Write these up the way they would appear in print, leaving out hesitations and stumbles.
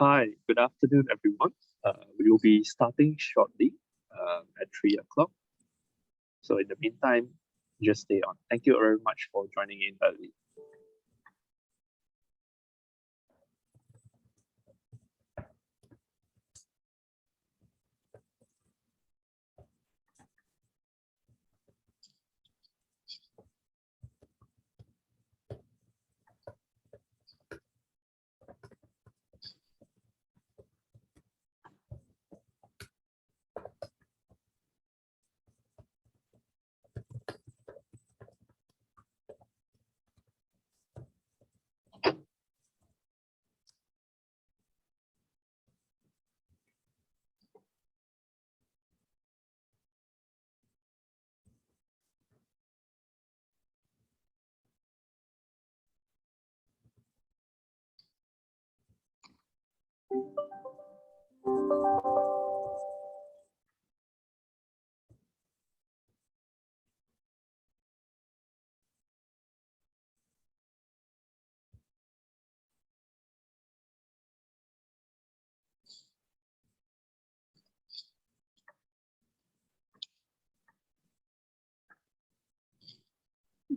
Hi, good afternoon, everyone. We will be starting shortly at 3 o'clock. So in the meantime, just stay on. Thank you very much for joining in early.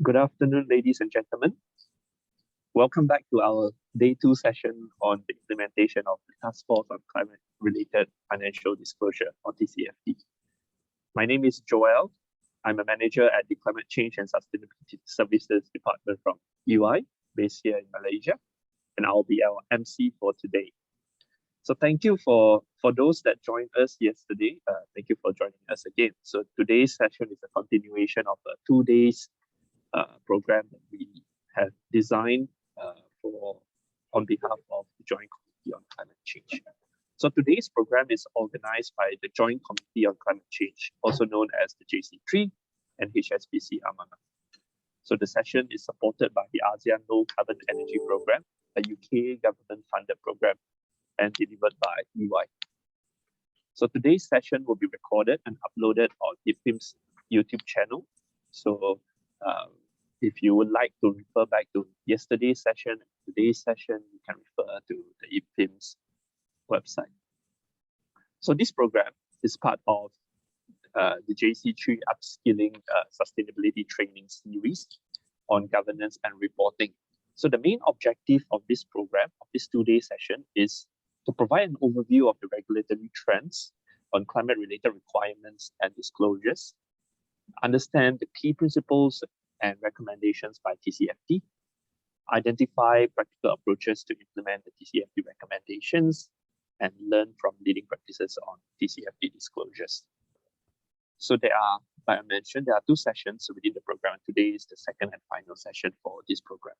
Good afternoon, ladies and gentlemen. Welcome back to our day 2 session on the implementation of the Task Force on Climate-Related Financial Disclosure, or TCFD. My name is Joel. I'm a manager at the Climate Change and Sustainability Services Department from EY, based here in Malaysia, and I'll be our MC for today. So thank you for those that joined us yesterday. Thank you for joining us again. So today's session is a continuation of a 2 days program that we have designed on behalf of the Joint Committee on Climate Change. So today's program is organized by the Joint Committee on Climate Change, also known as the JC3 and HSBC Amanah. So the session is supported by the ASEAN Low Carbon Energy Program, a UK government-funded program, and delivered by EY. So today's session will be recorded and uploaded on IPIM's YouTube channel. So if you would like to refer back to yesterday's session, today's session, you can refer to the IPIM's website. So this program is part of the JC3 Upskilling Sustainability Training Series on governance and reporting. So the main objective of this program, of this 2-day session, is to provide an overview of the regulatory trends on climate-related requirements and disclosures, understand the key principles and recommendations by TCFD, identify practical approaches to implement the TCFD recommendations, and learn from leading practices on TCFD disclosures. So like I mentioned, there are 2 sessions within the program. Today is the second and final session for this program.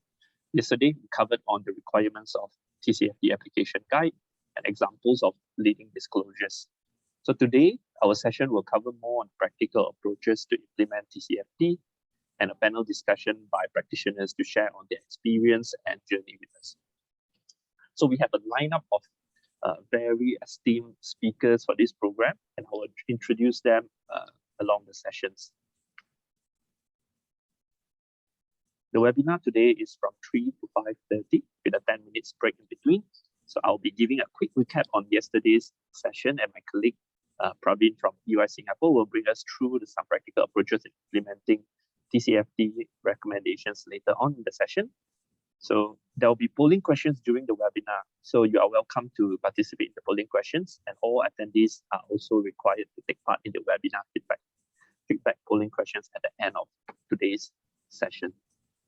Yesterday, we covered on the requirements of TCFD application guide and examples of leading disclosures. So today, our session will cover more on practical approaches to implement TCFD and a panel discussion by practitioners to share on their experience and journey with us. So we have a lineup of very esteemed speakers for this program, and I will introduce them along the sessions. The webinar today is from 3 to 5:30 with a 10 minutes break in between. So I'll be giving a quick recap on yesterday's session, and my colleague Praveen from EY Singapore will bring us through some practical approaches in implementing TCFD recommendations later on in the session. So there will be polling questions during the webinar. So you are welcome to participate in the polling questions, and all attendees are also required to take part in the webinar feedback polling questions at the end of today's session.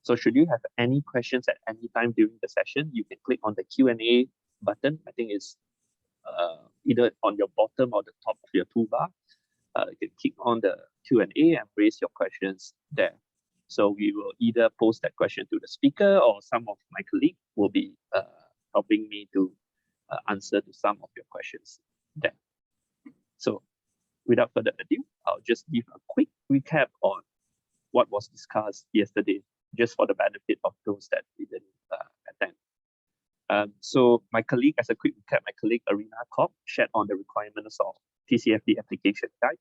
So should you have any questions at any time during the session, you can click on the Q&A button. I think it's either on your bottom or the top of your toolbar. You can click on the Q&A and raise your questions there. So we will either post that question to the speaker, or some of my colleagues will be helping me to answer to some of your questions there. So without further ado, I'll just give a quick recap on what was discussed yesterday, just for the benefit of those that didn't attend. So my colleague, as a quick recap, my colleague Arina Kopp shared on the requirements of TCFD application guide.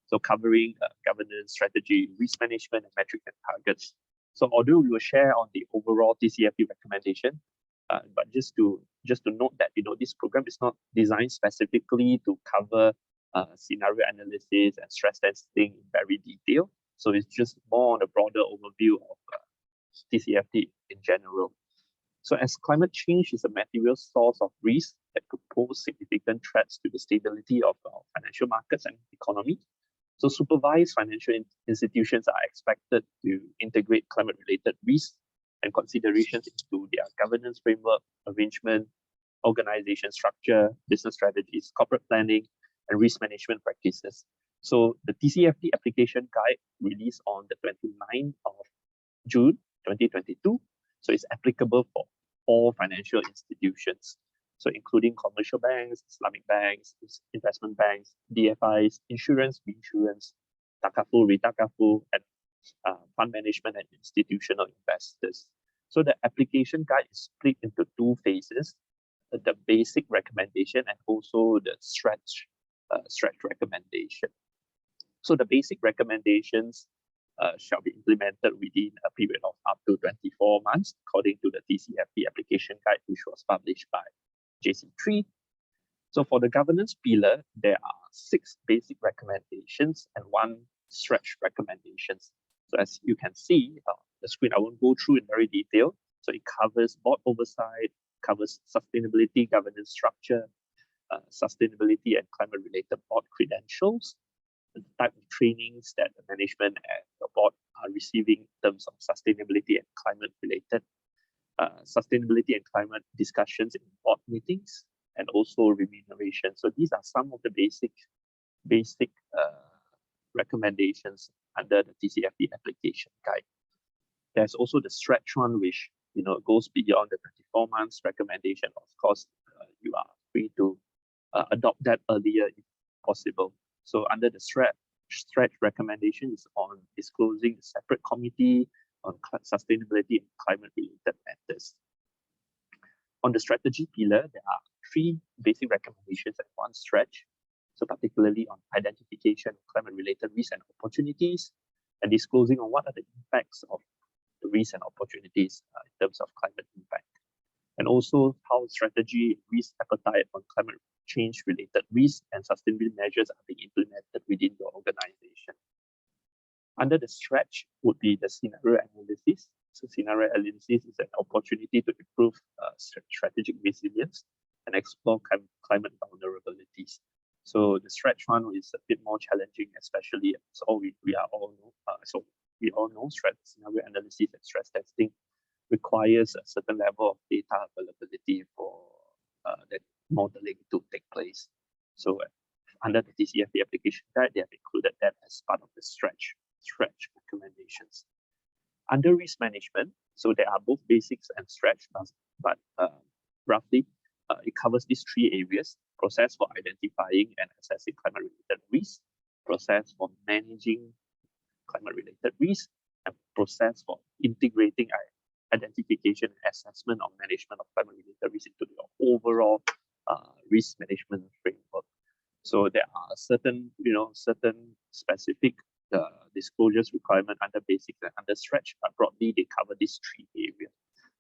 So covering governance, strategy, risk management, and metrics and targets. So although we will share on the overall TCFD recommendation, But just to note that this program is not designed specifically to cover scenario analysis and stress testing in very detail. So it's just more on a broader overview of TCFD in general. So as climate change is a material source of risk that could pose significant threats to the stability of our financial markets and economy, so supervised financial institutions are expected to integrate climate-related risks and considerations into their governance framework, arrangement, organization structure, business strategies, corporate planning, and risk management practices. So the TCFD application guide released on the 29th of June 2022. So it's applicable for all financial institutions. So including commercial banks, Islamic banks, investment banks, DFIs, insurance, reinsurance, takaful, retakaful, and fund management and institutional investors. So the application guide is split into two phases: the basic recommendation and also the stretch recommendation. So the basic recommendations shall be implemented within a period of up to 24 months, according to the TCFD application guide, which was published by JC3. So for the governance pillar, there are 6 basic recommendations and 1 stretch recommendations. So as you can see on the screen, I won't go through in very detail. So it covers board oversight, covers sustainability governance structure, sustainability and climate-related board credentials, the type of trainings that the management and the board are receiving in terms of sustainability and climate-related, sustainability and climate discussions in board meetings, and also remuneration. So these are some of the basic recommendations under the TCFD application guide. There's also the stretch one, which goes beyond the 24 months recommendation. Of course, you are free to adopt that earlier if possible. So under the stretch recommendation is on disclosing the separate committee on sustainability and climate-related matters. On the strategy pillar, there are 3 basic recommendations and 1 stretch. So particularly on identification of climate-related risks and opportunities, and disclosing on what are the impacts of the risks and opportunities in terms of climate impact. And also how strategy, risk appetite on climate change related risks and sustainability measures are being implemented within your organization. Under the stretch would be the scenario analysis. So scenario analysis is an opportunity to improve strategic resilience and explore climate vulnerabilities. So the stretch one is a bit more challenging, especially so we all know scenario analysis and stress testing requires a certain level of data availability for that modeling to take place. So under the TCFD application guide, they have included that as part of the stretch recommendations. Under risk management, so there are both basics and stretch, but roughly it covers these 3 areas: process for identifying and assessing climate-related risks, process for managing climate-related risks, and process for integrating identification, assessment, or management of climate-related risks into your overall risk management framework. So there are certain specific disclosures requirement under basics and under stretch, but broadly they cover these 3 areas.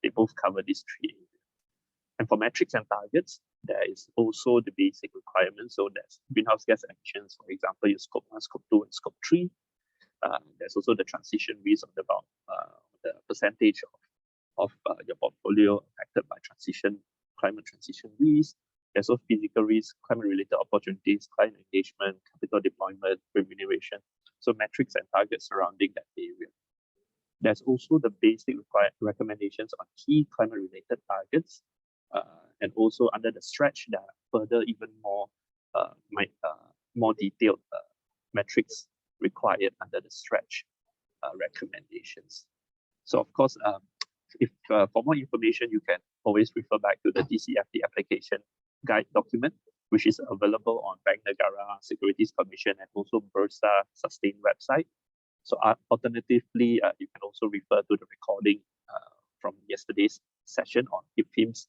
They both cover these 3 areas. And for metrics and targets, there is also the basic requirements. So there's greenhouse gas emissions, for example, your scope 1, scope 2, and scope 3. There's also the transition risk of about the percentage of your portfolio affected by climate transition risk. There's also physical risk, climate-related opportunities, client engagement, capital deployment, remuneration. So metrics and targets surrounding that area. There's also the basic recommendations on key climate-related targets. And also under the stretch, there are further even more detailed metrics required under the stretch recommendations. So of course, if for more information, you can always refer back to the TCFD application guide document, which is available on Bank Negara, Securities Commission, and also Bursa Sustain website. So alternatively, you can also refer to the recording from yesterday's session on IFHIM's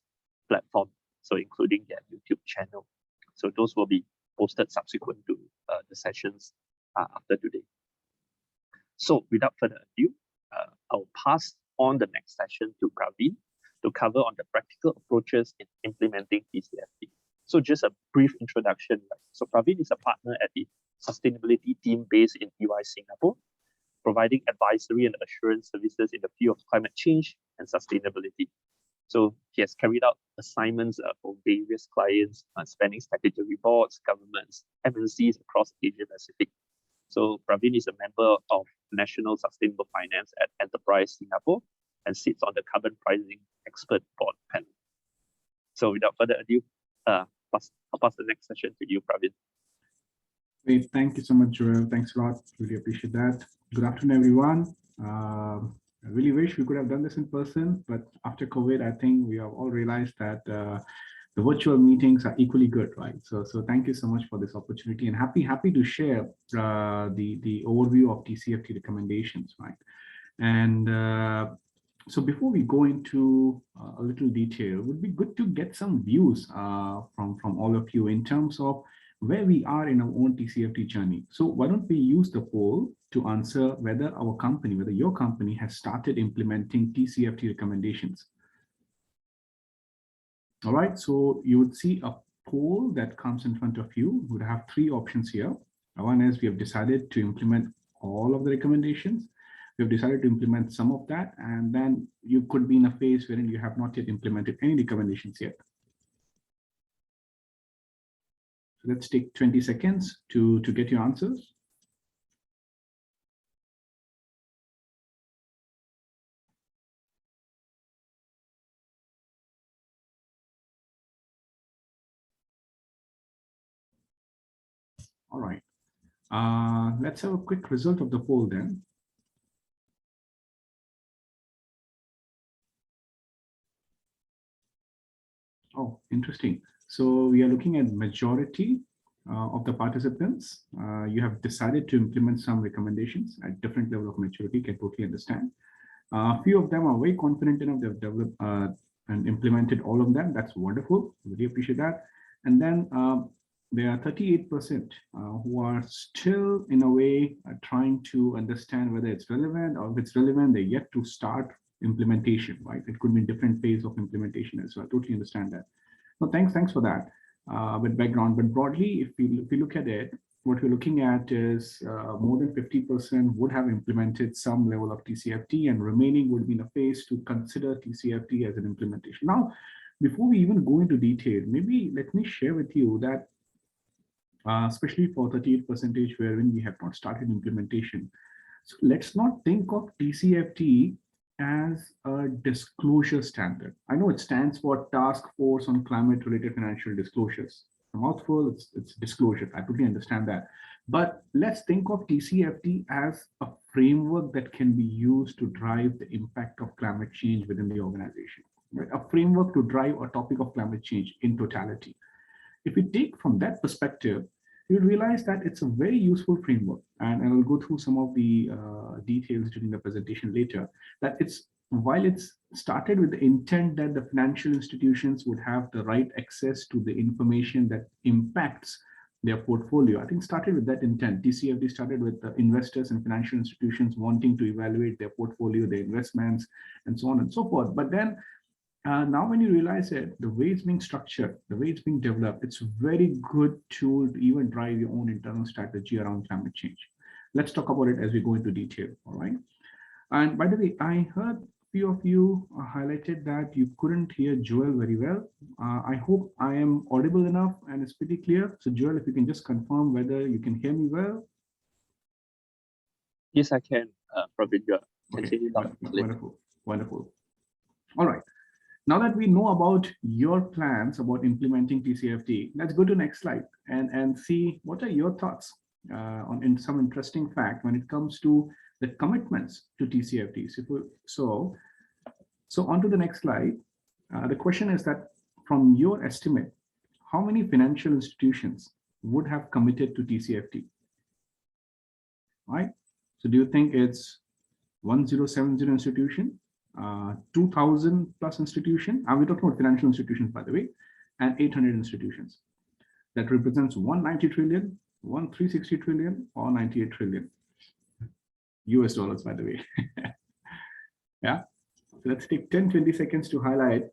platform, so including their YouTube channel. So those will be posted subsequent to the sessions after today. So without further ado, I'll pass on the next session to Praveen, to cover on the practical approaches in implementing TCFD. So just a brief introduction. Right? So Praveen is a partner at the sustainability team based in EY Singapore, providing advisory and assurance services in the field of climate change and sustainability. So he has carried out assignments for various clients, spanning statutory boards, governments, MNCs across Asia Pacific. So Praveen is a member of National Sustainable Finance at Enterprise Singapore and sits on the Carbon Pricing Expert Board panel. So without further ado, I'll pass the next session to you, Praveen. Great, thank you so much, Joel. Thanks a lot. Really appreciate that. Good afternoon, everyone. I really wish we could have done this in person, but after COVID, I think we have all realized that the virtual meetings are equally good, right? So thank you so much for this opportunity, and happy to share the overview of TCFD recommendations, right? And so before we go into a little detail, it would be good to get some views from all of you in terms of where we are in our own TCFD journey. So why don't we use the poll to answer whether our company, whether your company has started implementing TCFD recommendations. All right, so you would see a poll that comes in front of you. We would have three options here. One is we have decided to implement all of the recommendations. We have decided to implement some of that, and then you could be in a phase wherein you have not yet implemented any recommendations yet. So let's take 20 seconds to get your answers. All right, let's have a quick result of the poll then. Oh, interesting. So we are looking at majority of the participants. You have decided to implement some recommendations at different level of maturity, can totally understand. A few of them are very confident enough they've developed and implemented all of them. That's wonderful. Really appreciate that. And then there are 38% who are still in a way trying to understand whether it's relevant, or if it's relevant, they're yet to start implementation, right? It could be different phase of implementation as well. I totally understand that. So thanks for that with background. But broadly, if we look at it, what we're looking at is more than 50% would have implemented some level of TCFD, and remaining would be in a phase to consider TCFD as an implementation. Now, before we even go into detail, maybe let me share with you that especially for 38% wherein we have not started implementation. So let's not think of TCFD as a disclosure standard. I know it stands for Task Force on Climate Related Financial Disclosures. A mouthful, it's disclosure. I totally understand that. But let's think of TCFD as a framework that can be used to drive the impact of climate change within the organization. Right? A framework to drive a topic of climate change in totality. If we take from that perspective, you'll realize that it's a very useful framework, and I'll go through some of the details during the presentation later, that while it's started with the intent that the financial institutions would have the right access to the information that impacts their portfolio. I think started with that intent. TCFD started with the investors and financial institutions wanting to evaluate their portfolio, their investments, and so on and so forth. But then now when you realize it, the way it's being structured, the way it's being developed, it's a very good tool to even drive your own internal strategy around climate change. Let's talk about it as we go into detail, all right? And by the way, I heard a few of you highlighted that you couldn't hear Joel very well. I hope I am audible enough and it's pretty clear. So Joel, if you can just confirm whether you can hear me well. Yes, I can, Praveen. Okay. Wonderful. All right. Now that we know about your plans about implementing TCFD, let's go to the next slide and see what are your thoughts on some interesting fact when it comes to the commitments to TCFD. So on to the next slide. The question is that from your estimate, how many financial institutions would have committed to TCFD? Right? So do you think it's 1070 institution? 2000 plus institution, and we're talking about financial institutions, by the way, and 800 institutions. That represents 190 trillion, 360 trillion, or 98 trillion US dollars, by the way. Yeah. So let's take 10-20 seconds to highlight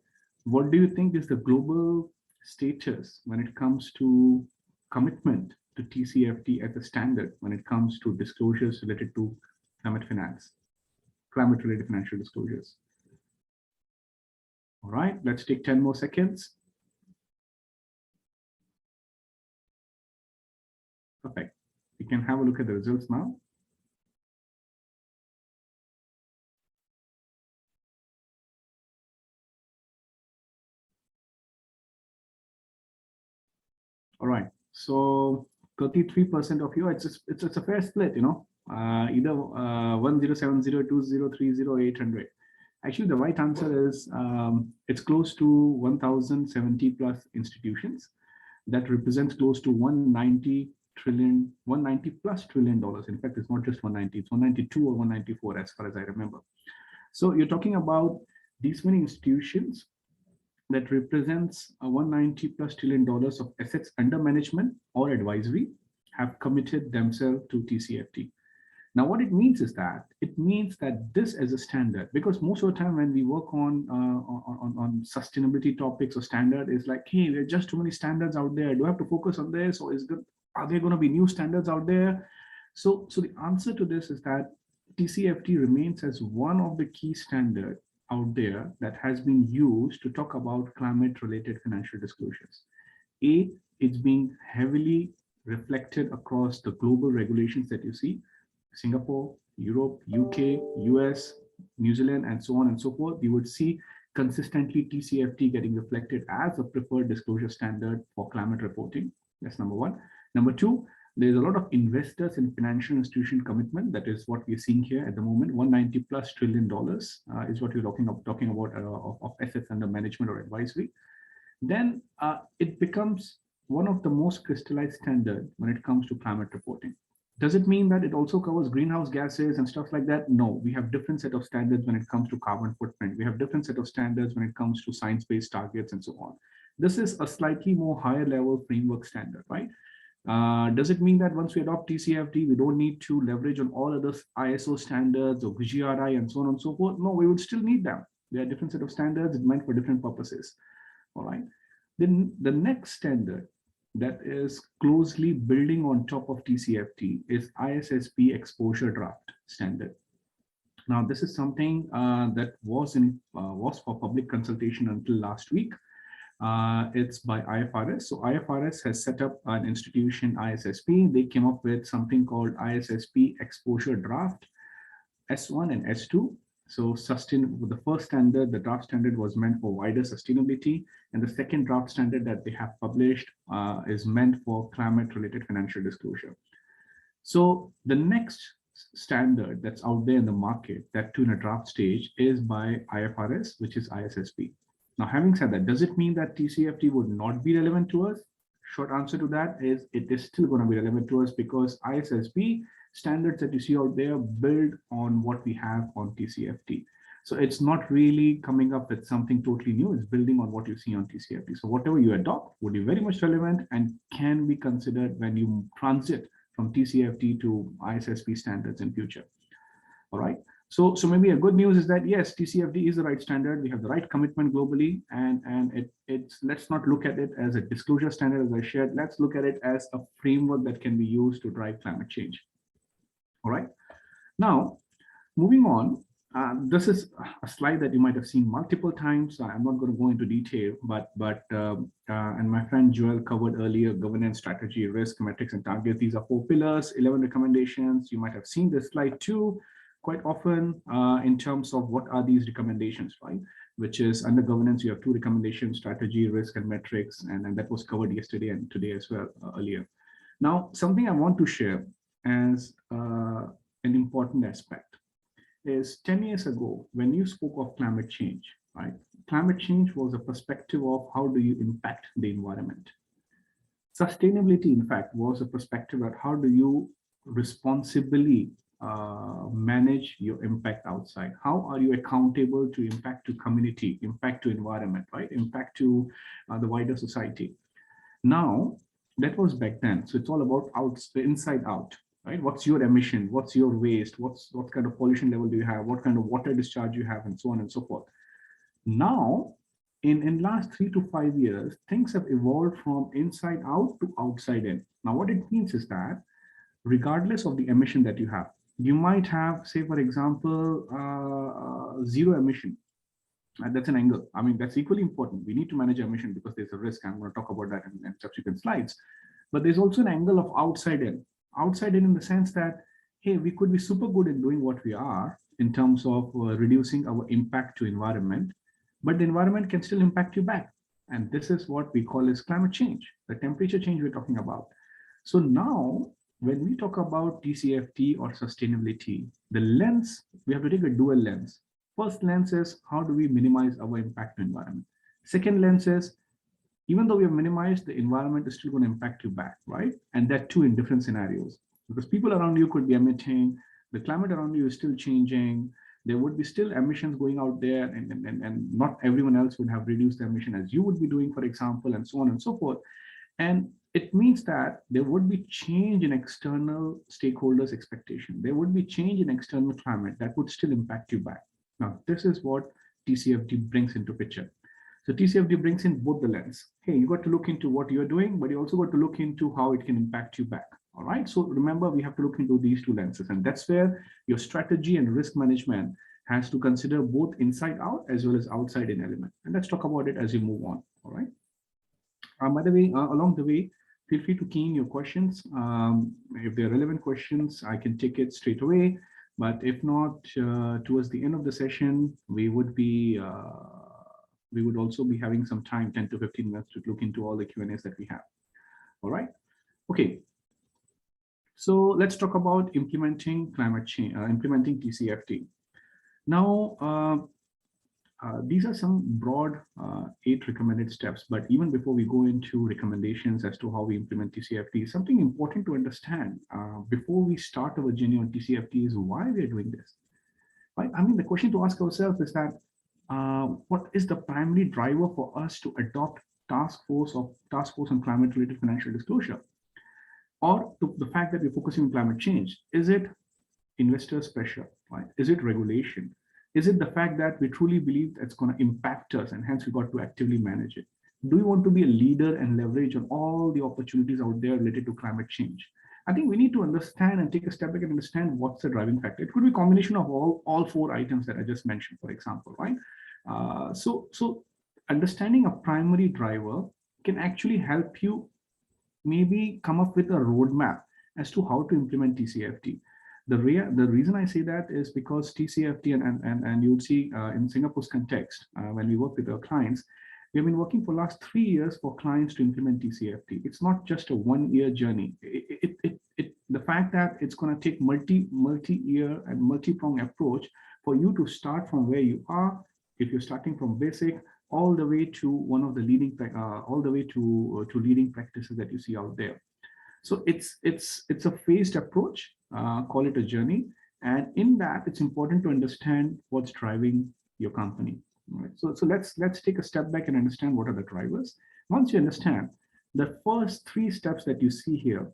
what do you think is the global status when it comes to commitment to TCFD as a standard when it comes to disclosures related to climate finance, climate related financial disclosures. All right, let's take 10 more seconds. Perfect. We can have a look at the results now. All right, so 33% of you, it's a fair split, you know, either 1070, 2030, 800. Actually, the right answer is it's close to 1070 plus institutions. That represents close to 190 trillion, 190 plus trillion dollars. In fact, it's not just 190, it's 192 or 194 as far as I remember. So you're talking about these many institutions that represents 190 plus trillion dollars of assets under management or advisory have committed themselves to TCFD. Now, what it means is that it means that this as a standard, because most of the time when we work on sustainability topics or standard, is like, hey, there are just too many standards out there. Do I have to focus on this, or are there going to be new standards out there? So the answer to this is that TCFD remains as one of the key standards out there that has been used to talk about climate-related financial disclosures. It's being heavily reflected across the global regulations that you see. Singapore, Europe, UK, US, New Zealand, and so on and so forth, you would see consistently TCFD getting reflected as a preferred disclosure standard for climate reporting. That's number one. Number two, there's a lot of investors in financial institution commitment. That is what we're seeing here at the moment. 190 plus trillion dollars is what we're talking about of assets under management or advisory. Then it becomes one of the most crystallized standard when it comes to climate reporting. Does it mean that it also covers greenhouse gases and stuff like that? No, we have different set of standards when it comes to carbon footprint. We have different set of standards when it comes to science-based targets and so on. This is a slightly more higher level framework standard, right? Does it mean that once we adopt TCFD, we don't need to leverage on all other ISO standards or GRI and so on and so forth? No, we would still need them. They are different set of standards meant for different purposes. All right. Then the next standard that is closely building on top of TCFD is ISSP exposure draft standard. Now, this is something that was for public consultation until last week. It's by IFRS. So IFRS has set up an institution, ISSP. They came up with something called ISSP exposure draft, S1 and S2. So the first standard, the draft standard, was meant for wider sustainability. And the second draft standard that they have published is meant for climate-related financial disclosure. So the next standard that's out there in the market, that too in a draft stage, is by IFRS, which is ISSP. Now, having said that, does it mean that TCFD would not be relevant to us? Short answer to that is it is still going to be relevant to us, because ISSP standards that you see out there build on what we have on TCFD. So it's not really coming up with something totally new. It's building on what you see on TCFD. So whatever you adopt would be very much relevant and can be considered when you transit from TCFD to ISSP standards in future. All right. So maybe a good news is that yes, TCFD is the right standard. We have the right commitment globally, and let's not look at it as a disclosure standard as I shared. Let's look at it as a framework that can be used to drive climate change. All right. Now, moving on, this is a slide that you might have seen multiple times. I'm not going to go into detail, and my friend Joel covered earlier governance, strategy, risk, metrics, and targets. These are 4 pillars, 11 recommendations. You might have seen this slide too quite often in terms of what are these recommendations, right? Which is under governance, you have 2 recommendations, strategy, risk, and metrics, and that was covered yesterday and today as well earlier. Now, something I want to share as an important aspect is 10 years ago, when you spoke of climate change, right? Climate change was a perspective of how do you impact the environment. Sustainability, in fact, was a perspective of how do you responsibly manage your impact outside. How are you accountable to impact to community, impact to environment, right? Impact to the wider society. Now, that was back then. So it's all about inside out. right? What's your emission? What's your waste? What kind of pollution level do you have? What kind of water discharge you have, and so on and so forth. Now, in last 3 to 5 years, things have evolved from inside out to outside in. Now, what it means is that regardless of the emission that you have, you might have, say, for example, zero emission. And that's an angle. I mean, that's equally important. We need to manage emission because there's a risk. I'm going to talk about that in subsequent slides. But there's also an angle of outside in. Outside in the sense that, hey, we could be super good in doing what we are in terms of reducing our impact to environment, but the environment can still impact you back. And this is what we call as climate change, the temperature change we're talking about. So now, when we talk about TCFD or sustainability, the lens, we have to take a dual lens. First lens is how do we minimize our impact to environment? Second lens is even though we have minimized, the environment is still going to impact you back, right? And that too in different scenarios, because people around you could be emitting, the climate around you is still changing, there would be still emissions going out there, and not everyone else would have reduced the emission as you would be doing, for example, and so on and so forth. And it means that there would be change in external stakeholders' expectation. There would be change in external climate that would still impact you back. Now, this is what TCFD brings into picture. So TCFD brings in both the lens. Hey, you got to look into what you're doing, but you also got to look into how it can impact you back. All right. So remember, we have to look into these two lenses, and that's where your strategy and risk management has to consider both inside out as well as outside in element. And let's talk about it as we move on. All right. By the way, along the way, feel free to key in your questions. If they're relevant questions, I can take it straight away. But if not, towards the end of the session, we would also be having some time, 10 to 15 minutes, to look into all the Q&As that we have. All right. Okay. So let's talk about implementing climate change, implementing TCFD. Now, these are some broad 8 recommended steps, but even before we go into recommendations as to how we implement TCFD, something important to understand before we start our journey on TCFD is why we are doing this. Right? I mean, the question to ask ourselves is that what is the primary driver for us to adopt task force on climate-related financial disclosure, or to the fact that we're focusing on climate change? Is it investors' pressure? Right? Is it regulation? Is it the fact that we truly believe that's going to impact us and hence we got to actively manage it? Do we want to be a leader and leverage on all the opportunities out there related to climate change? I think we need to understand and take a step back and understand what's the driving factor. It could be a combination of all 4 items that I just mentioned, for example, right? So understanding a primary driver can actually help you maybe come up with a roadmap as to how to implement TCFD. The reason I say that is because TCFD, and you'll see in Singapore's context, when we work with our clients, we've been working for the last 3 years for clients to implement TCFD. It's not just a 1-year journey. The fact that it's going to take multi-year and multi-pronged approach for you to start from where you are, if you're starting from basic, all the way to one of the leading, to leading practices that you see out there. So it's a phased approach, call it a journey. And in that, it's important to understand what's driving your company. Right? So let's take a step back and understand what are the drivers. Once you understand, the first 3 steps that you see here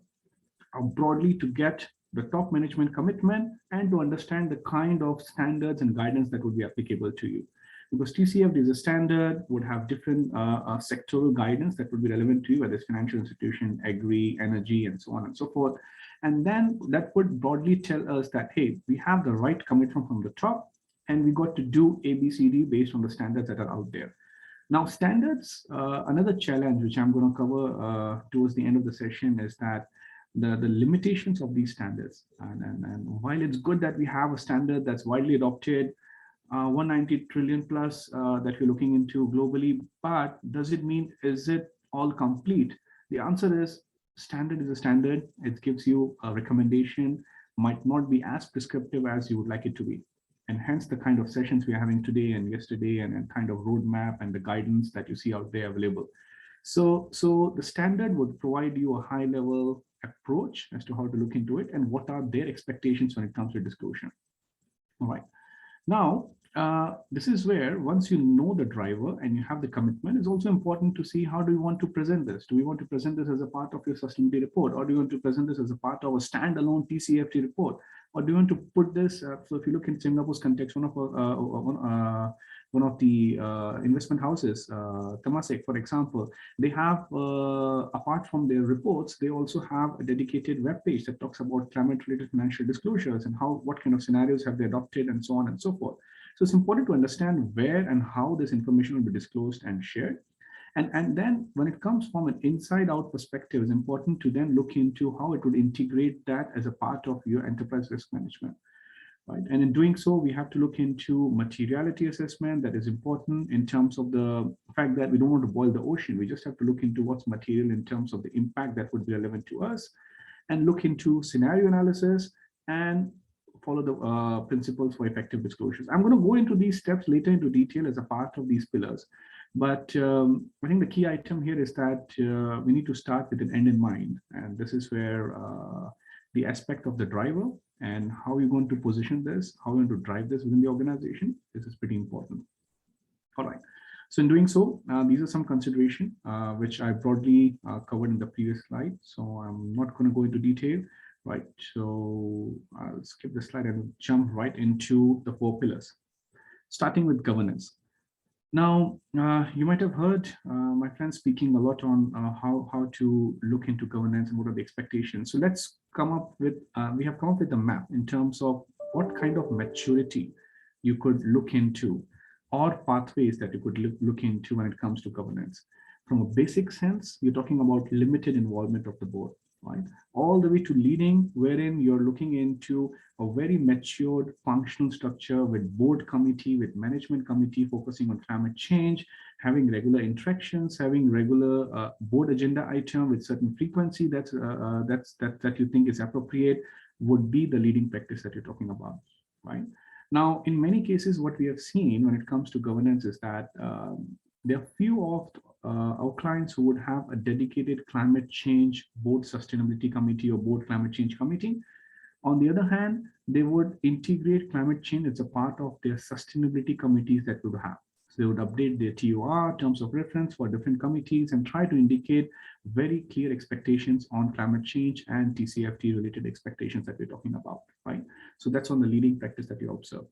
are broadly to get the top management commitment and to understand the kind of standards and guidance that would be applicable to you. Because TCFD is a standard, would have different sectoral guidance that would be relevant to you, whether it's financial institution, agri, energy, and so on and so forth. And then that would broadly tell us that, hey, we have the right commitment from the top, and we got to do A, B, C, D based on the standards that are out there. Now, standards, another challenge, which I'm going to cover towards the end of the session, is that the limitations of these standards. And while it's good that we have a standard that's widely adopted, 190 trillion plus that we're looking into globally, but does it mean, is it all complete? The answer is standard is a standard. It gives you a recommendation, might not be as prescriptive as you would like it to be. And hence the kind of sessions we're having today and yesterday, and kind of roadmap and the guidance that you see out there available. So the standard would provide you a high level approach as to how to look into it and what are their expectations when it comes to disclosure. All right. Now, This is where once you know the driver and you have the commitment, it's also important to see how do you want to present this. Do you want to present this as a part of your sustainability report, or do you want to present this as a part of a standalone TCFD report, or do you want to put this? So if you look in Singapore's context, one of the investment houses, Temasek, for example, they have apart from their reports, they also have a dedicated web page that talks about climate-related financial disclosures and what kind of scenarios have they adopted and so on and so forth. So it's important to understand where and how this information will be disclosed and shared. And then when it comes from an inside out perspective, it's important to then look into how it would integrate that as a part of your enterprise risk management. Right. And in doing so, we have to look into materiality assessment. That is important in terms of the fact that we don't want to boil the ocean. We just have to look into what's material in terms of the impact that would be relevant to us, and look into scenario analysis and follow the principles for effective disclosures. I'm going to go into these steps later into detail as a part of these pillars. But I think the key item here is that we need to start with an end in mind. And this is where the aspect of the driver and how you're going to position this, how you're going to drive this within the organization, this is pretty important. All right. So in doing so, these are some consideration which I broadly covered in the previous slide. So I'm not going to go into detail, right? So I'll skip this slide and jump right into the 4 pillars, starting with governance. Now, you might have heard my friends speaking a lot on how to look into governance and what are the expectations. So let's come up with, we have come up with a map in terms of what kind of maturity you could look into, or pathways that you could look into when it comes to governance. From a basic sense, you're talking about limited involvement of the board, right? All the way to leading, wherein you're looking into a very matured functional structure with board committee, with management committee focusing on climate change, having regular interactions, having regular board agenda item with certain frequency that you think is appropriate, would be the leading practice that you're talking about, right? Now, in many cases, what we have seen when it comes to governance is that there are few of our clients who would have a dedicated climate change board sustainability committee or board climate change committee. On the other hand, they would integrate climate change as a part of their sustainability committees that would have. So they would update their TOR, terms of reference for different committees, and try to indicate very clear expectations on climate change and TCFD related expectations that we're talking about, right? So that's on the leading practice that you observe.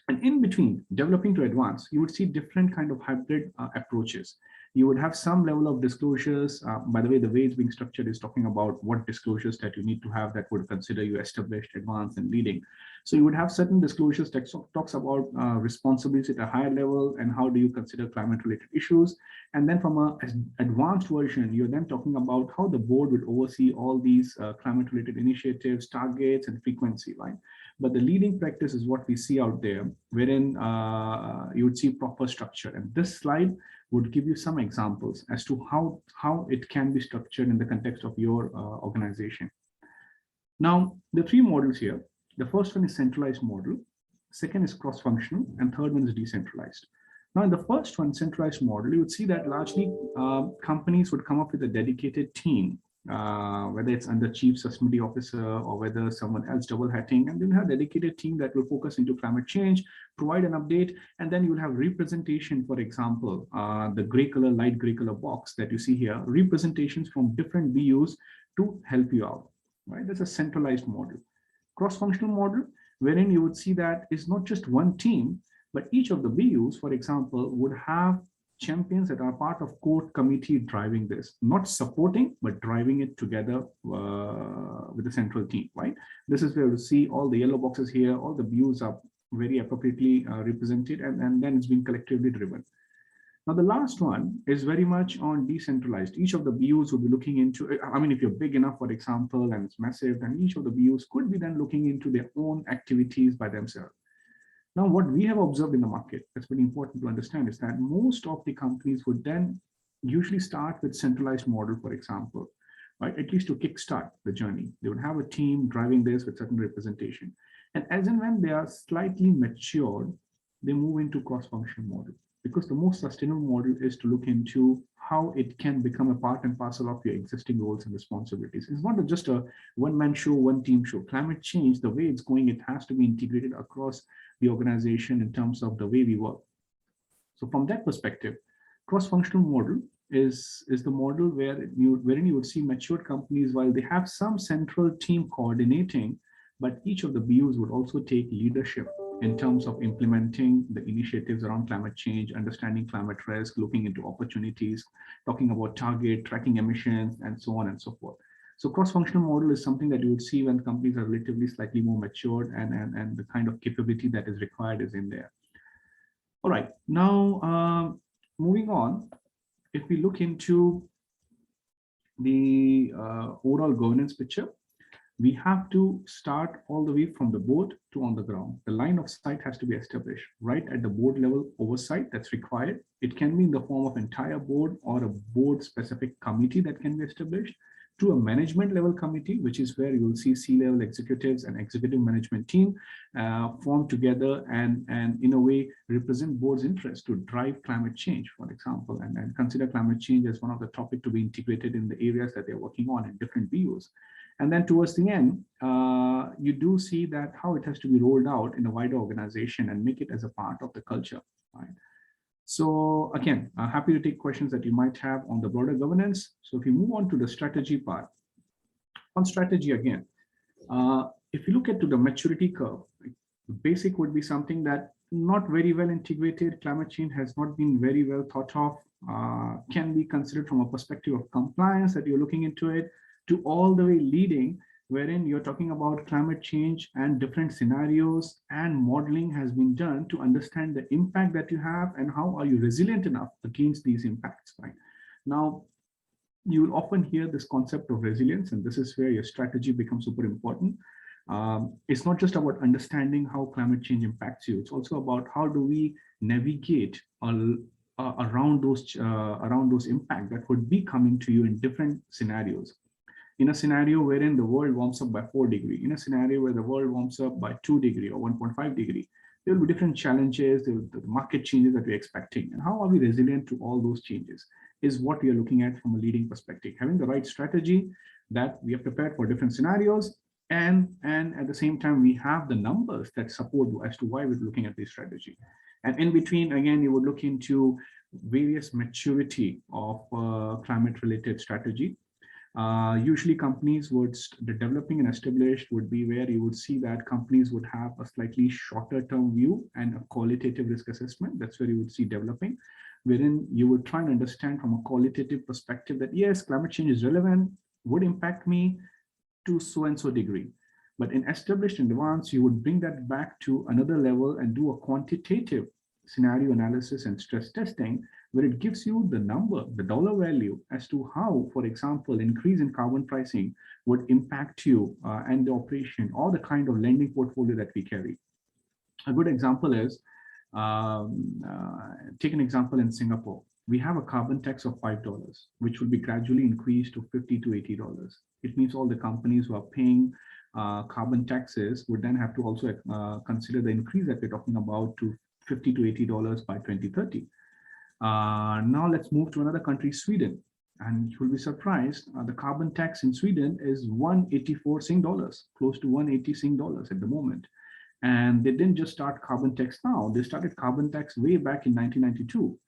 And in between developing to advance, you would see different kind of hybrid approaches. You would have some level of disclosures. By the way it's being structured is talking about what disclosures that you need to have that would consider you established, advanced, and leading. So you would have certain disclosures that talks about responsibilities at a higher level and how do you consider climate-related issues. And then from an advanced version, you're then talking about how the board would oversee all these climate-related initiatives, targets, and frequency, right? But the leading practice is what we see out there, wherein you would see proper structure. And this slide would give you some examples as to how it can be structured in the context of your organization. Now, the 3 models here, the first one is centralized model, second is cross-functional, and third one is decentralized. Now, in the first one, centralized model, you would see that largely companies would come up with a dedicated team, whether it's under chief sustainability officer or whether someone else double hatting, and then have a dedicated team that will focus into climate change, provide an update, and then you will have representation, for example, the gray color, light gray color box that you see here, representations from different BUs to help you out, right? That's a centralized model. Cross-functional model, wherein you would see that it's not just one team, but each of the BUs, for example, would have champions that are part of core committee driving this, not supporting, but driving it together with the central team, right? This is where you see all the yellow boxes here, all the BUs are very appropriately represented, and then it's being collectively driven. Now, the last one is very much on decentralized. Each of the BUs will be looking into, I mean, if you're big enough, for example, and it's massive, then each of the BUs could be then looking into their own activities by themselves. Now, what we have observed in the market, that's very important to understand, is that most of the companies would then usually start with centralized model, for example, right? At least to kickstart the journey. They would have a team driving this with certain representation. And as and when they are slightly matured, they move into cross-functional model, because the most sustainable model is to look into how it can become a part and parcel of your existing roles and responsibilities. It's not just a one-man show, one-team show. Climate change, the way it's going, it has to be integrated across the organization in terms of the way we work. So from that perspective, cross-functional model is the model wherein you would see matured companies, while they have some central team coordinating, but each of the BUs would also take leadership in terms of implementing the initiatives around climate change, understanding climate risk, looking into opportunities, talking about target, tracking emissions, and so on and so forth. So cross-functional model is something that you would see when companies are relatively slightly more matured, and the kind of capability that is required is in there. All right, now moving on, if we look into the overall governance picture, we have to start all the way from the board to on the ground. The line of sight has to be established right at the board level oversight that's required. It can be in the form of entire board or a board specific committee that can be established, to a management level committee, which is where you will see C-level executives and executive management team form together and in a way represent board's interest to drive climate change, for example, and consider climate change as one of the topics to be integrated in the areas that they're working on in different BUs. And then towards the end, you do see that how it has to be rolled out in a wider organization and make it as a part of the culture, right? So again, I'm happy to take questions that you might have on the broader governance. So if you move on to the strategy part, on strategy again, if you look at to the maturity curve, the basic would be something that not very well integrated. Climate change has not been very well thought of, can be considered from a perspective of compliance that you're looking into it, to all the way leading wherein you're talking about climate change and different scenarios, and modeling has been done to understand the impact that you have and how are you resilient enough against these impacts, right? Now, you will often hear this concept of resilience, and this is where your strategy becomes super important. It's not just about understanding how climate change impacts you. It's also about how do we navigate around those impacts that would be coming to you in different scenarios. In a scenario wherein the world warms up by 4 degrees, in a scenario where the world warms up by 2 degrees or 1.5 degrees, there will be different challenges, the market changes that we're expecting. And how are we resilient to all those changes is what we are looking at from a leading perspective. Having the right strategy that we are prepared for different scenarios, and at the same time, we have the numbers that support as to why we're looking at this strategy. And in between, again, you would look into various maturity of climate-related strategy. Usually companies the developing and established would be where you would see that companies would have a slightly shorter term view and a qualitative risk assessment. That's where you would see developing, wherein you would try and understand from a qualitative perspective that yes, climate change is relevant, would impact me to so and so degree. But in established and advanced, you would bring that back to another level and do a quantitative scenario analysis and stress testing, where it gives you the number, the dollar value as to how, for example, increase in carbon pricing would impact you and the operation or the kind of lending portfolio that we carry. A good example is, take an example in Singapore. We have a carbon tax of $5, which will be gradually increased to $50 to $80. It means all the companies who are paying carbon taxes would then have to also consider the increase that we're talking about to $50 to $80 by 2030. Now let's move to another country, Sweden. And you will be surprised, the carbon tax in Sweden is 184 Sing dollars, close to 180 Sing dollars at the moment. And they didn't just start carbon tax now, they started carbon tax way back in 1992.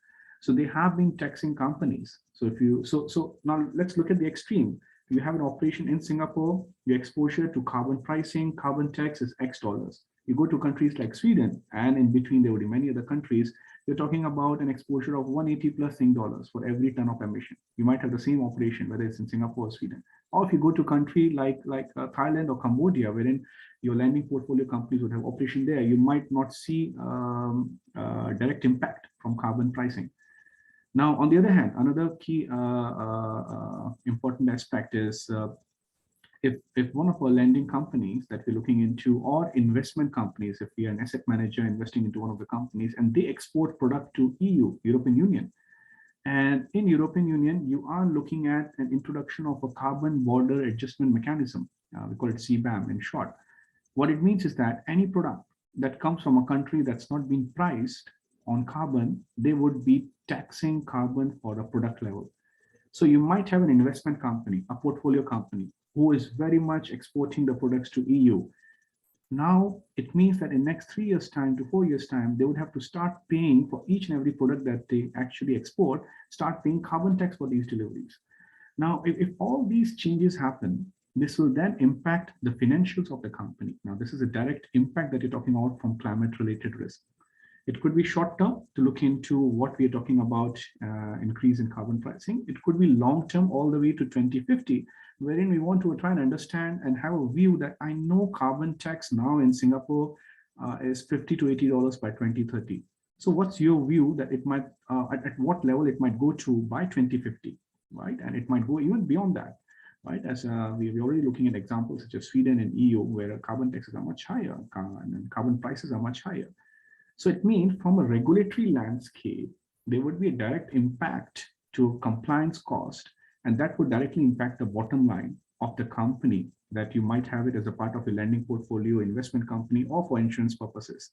So they have been taxing companies. So if you, so now let's look at the extreme. You have an operation in Singapore, your exposure to carbon pricing, carbon tax is X dollars. You go to countries like Sweden, and in between there will be many other countries, you're talking about an exposure of 180 plus Sing dollars for every ton of emission. You might have the same operation, whether it's in Singapore or Sweden. Or if you go to a country like Thailand or Cambodia, wherein your lending portfolio companies would have operation there, you might not see direct impact from carbon pricing. Now, on the other hand, another key important aspect is if one of our lending companies that we're looking into, or investment companies, if we are an asset manager investing into one of the companies and they export product to EU, European Union, and in European Union, you are looking at an introduction of a carbon border adjustment mechanism. We call it CBAM in short. What it means is that any product that comes from a country that's not been priced on carbon, they would be taxing carbon for a product level. So you might have an investment company, a portfolio company, who is very much exporting the products to EU. Now it means that in next 3 years time to 4 years time, they would have to start paying for each and every product that they actually export, start paying carbon tax for these deliveries. Now, if all these changes happen, this will then impact the financials of the company. Now, this is a direct impact that you're talking about from climate related risk. It could be short term to look into what we are talking about, increase in carbon pricing. It could be long term all the way to 2050, wherein we want to try and understand and have a view that I know carbon tax now in Singapore is $50 to $80 by 2030. So what's your view that it might, at what level it might go to by 2050, right? And it might go even beyond that, right? As we're already looking at examples such as Sweden and EU, where carbon taxes are much higher and carbon prices are much higher. So it means from a regulatory landscape, there would be a direct impact to compliance cost, and that would directly impact the bottom line of the company that you might have it as a part of a lending portfolio, investment company, or for insurance purposes.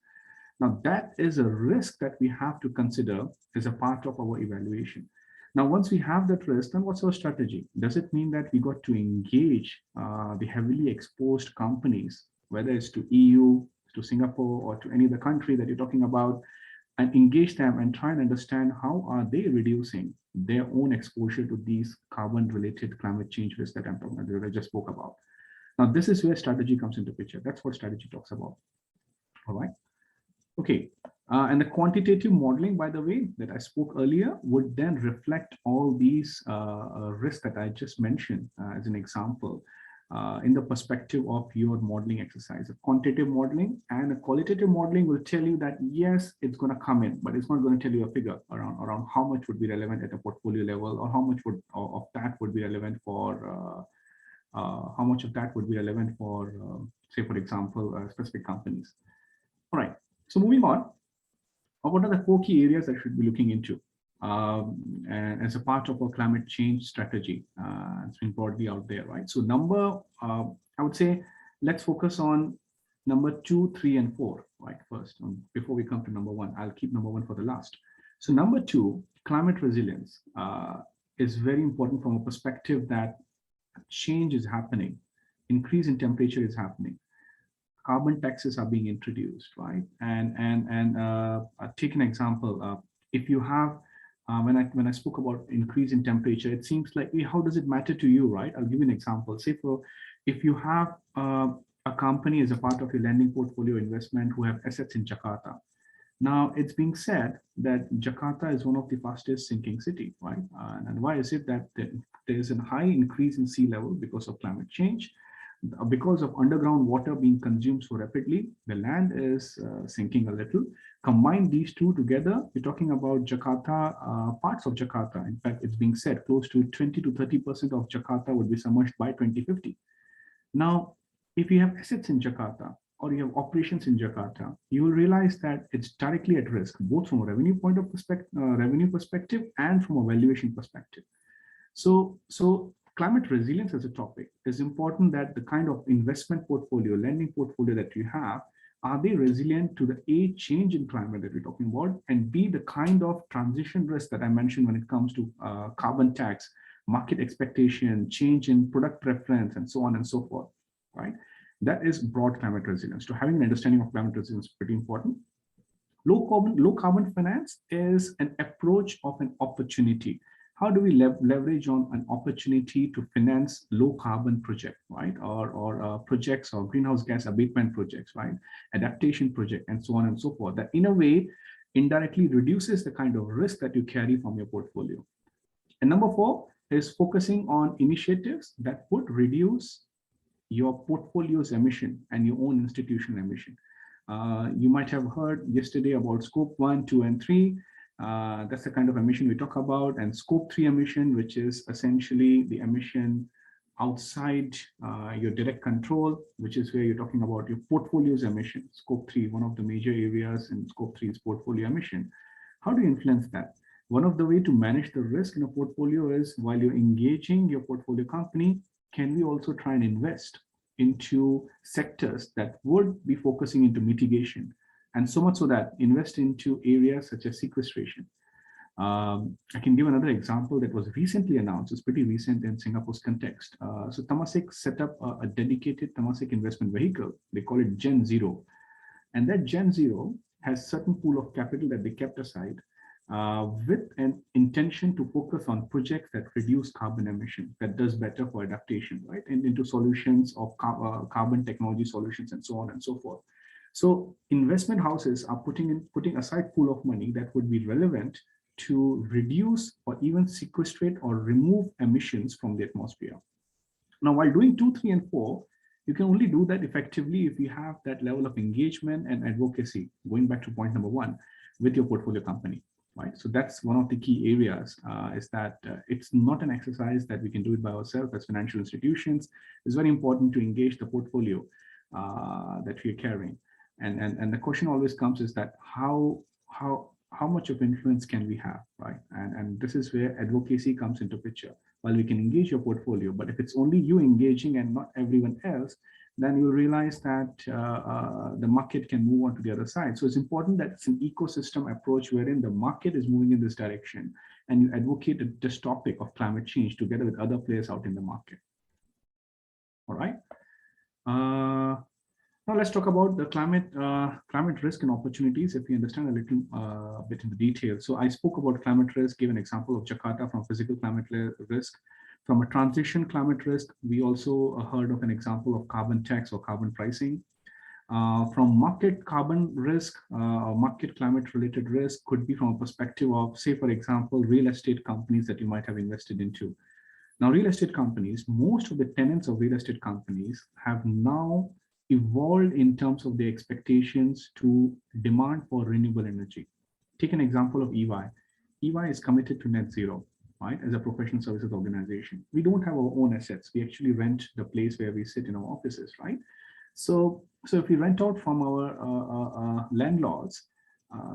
Now, that is a risk that we have to consider as a part of our evaluation. Now, once we have that risk, then what's our strategy? Does it mean that we got to engage the heavily exposed companies, whether it's to EU, to Singapore, or to any other country that you're talking about, and engage them and try and understand how are they reducing their own exposure to these carbon-related climate change risks that I'm talking about, that I just spoke about. Now, this is where strategy comes into picture. That's what strategy talks about. All right. Okay. And the quantitative modeling, by the way, that I spoke earlier, would then reflect all these risks that I just mentioned as an example in the perspective of your modeling exercise. A quantitative modeling and a qualitative modeling will tell you that, yes, it's going to come in, but it's not going to tell you a figure around how much would be relevant at a portfolio level, or how much would of that would be relevant for how much of that would be relevant for, say, for example, specific companies. All right. So moving on, what are the 4 key areas that should be looking into and as a part of our climate change strategy? It's been broadly out there, right? So I would say, let's focus on number 2, 3, and 4, right? First, before we come to number 1, I'll keep number 1 for the last. So number 2, climate resilience is very important from a perspective that change is happening, increase in temperature is happening. Carbon taxes are being introduced, right? And take an example. If you have, when I spoke about increase in temperature, it seems like, how does it matter to you, right? I'll give you an example. Say if you have a company as a part of your lending portfolio investment who have assets in Jakarta. Now it's being said that Jakarta is one of the fastest sinking city, right? And why is it that there is a high increase in sea level because of climate change? Because of underground water being consumed so rapidly, the land is sinking a little. Combine these two together, we're talking about Jakarta, parts of Jakarta. In fact, it's being said close to 20 to 30% of Jakarta would be submerged by 2050. Now, if you have assets in Jakarta or you have operations in Jakarta, you will realize that it's directly at risk, both from a revenue perspective and from a valuation perspective. So climate resilience as a topic is important, that the kind of investment portfolio, lending portfolio that you have, are they resilient to the A, change in climate that we're talking about, and B, the kind of transition risk that I mentioned when it comes to carbon tax, market expectation, change in product preference, and so on and so forth, right? That is broad climate resilience. So having an understanding of climate resilience is pretty important. Low carbon finance is an approach of an opportunity. How do we leverage on an opportunity to finance low carbon project, right? Or projects or greenhouse gas abatement projects, right? Adaptation project, and so on and so forth. That in a way indirectly reduces the kind of risk that you carry from your portfolio. And number 4 is focusing on initiatives that would reduce your portfolio's emission and your own institutional emission. You might have heard yesterday about scope 1, 2, and 3. That's the kind of emission we talk about, and scope 3 emission, which is essentially the emission outside your direct control, which is where you're talking about your portfolio's emission. Scope 3, one of the major areas in scope 3 is portfolio emission. How do you influence that? One of the way to manage the risk in a portfolio is, while you're engaging your portfolio company, can we also try and invest into sectors that would be focusing into mitigation And so much so that invest into areas such as sequestration. I can give another example that was recently announced. It's pretty recent in Singapore's context. So Temasek set up a dedicated Temasek investment vehicle. They call it Gen Zero. And that Gen Zero has certain pool of capital that they kept aside with an intention to focus on projects that reduce carbon emission, that does better for adaptation, right? And into solutions of carbon technology solutions and so on and so forth. So investment houses are putting aside pool of money that would be relevant to reduce or even sequestrate or remove emissions from the atmosphere. Now, while doing 2, 3, and 4, you can only do that effectively if you have that level of engagement and advocacy, going back to point number 1, with your portfolio company, right? So that's one of the key areas, is that it's not an exercise that we can do it by ourselves as financial institutions. It's very important to engage the portfolio that we're carrying. And the question always comes is that how much of influence can we have, right? And this is where advocacy comes into picture. While we can engage your portfolio, but if it's only you engaging and not everyone else, then you'll realize that the market can move on to the other side. So it's important that it's an ecosystem approach wherein the market is moving in this direction and you advocate this topic of climate change together with other players out in the market. All right. Now let's talk about the climate risk and opportunities, if we understand a little bit in the detail. So I spoke about climate risk, gave an example of Jakarta from physical climate risk. From a transition climate risk, we also heard of an example of carbon tax or carbon pricing. From market carbon risk, market climate related risk could be from a perspective of, say, for example, real estate companies that you might have invested into. Now, real estate companies, most of the tenants of real estate companies have now evolved in terms of their expectations to demand for renewable energy. Take an example of EY. EY is committed to net zero, right? As a professional services organization, we don't have our own assets. We actually rent the place where we sit in our offices, right? So if we rent out from our landlords,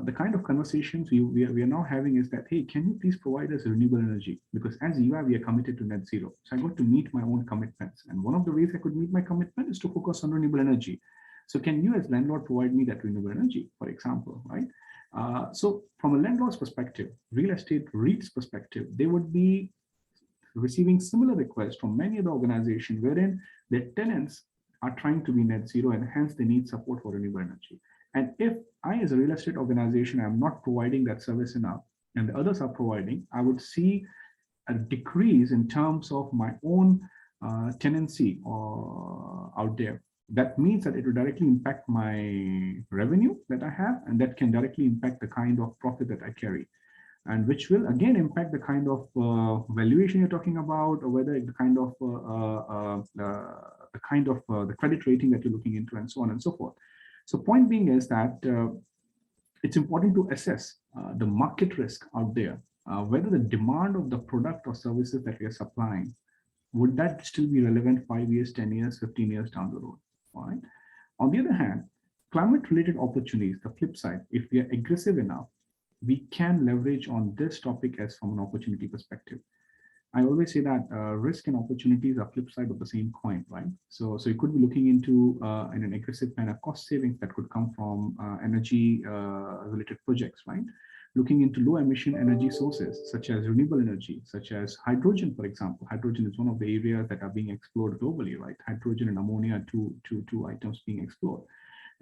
the kind of conversations we are now having is that, hey, can you please provide us renewable energy? Because as EY, we are committed to net zero. So I got to meet my own commitments. And one of the ways I could meet my commitment is to focus on renewable energy. So can you as landlord provide me that renewable energy, for example, right? So from a landlord's perspective, real estate REIT's perspective, they would be receiving similar requests from many other organizations wherein their tenants are trying to be net zero and hence they need support for renewable energy. And if I, as a real estate organization, am not providing that service enough and the others are providing, I would see a decrease in terms of my own tenancy out there. That means that it will directly impact my revenue that I have, and that can directly impact the kind of profit that I carry, and which will again impact the kind of valuation you're talking about, or whether the kind of the credit rating that you're looking into, and so on and so forth. So point being is that it's important to assess the market risk out there, whether the demand of the product or services that we are supplying, would that still be relevant 5 years, 10 years, 15 years down the road, all right? On the other hand, climate-related opportunities, the flip side, if we are aggressive enough, we can leverage on this topic as from an opportunity perspective. I always say that risk and opportunities are flip side of the same coin, right? So you could be looking into in an aggressive manner cost savings that could come from energy related projects, right? Looking into low emission energy sources such as renewable energy, such as hydrogen, for example. Hydrogen is one of the areas that are being explored globally, right? Hydrogen and ammonia are two items being explored.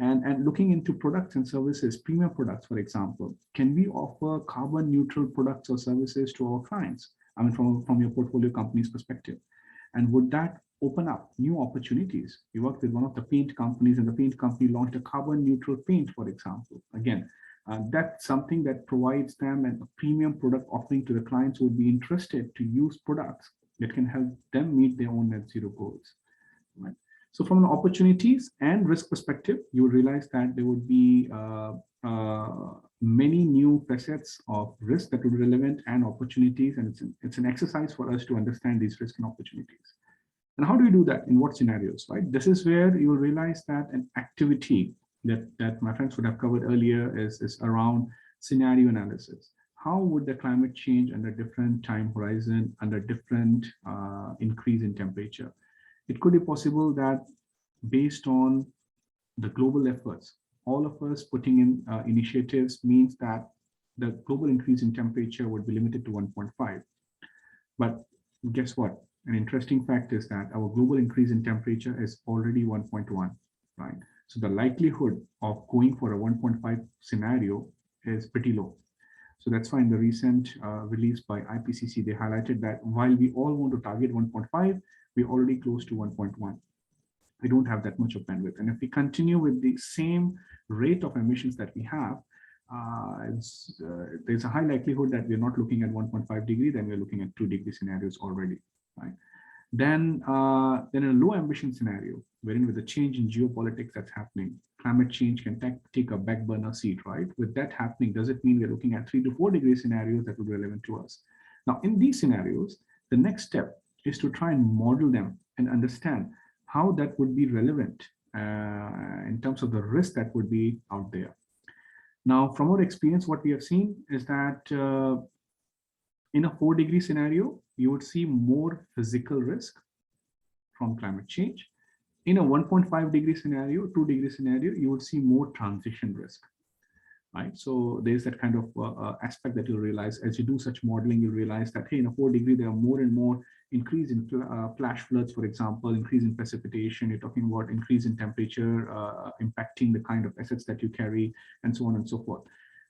And looking into products and services, premium products, for example, can we offer carbon neutral products or services to our clients? I mean, from your portfolio company's perspective. And would that open up new opportunities? We worked with one of the paint companies, and the paint company launched a carbon neutral paint, for example. Again, that's something that provides them a premium product offering to the clients who would be interested to use products that can help them meet their own net zero goals. Right? So from an opportunities and risk perspective, you will realize that there would be many new facets of risk that would be relevant and opportunities, and it's an exercise for us to understand these risks and opportunities. And how do we do that? In what scenarios, right? This is where you will realize that an activity that my friends would have covered earlier is around scenario analysis. How would the climate change under different time horizon, under different increase in temperature? It could be possible that based on the global efforts, all of us putting in initiatives means that the global increase in temperature would be limited to 1.5. But guess what? An interesting fact is that our global increase in temperature is already 1.1, right? So the likelihood of going for a 1.5 scenario is pretty low. So that's why in the recent release by IPCC, they highlighted that while we all want to target 1.5, we're already close to 1.1. We don't have that much of bandwidth. And if we continue with the same rate of emissions that we have, there's a high likelihood that we're not looking at 1.5 degree, then we're looking at 2-degree scenarios already, right? Then in a low ambition scenario, wherein with the change in geopolitics that's happening, climate change can take a back burner seat, right? With that happening, does it mean we're looking at 3 to 4 degree scenarios that would be relevant to us? Now, in these scenarios, the next step is to try and model them and understand how that would be relevant in terms of the risk that would be out there. Now, from our experience, what we have seen is that in a 4-degree scenario, you would see more physical risk from climate change. In a 1.5 degree scenario, 2-degree scenario, you would see more transition risk, right? So there's that kind of aspect that you'll realize as you do such modeling, you'll realize that, hey, in a 4-degree, there are more and more increase in flash floods, for example, increase in precipitation, you're talking about increase in temperature, impacting the kind of assets that you carry, and so on and so forth.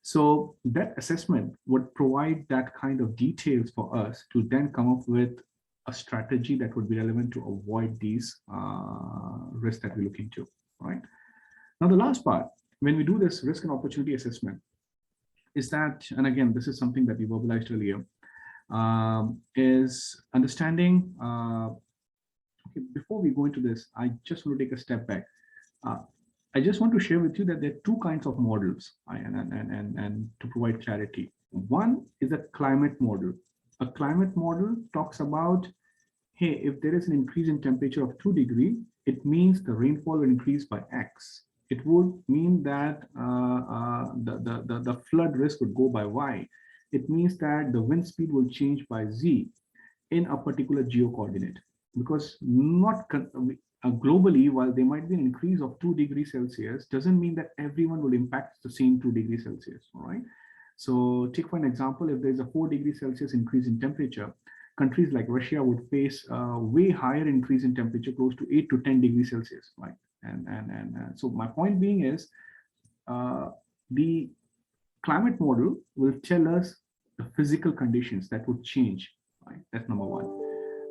So that assessment would provide that kind of details for us to then come up with a strategy that would be relevant to avoid these risks that we look into, right? Now, the last part, when we do this risk and opportunity assessment, is that, and again, this is something that we verbalized earlier, is understanding, okay, before we go into this, I just want to take a step back. I just want to share with you that there are 2 kinds of models, and to provide clarity. One is a climate model. A climate model talks about, hey, if there is an increase in temperature of 2 degrees, it means the rainfall will increase by X. It would mean that the flood risk would go by Y. It means that the wind speed will change by Z in a particular geo coordinate. Because not globally, while there might be an increase of 2 degrees Celsius, doesn't mean that everyone will impact the same 2 degrees Celsius, all right? So take for an example, if there's a 4 degrees Celsius increase in temperature, countries like Russia would face a way higher increase in temperature, close to 8 to 10 degrees Celsius, right? And so my point being is, the climate model will tell us the physical conditions that would change, right? That's number one.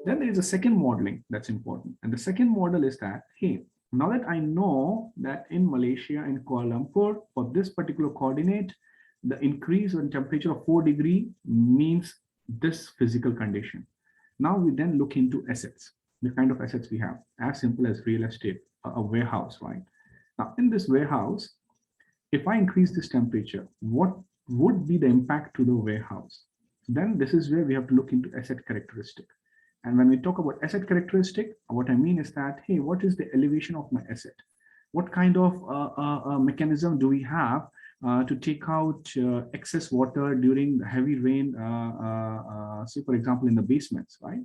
Then there is a second modeling that's important. And the second model is that, hey, now that I know that in Malaysia, in Kuala Lumpur, for this particular coordinate, the increase in temperature of 4 degrees means this physical condition. Now we then look into assets, the kind of assets we have, as simple as real estate, a warehouse, right? Now in this warehouse, if I increase this temperature, what would be the impact to the warehouse? Then this is where we have to look into asset characteristic. And when we talk about asset characteristic, what I mean is that, hey, what is the elevation of my asset? What kind of mechanism do we have to take out excess water during the heavy rain, say, for example, in the basements, right?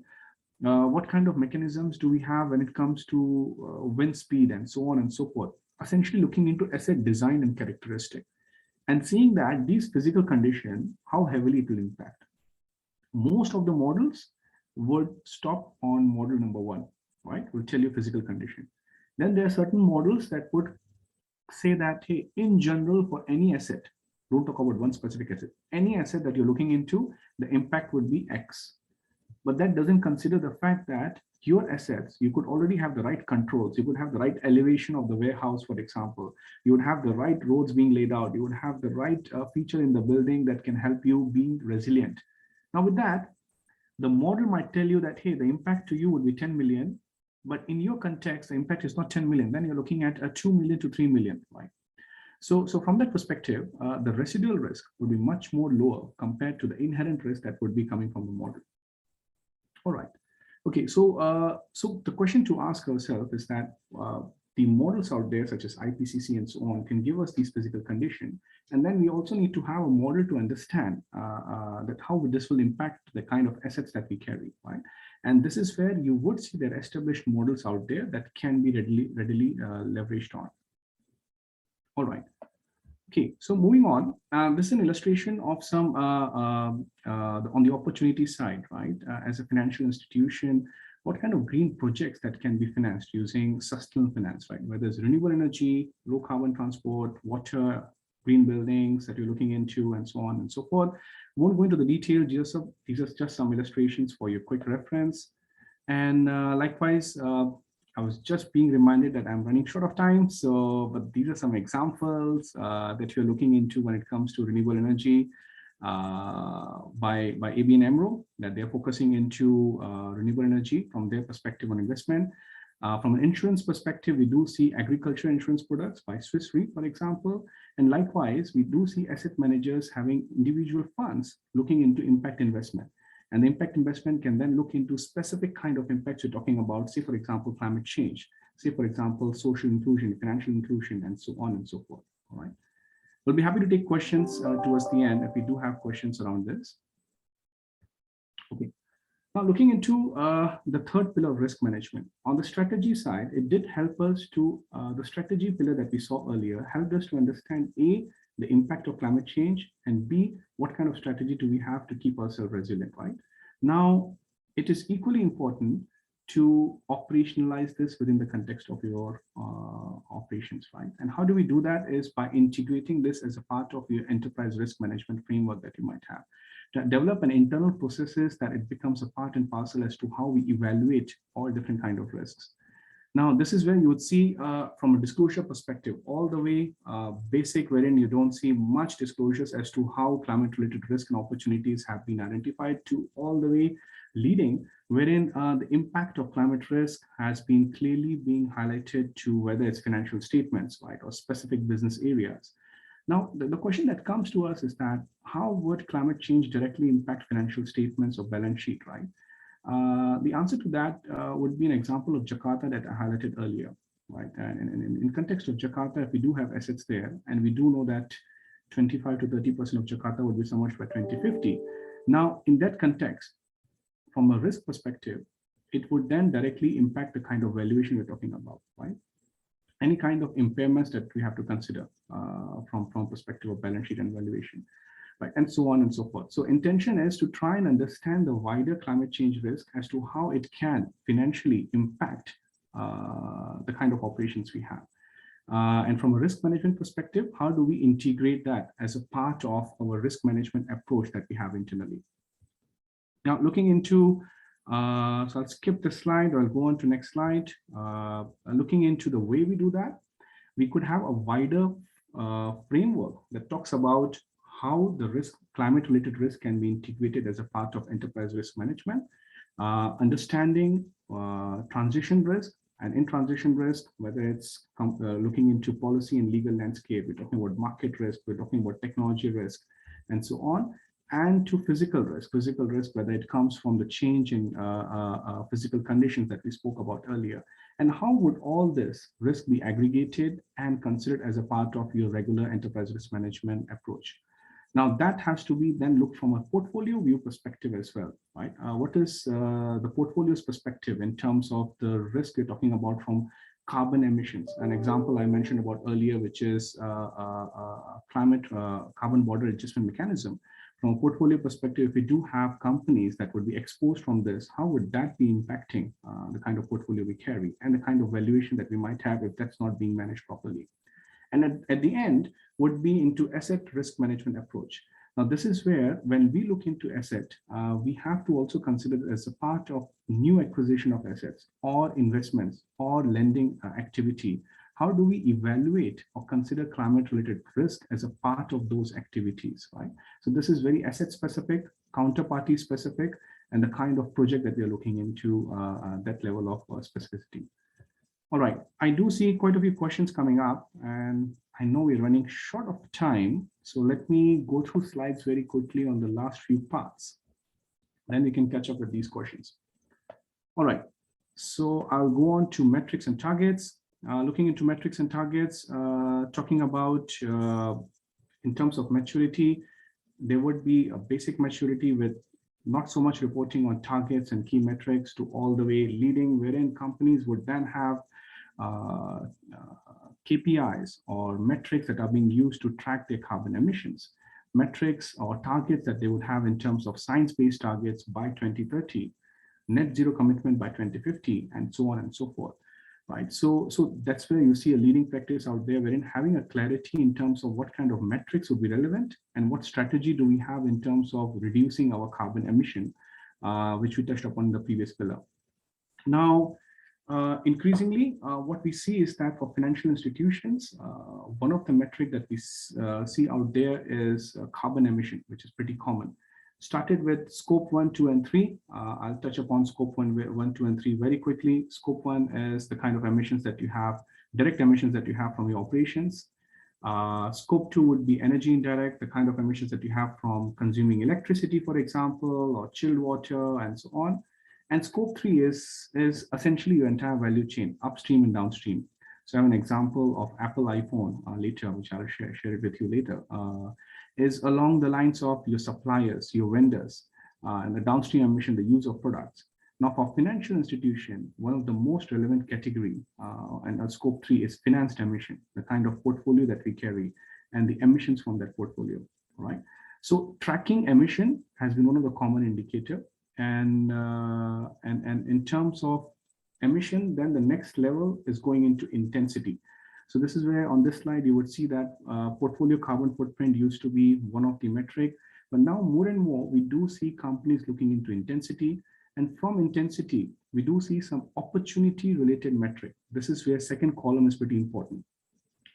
What kind of mechanisms do we have when it comes to wind speed and so on and so forth? Essentially looking into asset design and characteristic and seeing that these physical conditions, how heavily it will impact. Most of the models would stop on model number 1, right? Will tell you physical condition. Then there are certain models that would say that, hey, in general, for any asset, don't talk about one specific asset, any asset that you're looking into, the impact would be X. But that doesn't consider the fact that your assets, you could already have the right controls. You would have the right elevation of the warehouse, for example. You would have the right roads being laid out. You would have the right feature in the building that can help you be resilient. Now with that, the model might tell you that, hey, the impact to you would be 10 million, but in your context, the impact is not 10 million. Then you're looking at a 2 million to 3 million, right? So from that perspective, the residual risk would be much more lower compared to the inherent risk that would be coming from the model. All right. Okay, so the question to ask ourselves is that the models out there, such as IPCC and so on, can give us these physical conditions. And then we also need to have a model to understand that how this will impact the kind of assets that we carry, right? And this is where you would see there are established models out there that can be readily leveraged on. All right. Okay, so moving on, this is an illustration of some on the opportunity side, right? As a financial institution, what kind of green projects that can be financed using sustainable finance, right? Whether it's renewable energy, low carbon transport, water, green buildings that you're looking into, and so on and so forth. Won't go into the detail. These are just some illustrations for your quick reference. And likewise, I was just being reminded that I'm running short of time. So, but these are some examples that you're looking into when it comes to renewable energy by ABN AMRO, that they're focusing into renewable energy from their perspective on investment. From an insurance perspective, we do see agriculture insurance products by Swiss Re, for example. And likewise, we do see asset managers having individual funds looking into impact investment. And the impact investment can then look into specific kind of impacts you're talking about, say, for example, climate change, say, for example, social inclusion, financial inclusion, and so on and so forth. All right. We'll be happy to take questions towards the end if we do have questions around this. Okay. Now, looking into the third pillar of risk management. On the strategy side, it did help us to, the strategy pillar that we saw earlier, helped us to understand A, the impact of climate change, and B, what kind of strategy do we have to keep ourselves resilient, right? Now, it is equally important to operationalize this within the context of your operations, right? And how do we do that is by integrating this as a part of your enterprise risk management framework that you might have. To develop an internal processes that it becomes a part and parcel as to how we evaluate all different kind of risks. Now, this is where you would see from a disclosure perspective, all the way basic, wherein you don't see much disclosures as to how climate-related risk and opportunities have been identified, to all the way leading, wherein the impact of climate risk has been clearly being highlighted to whether it's financial statements, right, or specific business areas. Now, the question that comes to us is that how would climate change directly impact financial statements or balance sheet, right? The answer to that would be an example of Jakarta that I highlighted earlier, right? And in context of Jakarta, if we do have assets there, and we do know that 25 to 30% of Jakarta would be submerged by 2050. Now, in that context, from a risk perspective, it would then directly impact the kind of valuation we're talking about, right? Any kind of impairments that we have to consider from perspective of balance sheet and valuation, right? And so on and so forth. So intention is to try and understand the wider climate change risk as to how it can financially impact the kind of operations we have. And from a risk management perspective, how do we integrate that as a part of our risk management approach that we have internally? Now, looking into so I'll skip the slide, or I'll go on to next slide. Looking into the way we do that, we could have a wider framework that talks about how the risk, climate-related risk, can be integrated as a part of enterprise risk management, understanding transition risk, and in transition risk, whether it's looking into policy and legal landscape, we're talking about market risk, we're talking about technology risk, and so on. And to physical risk, whether it comes from the change in physical conditions that we spoke about earlier. And how would all this risk be aggregated and considered as a part of your regular enterprise risk management approach? Now, that has to be then looked from a portfolio view perspective as well, right? What is the portfolio's perspective in terms of the risk we're talking about from carbon emissions? An example I mentioned about earlier, which is climate carbon border adjustment mechanism. From a portfolio perspective, if we do have companies that would be exposed from this, how would that be impacting the kind of portfolio we carry and the kind of valuation that we might have if that's not being managed properly? And at the end would be into asset risk management approach. Now, this is where when we look into asset, we have to also consider it as a part of new acquisition of assets or investments or lending activity. How do we evaluate or consider climate-related risk as a part of those activities, right? So this is very asset-specific, counterparty-specific, and the kind of project that we are looking into that level of specificity. All right, I do see quite a few questions coming up, and I know we're running short of time. So let me go through slides very quickly on the last few parts. Then we can catch up with these questions. All right, so I'll go on to metrics and targets. Looking into metrics and targets, talking about in terms of maturity, there would be a basic maturity with not so much reporting on targets and key metrics to all the way leading, wherein companies would then have KPIs or metrics that are being used to track their carbon emissions, metrics or targets that they would have in terms of science-based targets by 2030, net zero commitment by 2050, and so on and so forth. Right, so that's where you see a leading practice out there, wherein having a clarity in terms of what kind of metrics would be relevant and what strategy do we have in terms of reducing our carbon emission, which we touched upon in the previous pillar. Now, increasingly, what we see is that for financial institutions, one of the metric that we see out there is carbon emission, which is pretty common. Started with scope 1, 2, and 3. I'll touch upon scope 1, 2, and 3 very quickly. Scope 1 is the kind of emissions that you have, direct emissions that you have from your operations. Scope 2 would be energy indirect, the kind of emissions that you have from consuming electricity, for example, or chilled water, and so on. And scope 3 is essentially your entire value chain, upstream and downstream. So I have an example of Apple iPhone later, which I'll share it with you later, is along the lines of your suppliers, your vendors, and the downstream emission, the use of products. Now for financial institution, one of the most relevant category and scope 3 is financed emission, the kind of portfolio that we carry and the emissions from that portfolio, right? So tracking emission has been one of the common indicator. And in terms of emission, then the next level is going into intensity. So this is where on this slide, you would see that portfolio carbon footprint used to be one of the metric, but now more and more, we do see companies looking into intensity. And from intensity, we do see some opportunity related metric. This is where second column is pretty important,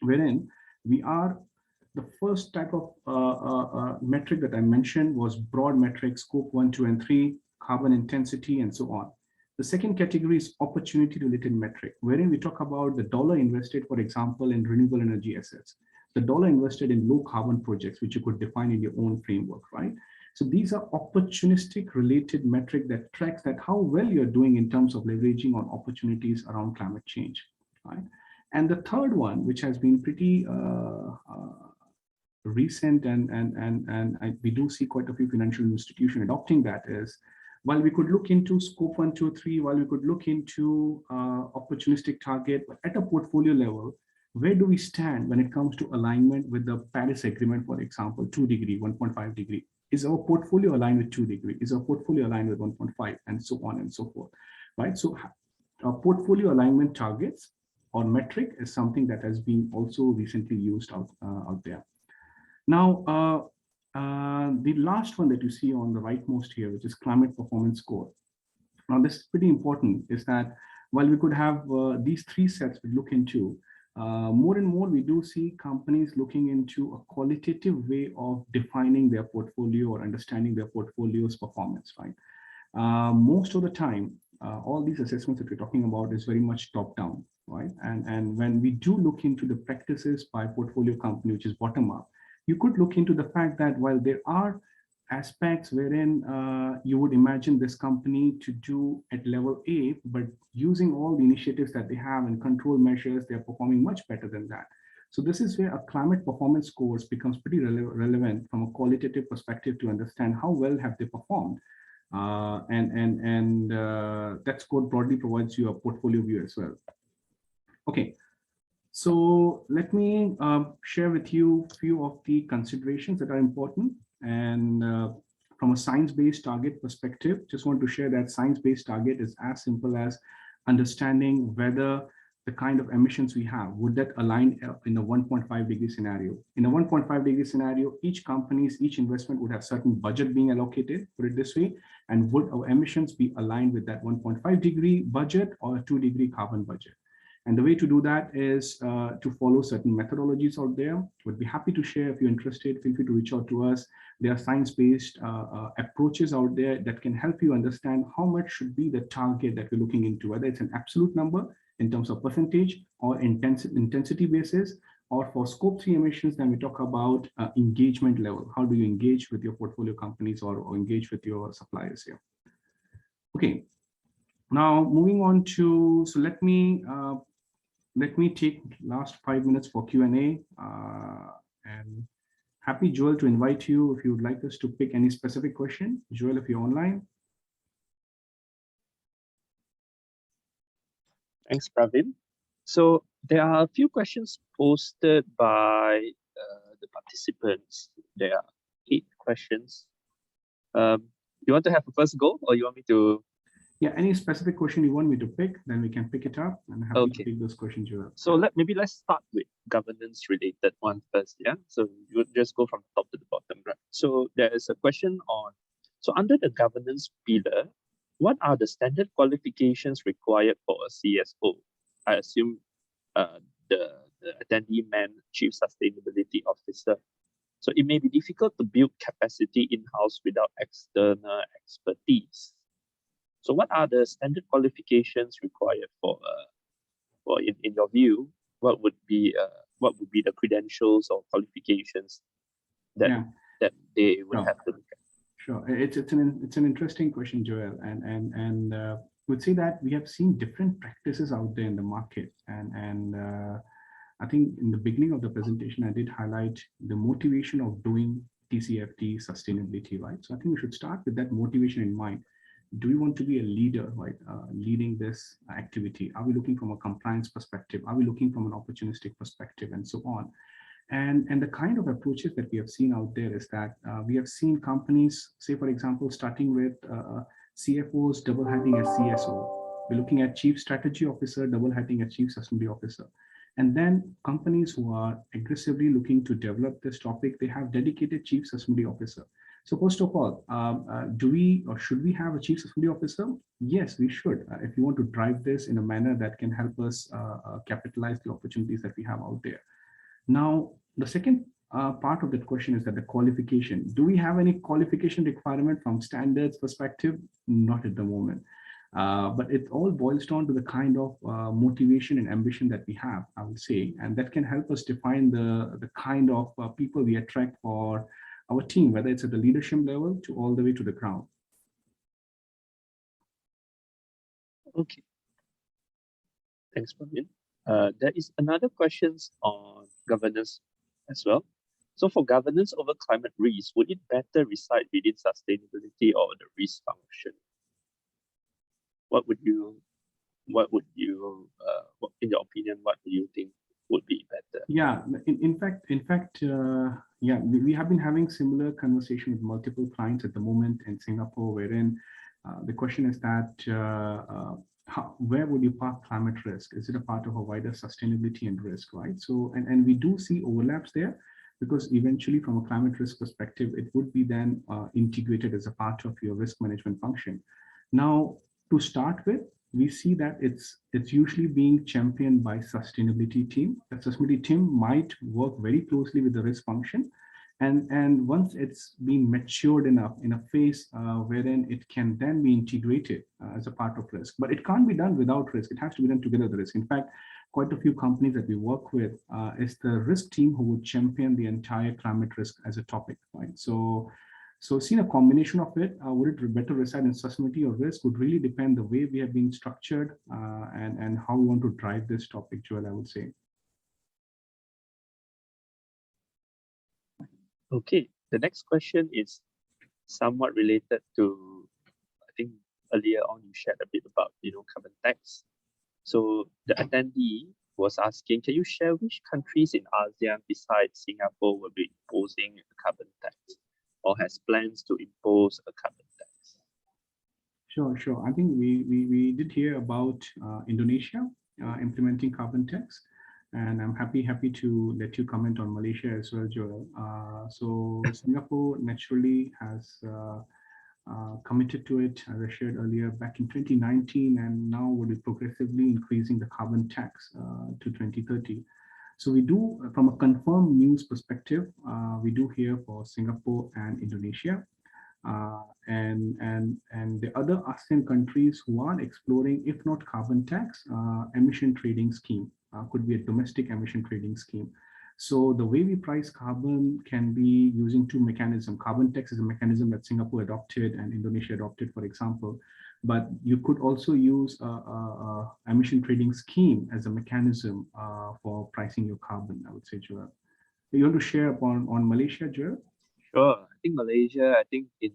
wherein we are the first type of metric that I mentioned was broad metrics, scope 1, 2, and 3, carbon intensity, and so on. The second category is opportunity related metric, wherein we talk about the dollar invested, for example, in renewable energy assets, the dollar invested in low carbon projects, which you could define in your own framework, right? So these are opportunistic related metric that tracks that how well you're doing in terms of leveraging on opportunities around climate change, right? And the third one, which has been pretty recent and we do see quite a few financial institutions adopting that, is while we could look into scope 1, 2, 3, while we could look into opportunistic target, but at a portfolio level, where do we stand when it comes to alignment with the Paris Agreement, for example, 2 degree, 1.5 degree? Is our portfolio aligned with 2 degree? Is our portfolio aligned with 1.5, and so on and so forth, right? So portfolio alignment targets or metric is something that has been also recently used out there. Now, the last one that you see on the rightmost here, which is climate performance score. Now, this is pretty important, is that while we could have these three sets we look into, more and more we do see companies looking into a qualitative way of defining their portfolio or understanding their portfolio's performance, right? Most of the time, all these assessments that we're talking about is very much top down, right? And when we do look into the practices by portfolio company, which is bottom up, you could look into the fact that while there are aspects wherein you would imagine this company to do at level A, but using all the initiatives that they have and control measures, they're performing much better than that. So this is where a climate performance scores becomes pretty relevant from a qualitative perspective to understand how well have they performed. That score broadly provides you a portfolio view as well. Okay. So let me share with you a few of the considerations that are important. And from a science-based target perspective, just want to share that science-based target is as simple as understanding whether the kind of emissions we have, would that align in a 1.5 degree scenario. In a 1.5 degree scenario, each investment would have certain budget being allocated, put it this way, and would our emissions be aligned with that 1.5 degree budget or a 2 degree carbon budget. And the way to do that is to follow certain methodologies out there. Would be happy to share. If you're interested, feel free to reach out to us. There are science-based approaches out there that can help you understand how much should be the target that we're looking into, whether it's an absolute number in terms of percentage or intensity basis, or for scope 3 emissions, then we talk about engagement level. How do you engage with your portfolio companies or engage with your suppliers here? Okay. Now moving on to, so let me take last 5 minutes for Q&A, and happy, Joel, to invite you if you would like us to pick any specific question. Joel, if you're online. Thanks, Praveen. So there are a few questions posted by the participants. There are 8 questions. You want to have a first go, or you want me to? Yeah, any specific question you want me to pick, then we can pick it up. I'm happy to take those questions, Joel. So maybe let's start with governance related one first. Yeah. So you just go from top to the bottom, right? So there is a question on. So under the governance pillar, what are the standard qualifications required for a CSO? I assume the attendee meant Chief Sustainability Officer. So it may be difficult to build capacity in-house without external expertise. So what are the standard qualifications required for in your view, what would be the credentials or qualifications that they would have to look at? Sure, it's an interesting question, Joel, and would say that we have seen different practices out there in the market, and I think in the beginning of the presentation I did highlight the motivation of doing TCFD sustainability, right? So I think we should start with that motivation in mind. Do we want to be a leader, right? Leading this activity? Are we looking from a compliance perspective? Are we looking from an opportunistic perspective, and so on? And the kind of approaches that we have seen out there is that we have seen companies, say, for example, starting with CFOs double hatting as CSO. We're looking at Chief Strategy Officer double hatting as Chief Sustainability Officer. And then companies who are aggressively looking to develop this topic, they have dedicated Chief Sustainability Officer. So first of all, do we or should we have a Chief Sustainability Officer? Yes, we should. If you want to drive this in a manner that can help us capitalize the opportunities that we have out there. Now, the second part of that question is that the qualification. Do we have any qualification requirement from standards perspective? Not at the moment. But it all boils down to the kind of motivation and ambition that we have, I would say, and that can help us define the kind of people we attract for our team, whether it's at the leadership level to all the way to the ground. Okay. Thanks, Praveen. There is another questions on governance as well. So for governance over climate risk, would it better reside within sustainability or the risk function? What would you, in your opinion, what do you think would be better? Yeah, in fact, yeah, we have been having similar conversation with multiple clients at the moment in Singapore, wherein the question is that where would you park climate risk? Is it a part of a wider sustainability and risk, right? So, and we do see overlaps there, because eventually from a climate risk perspective, it would be then integrated as a part of your risk management function. Now, to start with, we see that it's usually being championed by sustainability team. The sustainability team might work very closely with the risk function. And once it's been matured enough in a phase wherein it can then be integrated as a part of risk, but it can't be done without risk. It has to be done together with the risk. In fact, quite a few companies that we work with is the risk team who would champion the entire climate risk as a topic, right? So seeing a combination of it, would it better reside in sustainability or risk would really depend the way we have been structured and how we want to drive this topic, Joel, I would say. Okay, the next question is somewhat related to, I think earlier on you shared a bit about, carbon tax. So the attendee was asking, can you share which countries in ASEAN besides Singapore will be imposing a carbon tax or has plans to impose a carbon tax? Sure. I think we did hear about Indonesia implementing carbon tax, and I'm happy to let you comment on Malaysia as well, Joel. So Singapore naturally has committed to it, as I shared earlier, back in 2019, and now will be progressively increasing the carbon tax to 2030. So we do, from a confirmed news perspective, we do hear for Singapore and Indonesia. And the other ASEAN countries who are exploring, if not carbon tax, emission trading scheme, could be a domestic emission trading scheme. So the way we price carbon can be using two mechanisms. Carbon tax is a mechanism that Singapore adopted and Indonesia adopted, for example. But you could also use a emission trading scheme as a mechanism for pricing your carbon, I would say, Joel. You want to share on Malaysia, Joel? Sure. I think Malaysia, in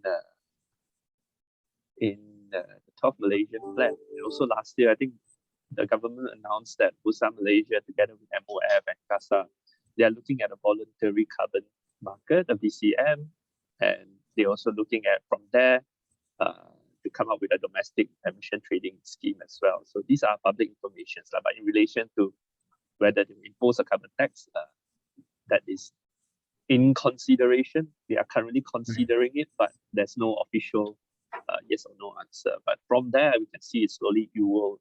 the top Malaysian plan. And also last year, I think the government announced that Bursa Malaysia, together with MOF and CASA, they are looking at a voluntary carbon market, a VCM, and they're also looking at from there to come up with a domestic emission trading scheme as well. So these are public information, but in relation to whether to impose a carbon tax, that is in consideration. We are currently considering it, but there's no official yes or no answer. But from there, we can see it slowly you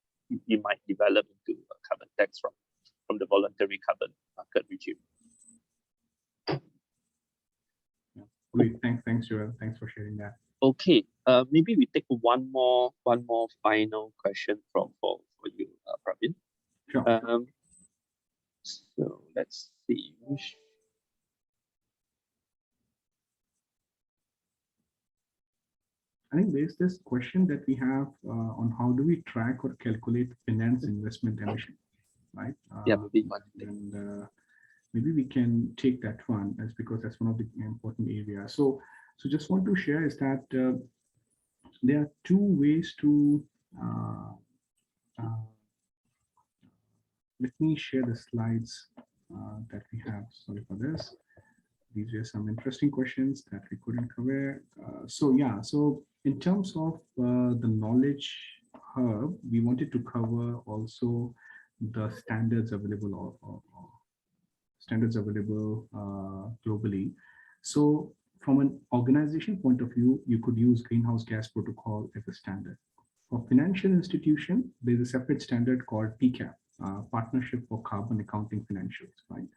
might develop into a carbon tax from the voluntary carbon market regime. Yeah. Great, thanks, Joel. Thanks for sharing that. Okay, maybe we take one more final question for you, Pravin. Sure. So let's see. I think there's this question that we have on how do we track or calculate finance investment emission, right? Yeah, maybe one. And maybe we can take that one as because that's one of the important areas. So just want to share is that there are two ways to let me share the slides that we have. Sorry for this. These were some interesting questions that we couldn't cover. So in terms of the knowledge hub, we wanted to cover also the standards available or standards available globally. So from an organization point of view, you could use greenhouse gas protocol as a standard. For financial institution, there's a separate standard called PCAP, Partnership for Carbon Accounting Financials, right?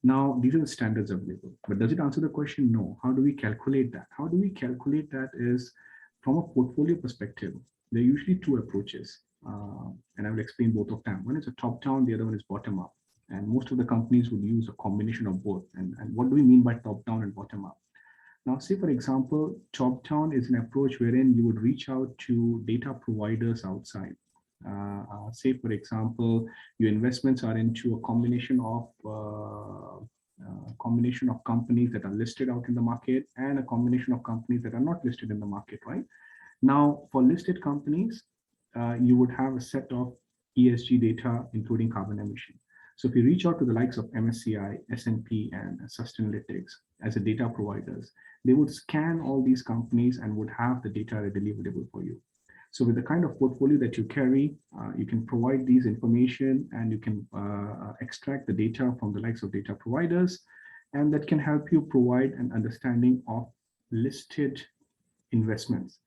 Now, these are the standards available, but does it answer the question? No. How do we calculate that? How do we calculate that is from a portfolio perspective. There are usually two approaches, and I will explain both of them. One is a top-down, the other one is bottom-up. And most of the companies would use a combination of both. And what do we mean by top-down and bottom-up? Now, say, for example, top-down is an approach wherein you would reach out to data providers outside. Say, for example, your investments are into a combination of companies that are listed out in the market and a combination of companies that are not listed in the market, right? Now, for listed companies, you would have a set of ESG data, including carbon emission. So if you reach out to the likes of MSCI, S&P, and Sustainalytics as a data providers, they would scan all these companies and would have the data readily available for you. So with the kind of portfolio that you carry, you can provide these information and you can extract the data from the likes of data providers, and that can help you provide an understanding of listed investments.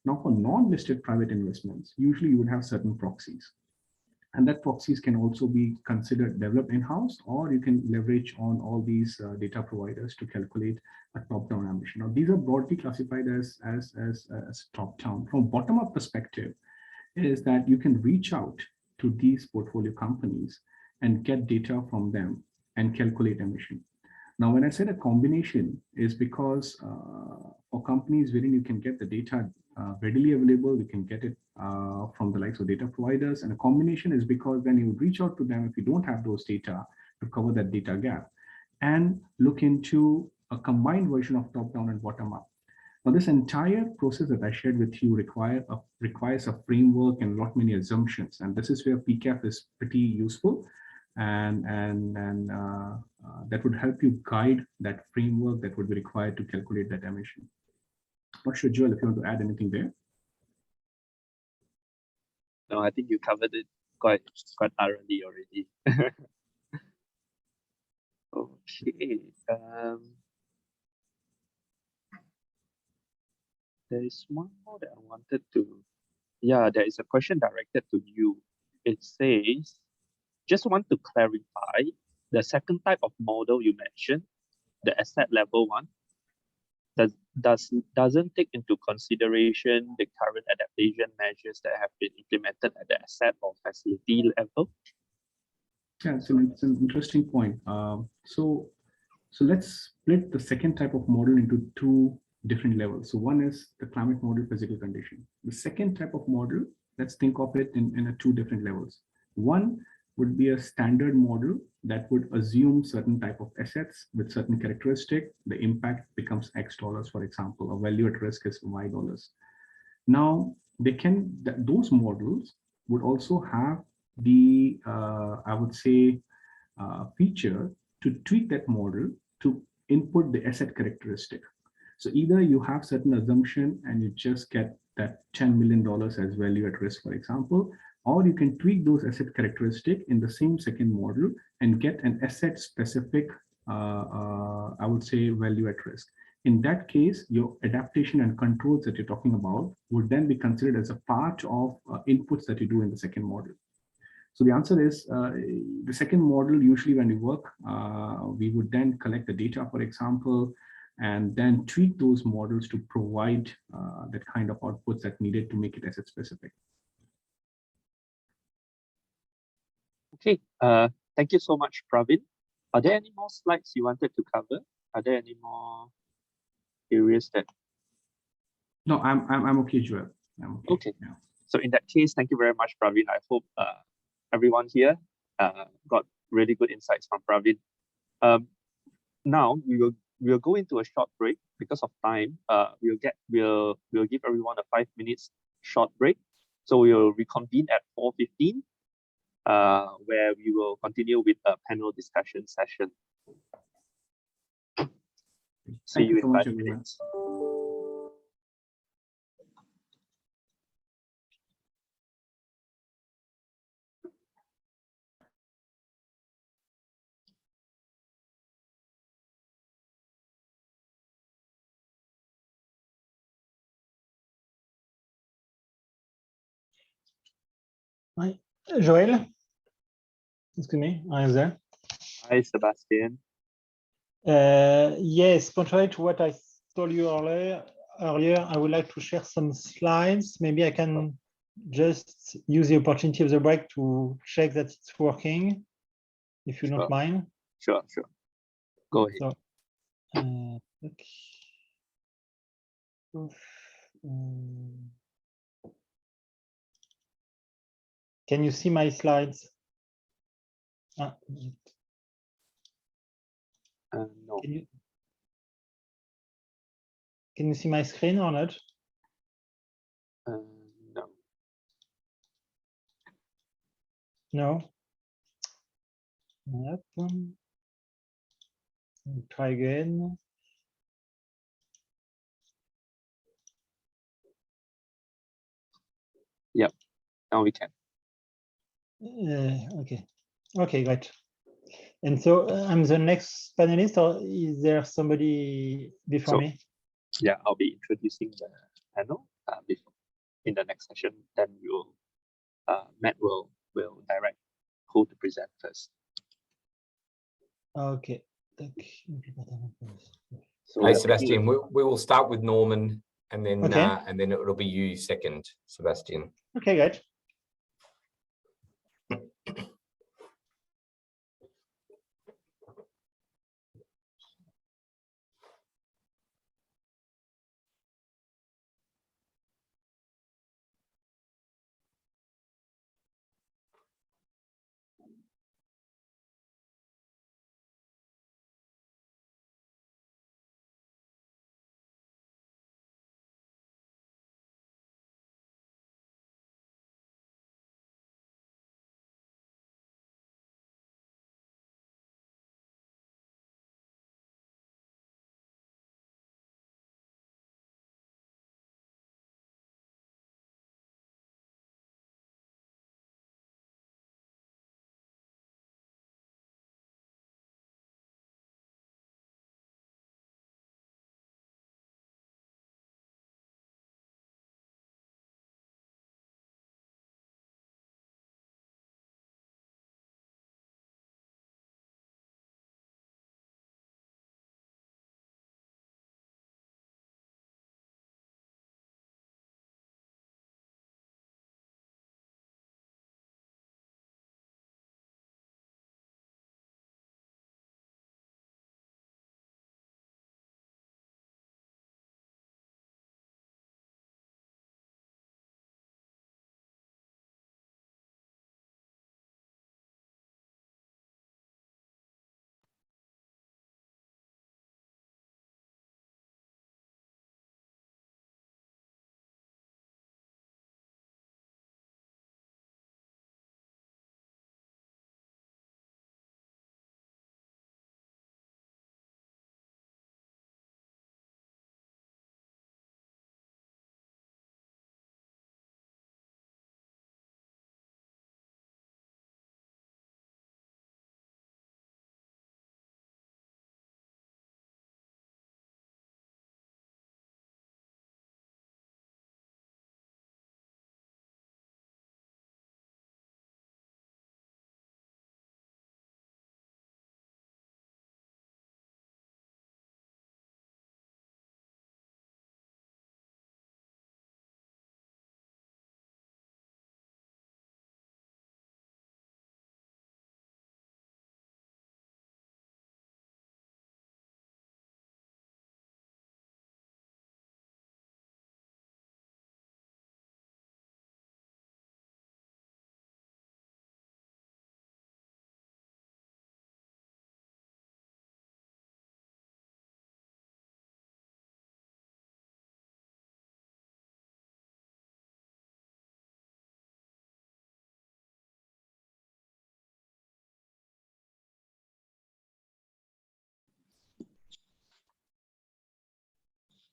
Now, for non-listed private investments, usually you would have certain proxies. And that proxies can also be considered developed in-house, or you can leverage on all these data providers to calculate a top-down ambition. Now, these are broadly classified as top-down. From bottom-up perspective, is that you can reach out to these portfolio companies and get data from them and calculate emission. Now, when I said a combination is because for companies wherein you can get the data readily available, you can get it from the likes of data providers. And a combination is because then you would reach out to them if you don't have those data to cover that data gap and look into a combined version of top-down and bottom-up. Now, this entire process that I shared with you requires a framework and a lot many assumptions. And this is where PCAP is pretty useful. And that would help you guide that framework that would be required to calculate that emission. Not sure, Joel, if you want to add anything there. No, I think you covered it quite thoroughly already. Okay. There is one more that I wanted to. Yeah, there is a question directed to you. It says, just want to clarify the second type of model you mentioned, the asset level one, doesn't take into consideration the current adaptation measures that have been implemented at the asset or facility level? Yeah, it's an interesting point. So let's split the second type of model into two different levels. So one is the climate model physical condition. The second type of model, let's think of it in two different levels. One would be a standard model that would assume certain type of assets with certain characteristic. The impact becomes X dollars, for example, a value at risk is Y dollars. Now, those models would also have the, I would say, feature to tweak that model to input the asset characteristic. So either you have certain assumption and you just get that $10 million as value at risk, for example, or you can tweak those asset characteristic in the same second model and get an asset specific, I would say, value at risk. In that case, your adaptation and controls that you're talking about would then be considered as a part of inputs that you do in the second model. So the answer is the second model, usually when we work, we would then collect the data, for example, and then tweak those models to provide that kind of outputs that needed to make it asset specific. Okay, thank you so much, Pravin. Are there any more slides you wanted to cover? Are there any more areas that? No, I'm okay, Joel. I'm okay. Okay. Yeah. So in that case, thank you very much, Pravin. I hope everyone here got really good insights from Pravin. Now we'll go into a short break because of time. We'll give everyone a 5 minutes short break. So we'll reconvene at 4:15, where we will continue with a panel discussion session. See you in 5 minutes. Hi, Joel. Excuse me, I'm there. Hi, Sebastian. Yes, contrary to what I told you earlier, I would like to share some slides. Maybe I can just use the opportunity of the break to check that it's working, if you don't mind. Sure. Go ahead. So, can you see my slides? No. Can you see my screen or not? No. No. Yep. Try again. Yep. Now we can. Okay, great. And so I'm the next panelist, or is there somebody before me? Yeah, I'll be introducing the panel before in the next session. Then Matt will direct who to present first. Okay. So hey Sebastian, we will start with Norman, and then it'll be you second, Sebastian. Okay, great.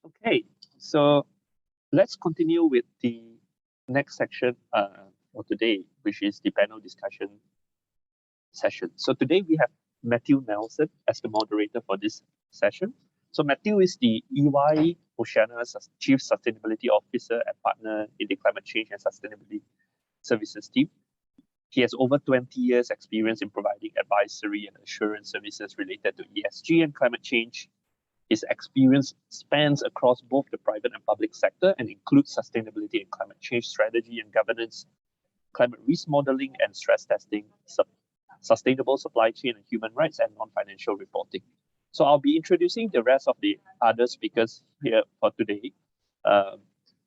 Okay, so let's continue with the next section for today, which is the panel discussion session. So today we have Matthew Nelson as the moderator for this session. So Matthew is the EY Oceania's Chief Sustainability Officer and partner in the Climate Change and Sustainability Services team. He has over 20 years experience in providing advisory and assurance services related to ESG and climate change. His experience spans across both the private and public sector and includes sustainability and climate change strategy and governance, climate risk modeling and stress testing, sustainable supply chain and human rights, and non-financial reporting. So I'll be introducing the rest of the other speakers here for today.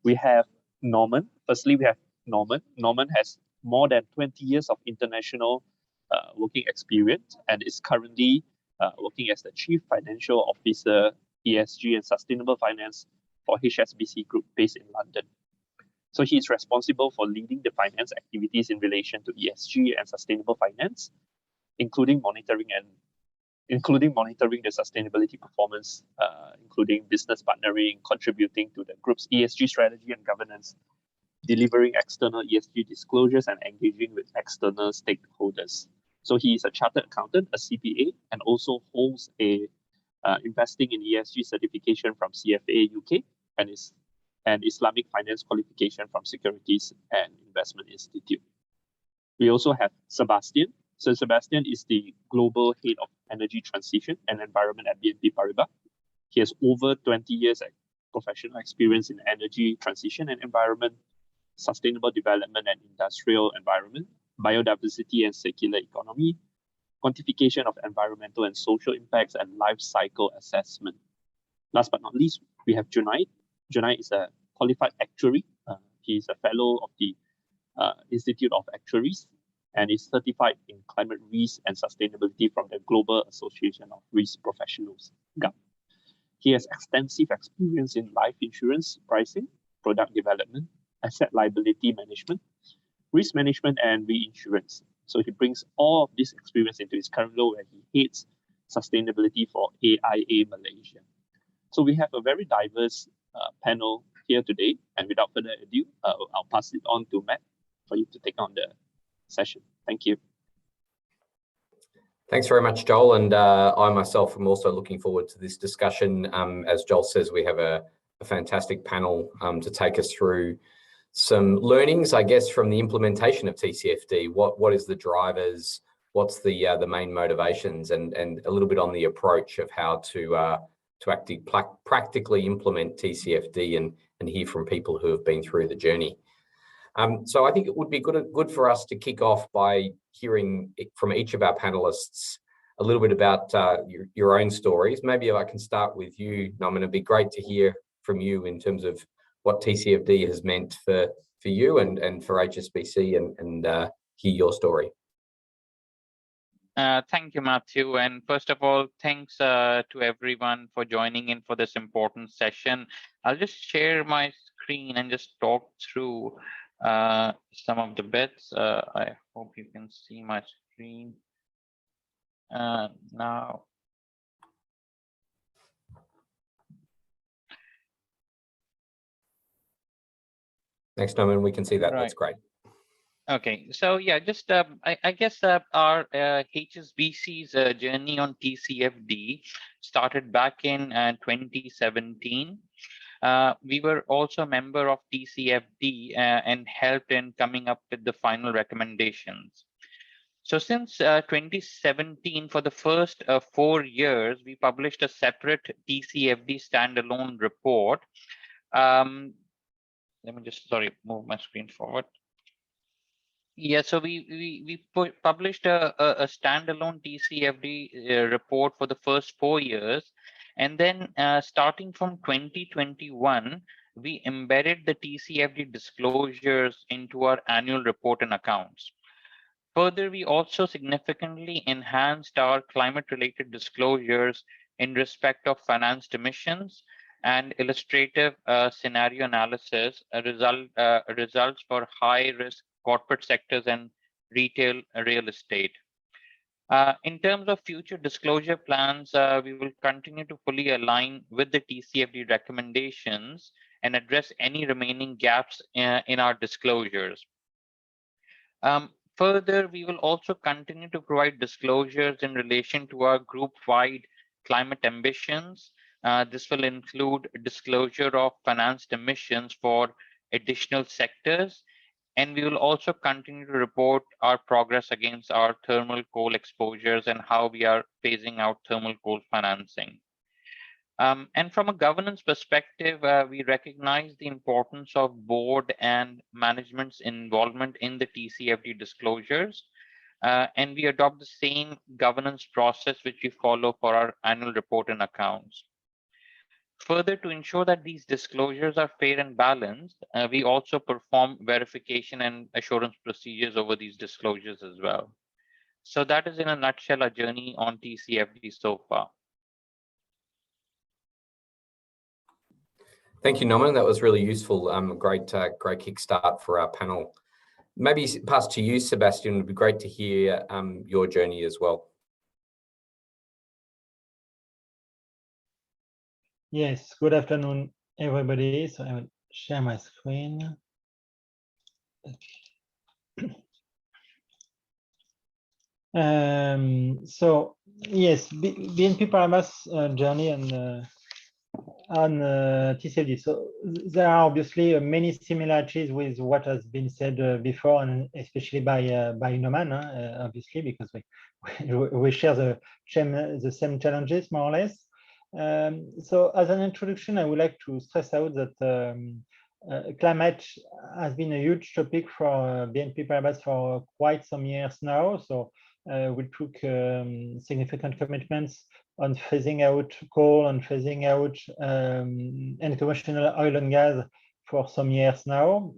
We have Norman. Firstly, we have Norman. Norman has more than 20 years of international working experience and is currently working as the Chief Financial Officer, ESG and Sustainable Finance for HSBC Group based in London. So he is responsible for leading the finance activities in relation to ESG and sustainable finance, including monitoring the sustainability performance, including business partnering, contributing to the group's ESG strategy and governance, delivering external ESG disclosures, and engaging with external stakeholders. So he is a chartered accountant, a CPA, and also holds a investing in ESG certification from CFA UK and is an Islamic finance qualification from Securities and Investment Institute. We also have Sebastian. So Sebastian is the Global Head of Energy Transition and Environment at BNP Paribas. He has over 20 years of professional experience in energy transition and environment, sustainable development and industrial environment, biodiversity and circular economy, quantification of environmental and social impacts, and life cycle assessment. Last but not least, we have Junaid. Junaid is a qualified actuary. He is a fellow of the Institute of Actuaries and is certified in climate risk and sustainability from the Global Association of Risk Professionals, GAP. He has extensive experience in life insurance pricing, product development, asset liability management, risk management, and reinsurance. So he brings all of this experience into his current role where he heads sustainability for AIA Malaysia. So we have a very diverse panel here today. And without further ado, I'll pass it on to Matt for you to take on the session. Thank you. Thanks very much, Joel. And I myself am also looking forward to this discussion. As Joel says, we have a fantastic panel to take us through some learnings, I guess, from the implementation of TCFD. What is the drivers? What's the main motivations, and a little bit on the approach of how to actually practically implement TCFD and hear from people who have been through the journey. So I think it would be good for us to kick off by hearing from each of our panelists a little bit about your own stories. Maybe if I can start with you, Norman, it'd be great to hear from you in terms of what TCFD has meant for you and for HSBC and hear your story. Thank you, Matthew. And first of all, thanks to everyone for joining in for this important session. I'll just share my screen and just talk through some of the bits. I hope you can see my screen now. Thanks, Norman. We can see that. Right. That's great. Okay, so yeah, just I guess our HSBC's journey on TCFD started back in 2017. We were also a member of TCFD and helped in coming up with the final recommendations. So since 2017, for the first 4 years, we published a separate TCFD standalone report. Let me just, move my screen forward. Yeah, so we published a standalone TCFD report for the first 4 years. And then starting from 2021, we embedded the TCFD disclosures into our annual report and accounts. Further, we also significantly enhanced our climate-related disclosures in respect of financed emissions and illustrative scenario analysis, results for high-risk corporate sectors and retail real estate. In terms of future disclosure plans, we will continue to fully align with the TCFD recommendations and address any remaining gaps in our disclosures. Further, we will also continue to provide disclosures in relation to our group-wide climate ambitions. This will include disclosure of financed emissions for additional sectors, and we will also continue to report our progress against our thermal coal exposures and how we are phasing out thermal coal financing. And from a governance perspective, we recognize the importance of board and management's involvement in the TCFD disclosures, and we adopt the same governance process which we follow for our annual report and accounts. Further, to ensure that these disclosures are fair and balanced, we also perform verification and assurance procedures over these disclosures as well. So that is in a nutshell our journey on TCFD so far. Thank you, Norman. That was really useful. Great kickstart for our panel. Maybe pass to you, Sebastian. It would be great to hear your journey as well. Yes, good afternoon, everybody. So I will share my screen. So yes, BNP Paribas journey on TCFD. So there are obviously many similarities with what has been said before, and especially by Norman, obviously, because we share the same challenges more or less. So as an introduction, I would like to stress out that climate has been a huge topic for BNP Paribas for quite some years now. So we took significant commitments on phasing out coal and phasing out unconventional oil and gas for some years now,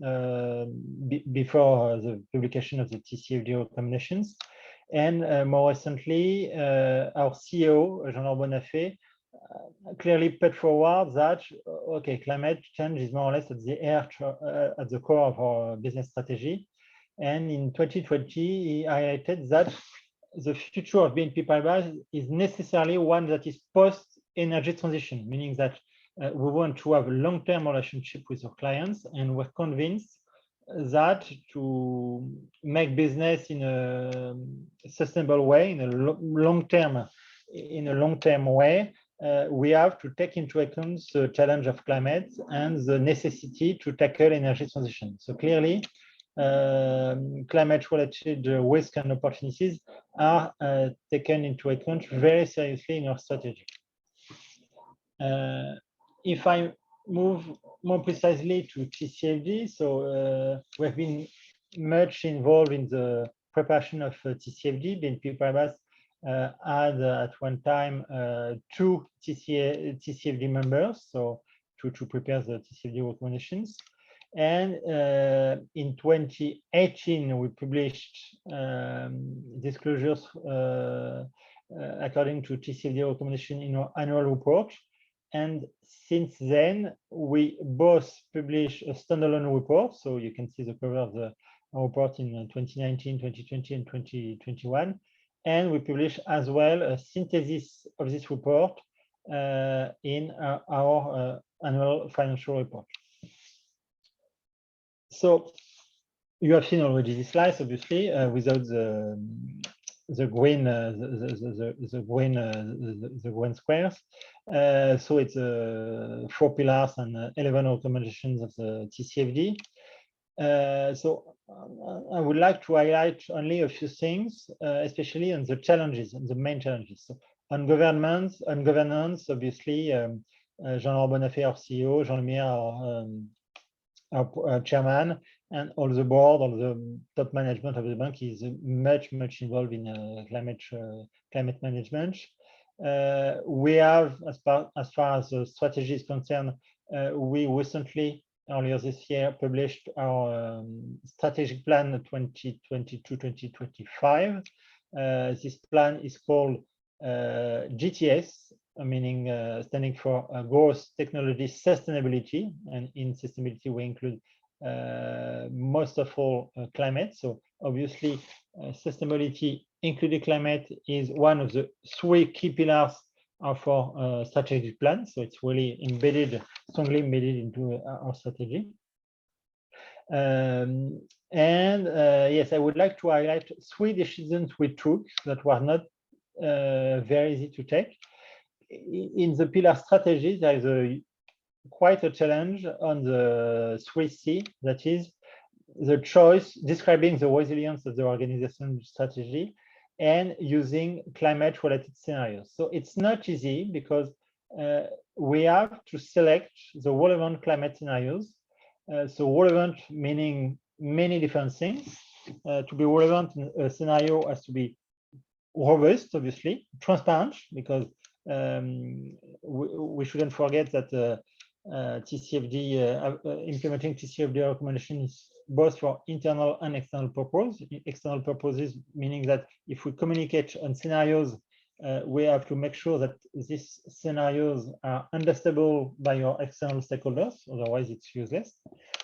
before the publication of the TCFD recommendations. And more recently, our CEO, Jean-Laurent Bonnafé, clearly put forward that, okay, climate change is more or less at the core of our business strategy. And in 2020, he highlighted that the future of BNP Paribas is necessarily one that is post-energy transition, meaning that we want to have a long-term relationship with our clients, and we're convinced that to make business in a sustainable way, in a long-term way, we have to take into account the challenge of climate and the necessity to tackle energy transition. So clearly, climate-related risks and opportunities are taken into account very seriously in our strategy. If I move more precisely to TCFD, so we've been much involved in the preparation of TCFD. BNP Paribas had at one time 2 TCFD members, so to prepare the TCFD recommendations. And in 2018, we published disclosures according to TCFD recommendation in our annual report. And since then, we both publish a standalone report. So you can see the cover of the report in 2019, 2020, and 2021. And we publish as well a synthesis of this report in our annual financial report. So you have seen already these slides, obviously, without the green squares. So it's 4 pillars and 11 recommendations of the TCFD. So I would like to highlight only a few things, especially on the challenges, on the main challenges. So on governance, obviously, Jean-Laurent Bonnafé, our CEO, Jean Lemierre, our chairman, and all the board, all the top management of the bank is much involved in climate management. We have, as far as the strategy is concerned, we recently, earlier this year, published our strategic plan 2022-2025. This plan is called GTS, meaning standing for growth, technology, sustainability, and in sustainability we include most of all climate. So obviously sustainability including climate is one of the 3 key pillars of our strategic plan. So it's really embedded, strongly embedded into our strategy. Yes, I would like to highlight 3 decisions we took that were not very easy to take. In the pillar strategy, there is quite a challenge on the 3C, that is the choice, describing the resilience of the organization strategy and using climate-related scenarios. So it's not easy because we have to select the relevant climate scenarios. So relevant meaning many different things. To be relevant, a scenario has to be robust, obviously, transparent, because we shouldn't forget that TCFD, implementing TCFD recommendation is both for internal and external purpose. External purposes meaning that if we communicate on scenarios, we have to make sure that these scenarios are understandable by our external stakeholders, otherwise it's useless.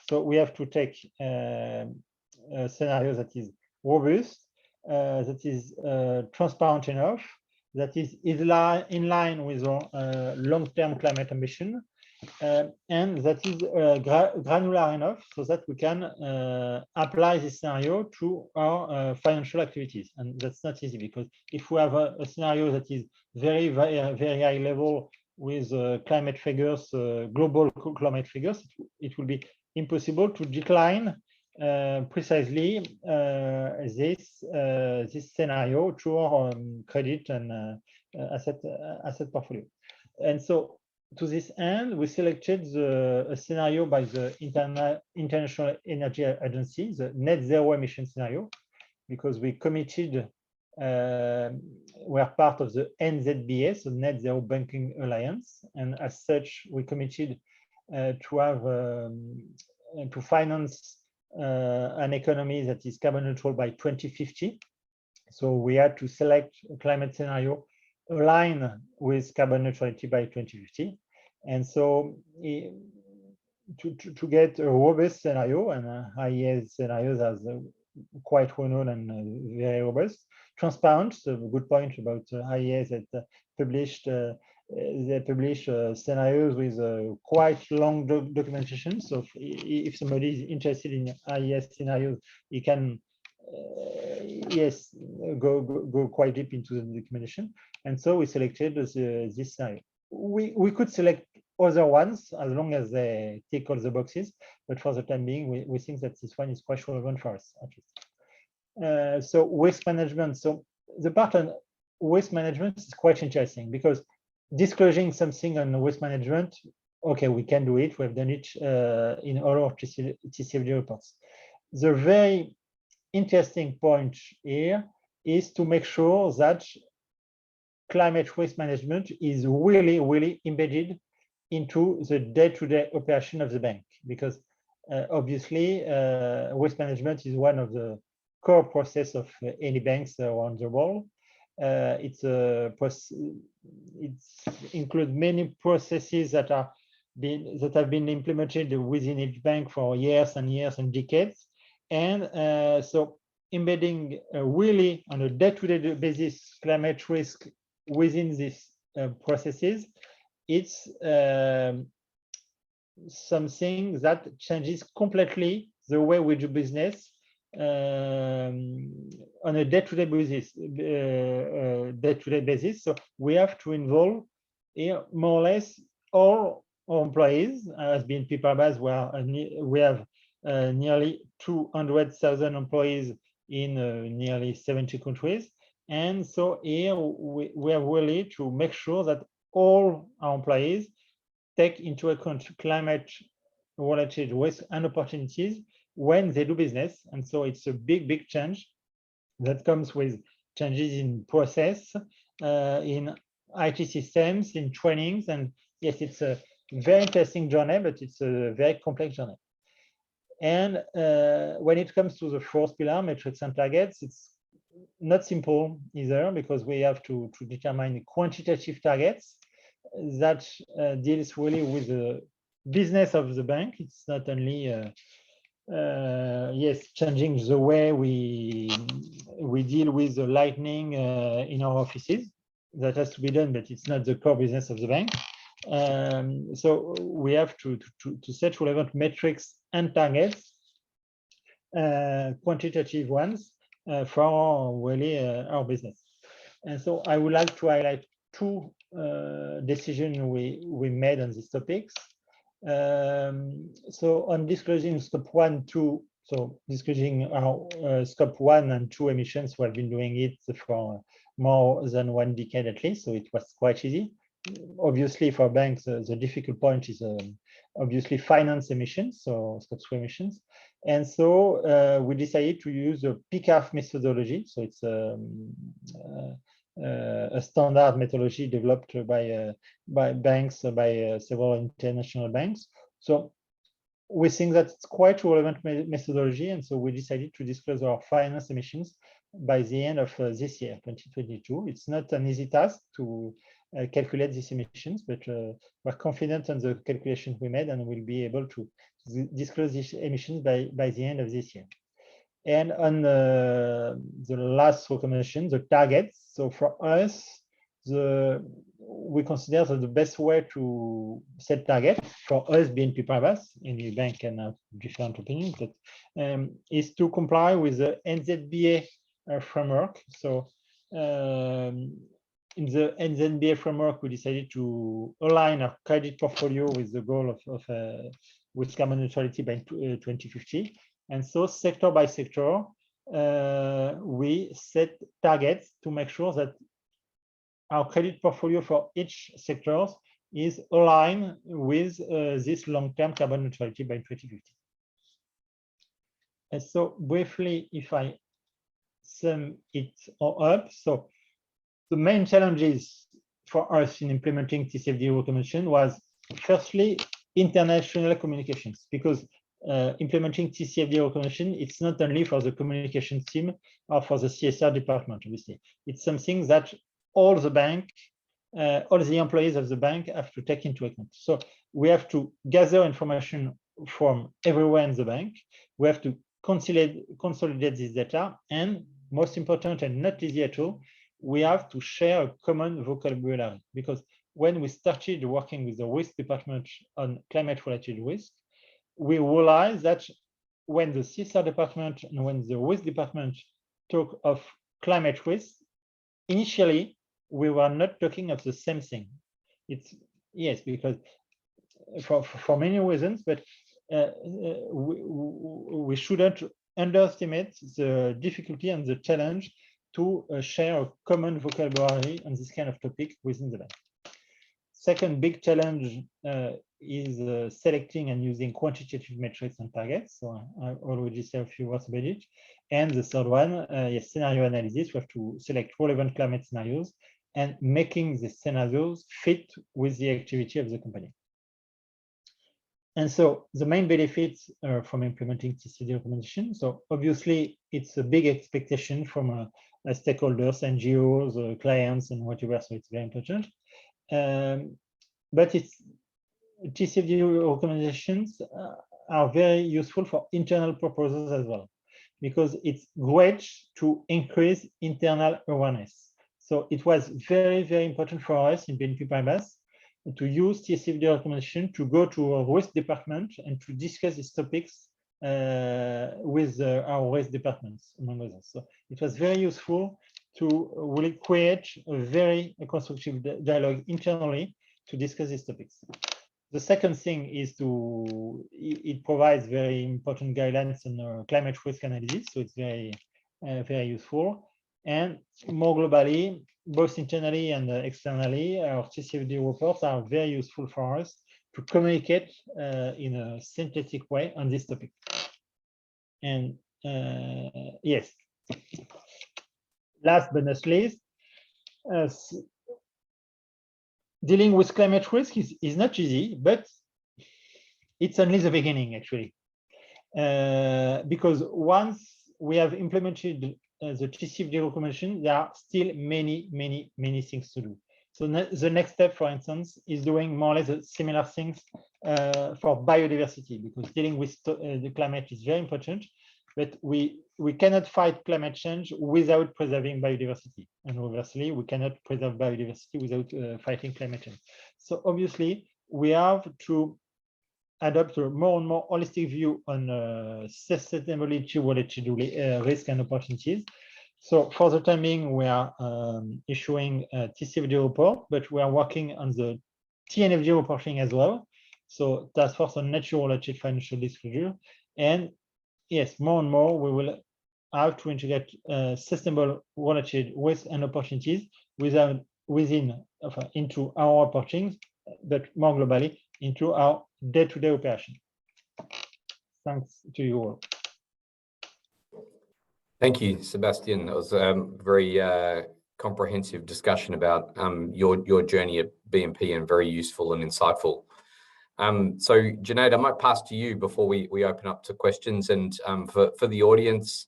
So we have to take a scenario that is robust, that is transparent enough, that is in line with our long-term climate ambition, and that is granular enough so that we can apply this scenario to our financial activities. And that's not easy, because if we have a scenario that is very high level with climate figures, global climate figures, it will be impossible to decline precisely this scenario to our credit and asset portfolio. And so to this end, we selected a scenario by the International Energy Agency, the net zero emission scenario, because we committed, we are part of the NZBA, so Net Zero Banking Alliance, and as such, we committed to have to finance an economy that is carbon neutral by 2050. So we had to select a climate scenario aligned with carbon neutrality by 2050. And so to get a robust scenario, and IES scenarios are quite well known and very robust, transparent. So a good point about IES that published they publish scenarios with quite long documentation. So if somebody is interested in IES scenarios, he can yes, go quite deep into the documentation. And so we selected this scenario. We could select other ones as long as they tick all the boxes, but for the time being, we think that this one is quite relevant for us, at least. So waste management. So the part on waste management is quite interesting, because disclosing something on waste management, okay, we can do it. We've done it in all our TCFD reports. The very interesting point here is to make sure that climate waste management is really embedded into the day-to-day operation of the bank, because obviously waste management is one of the core process of any banks around the world. It includes many processes that have been implemented within each bank for years and years and decades, and so embedding really on a day-to-day basis climate risk within these processes, it's something that changes completely the way we do business on a day-to-day basis. So we have to involve more or less all our employees. As BNP Paribas, we have nearly 200,000 employees in nearly 70 countries. And so here we are really to make sure that all our employees take into account climate-related risks and opportunities when they do business. And so it's a big change that comes with changes in process, in IT systems, in trainings. And yes, it's a very interesting journey, but it's a very complex journey. And when it comes to the fourth pillar, metrics and targets, it's not simple either, because we have to determine quantitative targets that deals really with the business of the bank. It's not only yes, changing the way we deal with the lightning in our offices. That has to be done, but it's not the core business of the bank. So we have to set relevant metrics and targets, quantitative ones, for really our business. And so I would like to highlight two decisions we made on these topics. So on disclosing scope 1, 2, so disclosing our scope 1 and 2 emissions, we have been doing it for more than 1 decade at least, so it was quite easy. Obviously, for banks, the difficult point is obviously finance emissions, so scope 3 emissions. And so we decided to use the PCAF methodology. So it's a standard methodology developed by banks, by several international banks. So we think that it's quite relevant methodology, and so we decided to disclose our finance emissions by the end of this year, 2022. It's not an easy task to calculate these emissions, but we're confident on the calculation we made, and we'll be able to disclose these emissions by the end of this year. And on the last recommendation, the targets. So for us, we consider that the best way to set targets for us, BNP Paribas, any bank can have different opinions, but is to comply with the NZBA framework. So in the NZBA framework, we decided to align our credit portfolio with the goal of with carbon neutrality by 2050. And so sector by sector, we set targets to make sure that our credit portfolio for each sector is aligned with this long-term carbon neutrality by 2050. And so briefly, if I sum it all up, so the main challenges for us in implementing TCFD recommendation was firstly international communications, because implementing TCFD recommendation, it's not only for the communications team or for the CSR department, obviously. It's something that all the bank, all the employees of the bank have to take into account. So we have to gather information from everywhere in the bank. We have to consolidate this data, and most important and not easy at all, we have to share a common vocabulary, because when we started working with the risk department on climate-related risk, we realized that when the CSR department and when the risk department talk of climate risk, initially we were not talking of the same thing. It's yes, because for many reasons, but we shouldn't underestimate the difficulty and the challenge to share a common vocabulary on this kind of topic within the bank. Second big challenge is selecting and using quantitative metrics and targets. So I already said a few words about it. And the third one is scenario analysis. We have to select relevant climate scenarios and making the scenarios fit with the activity of the company. And so the main benefits from implementing TCFD recommendation. So obviously, it's a big expectation from stakeholders, NGOs, clients, and whatever. So it's very important. But it's TCFD recommendations are very useful for internal purposes as well, because it's great to increase internal awareness. So it was very, very important for us in BNP Paribas to use TCFD recommendation to go to our risk department and to discuss these topics with our risk departments, among others. So it was very useful to really create a very constructive dialogue internally to discuss these topics. The second thing is it provides very important guidelines on climate risk analysis. So it's very, very useful. And more globally, both internally and externally, our TCFD reports are very useful for us to communicate in a synthetic way on this topic. And yes, last but not least, dealing with climate risk is not easy, but it's only the beginning, actually. Because once we have implemented the TCFD recommendation, there are still many things to do. So the next step, for instance, is doing more or less similar things for biodiversity, because dealing with the climate is very important, but we cannot fight climate change without preserving biodiversity. And obviously, we cannot preserve biodiversity without fighting climate change. So obviously, we have to adopt a more and more holistic view on sustainability related risk and opportunities. So for the time being, we are issuing a TCFD report, but we are working on the TNFD reporting as well. So Task Force on Nature-related Financial Disclosure. And yes, more and more we will have to integrate sustainable related risks and opportunities into our reporting, but more globally into our day-to-day operation. Thanks to you all. Thank you, Sebastian. That was a very comprehensive discussion about your journey at BNP, and very useful and insightful. So Junaid, I might pass to you before we open up to questions. And for the audience,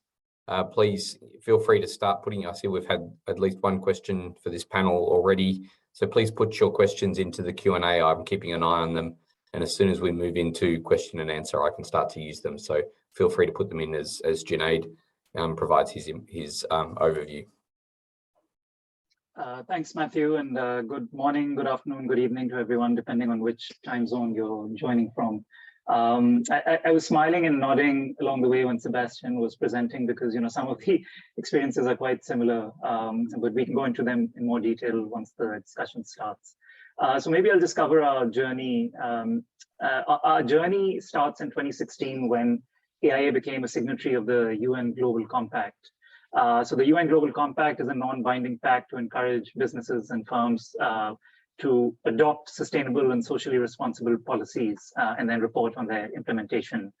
please feel free to start putting, I see we've had at least one question for this panel already. So please put your questions into the Q&A. I'm keeping an eye on them. And as soon as we move into question and answer, I can start to use them. So feel free to put them in as Junaid provides his overview. Thanks, Matthew, and good morning, good afternoon, good evening to everyone, depending on which time zone you're joining from. I was smiling and nodding along the way when Sebastian was presenting, because some of the experiences are quite similar, but we can go into them in more detail once the discussion starts. So maybe I'll just cover our journey. Our journey starts in 2016 when AIA became a signatory of the UN Global Compact. So the UN Global Compact is a non-binding pact to encourage businesses and firms to adopt sustainable and socially responsible policies and then report on their implementation.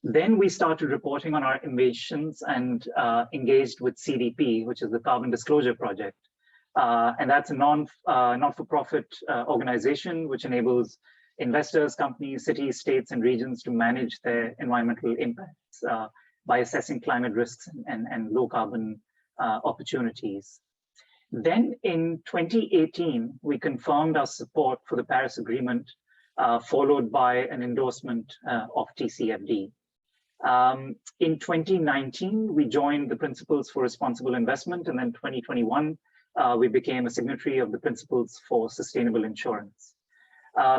Then we started reporting on our emissions and engaged with CDP, which is the Carbon Disclosure Project. And that's a not-for-profit organization which enables investors, companies, cities, states, and regions to manage their environmental impacts by assessing climate risks and low carbon opportunities. Then in 2018, we confirmed our support for the Paris Agreement, followed by an endorsement of TCFD. In 2019, we joined the Principles for Responsible Investment, and then 2021, we became a signatory of the Principles for Sustainable Insurance.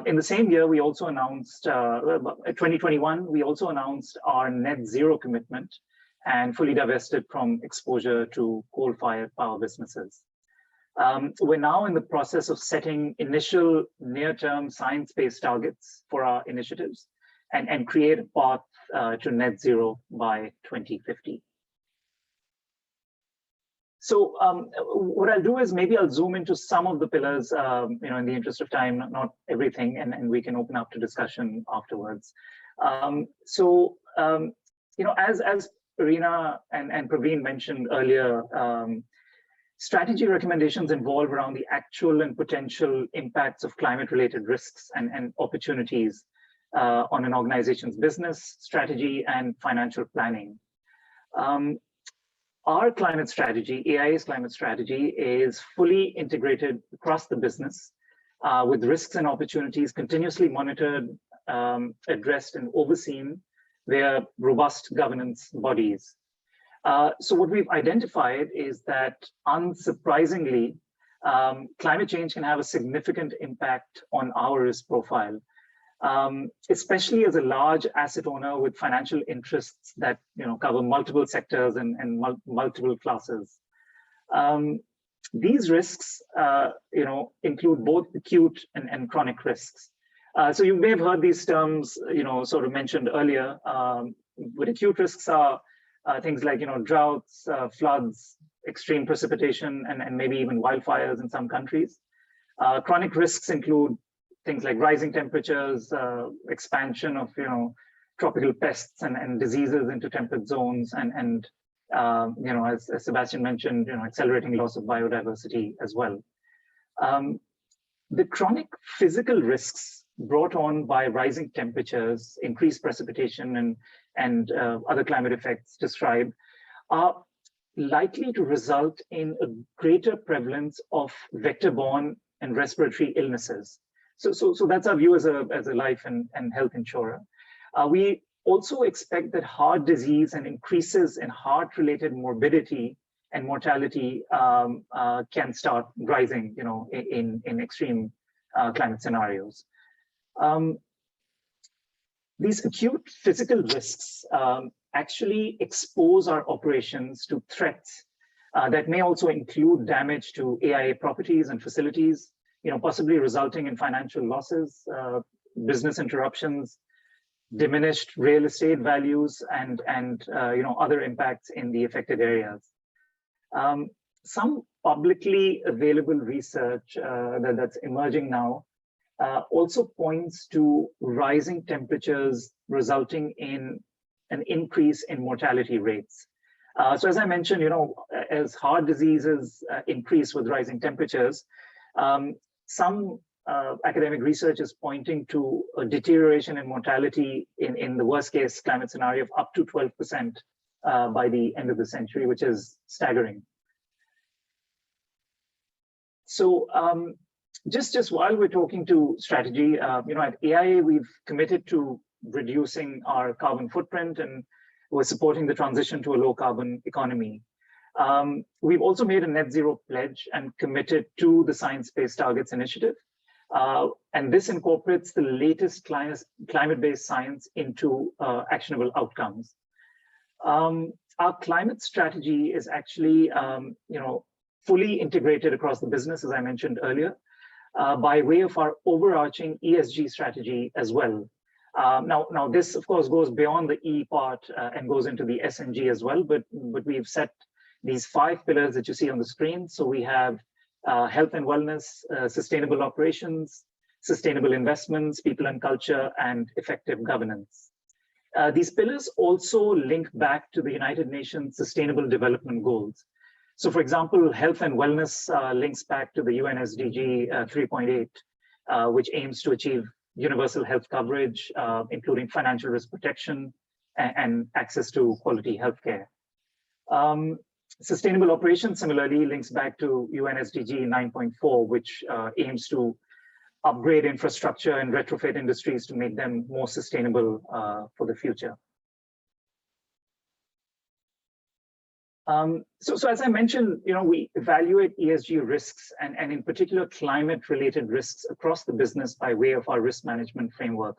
In the same year, we also announced, 2021, we also announced our net zero commitment and fully divested from exposure to coal-fired power businesses. We're now in the process of setting initial near-term science-based targets for our initiatives and create a path to net zero by 2050. So what I'll do is maybe I'll zoom into some of the pillars, in the interest of time, not everything, and we can open up to discussion afterwards. As Irina and Praveen mentioned earlier, strategy recommendations involve around the actual and potential impacts of climate-related risks and opportunities on an organization's business, strategy, and financial planning. Our climate strategy, AIA's climate strategy, is fully integrated across the business with risks and opportunities continuously monitored, addressed, and overseen via robust governance bodies. So what we've identified is that, unsurprisingly, climate change can have a significant impact on our risk profile, especially as a large asset owner with financial interests that cover multiple sectors and multiple classes. These risks include both acute and chronic risks. So you may have heard these terms sort of mentioned earlier, but acute risks are things like droughts, floods, extreme precipitation, and maybe even wildfires in some countries. Chronic risks include things like rising temperatures, expansion of tropical pests and diseases into temperate zones, and as Sebastian mentioned, accelerating loss of biodiversity as well. The chronic physical risks brought on by rising temperatures, increased precipitation, and other climate effects described are likely to result in a greater prevalence of vector-borne and respiratory illnesses. So that's our view as a life and health insurer. We also expect that heart disease and increases in heart-related morbidity and mortality can start rising, in extreme climate scenarios. These acute physical risks actually expose our operations to threats that may also include damage to AIA properties and facilities, possibly resulting in financial losses, business interruptions, diminished real estate values, and other impacts in the affected areas. Some publicly available research that's emerging now also points to rising temperatures resulting in an increase in mortality rates. So as I mentioned, as heart diseases increase with rising temperatures, some academic research is pointing to a deterioration in mortality in the worst case climate scenario of up to 12% by the end of the century, which is staggering. So just while we're talking to strategy, at AIA, we've committed to reducing our carbon footprint, and we're supporting the transition to a low carbon economy. We've also made a net zero pledge and committed to the Science Based Targets initiative. And this incorporates the latest climate-based science into actionable outcomes. Our climate strategy is actually, fully integrated across the business, as I mentioned earlier, by way of our overarching ESG strategy as well. Now this, of course, goes beyond the E part and goes into the S and G as well, but we've set these 5 pillars that you see on the screen. So we have health and wellness, sustainable operations, sustainable investments, people and culture, and effective governance. These pillars also link back to the United Nations Sustainable Development Goals. So for example, health and wellness links back to the UN SDG 3.8, which aims to achieve universal health coverage, including financial risk protection and access to quality healthcare. Sustainable operations similarly links back to UN SDG 9.4, which aims to upgrade infrastructure and retrofit industries to make them more sustainable for the future. So as I mentioned, we evaluate ESG risks and in particular climate-related risks across the business by way of our risk management framework.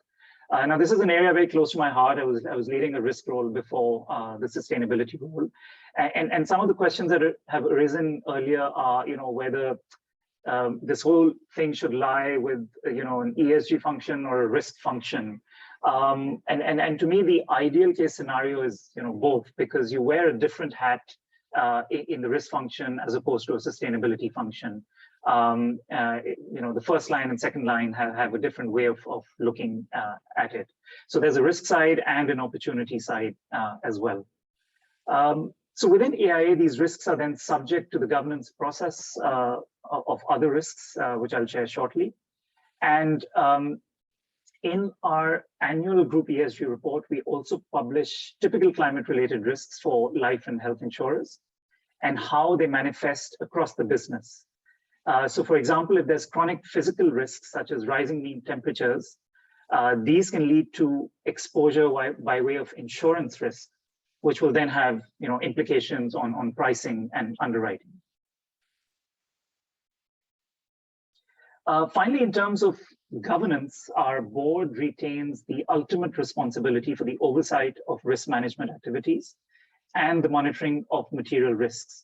Now, this is an area very close to my heart. I was leading a risk role before the sustainability role, and some of the questions that have arisen earlier are, whether this whole thing should lie with, an ESG function or a risk function. And to me, the ideal case scenario is, both, because you wear a different hat in the risk function as opposed to a sustainability function. The first line and second line have a different way of looking at it. So there's a risk side and an opportunity side as well. So within AIA, these risks are then subject to the governance process of other risks, which I'll share shortly. And in our annual group ESG report, we also publish typical climate-related risks for life and health insurers and how they manifest across the business. So for example, if there's chronic physical risks, such as rising mean temperatures, these can lead to exposure by way of insurance risk, which will then have implications on pricing and underwriting. Finally, in terms of governance, our board retains the ultimate responsibility for the oversight of risk management activities and the monitoring of material risks,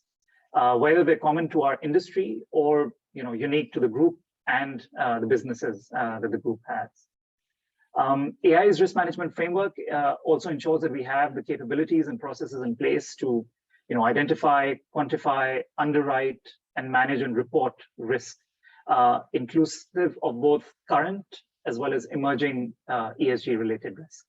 whether they're common to our industry or unique to the group and the businesses that the group has. AI's risk management framework also ensures that we have the capabilities and processes in place to identify, quantify, underwrite, and manage and report risk, inclusive of both current as well as emerging ESG related risks.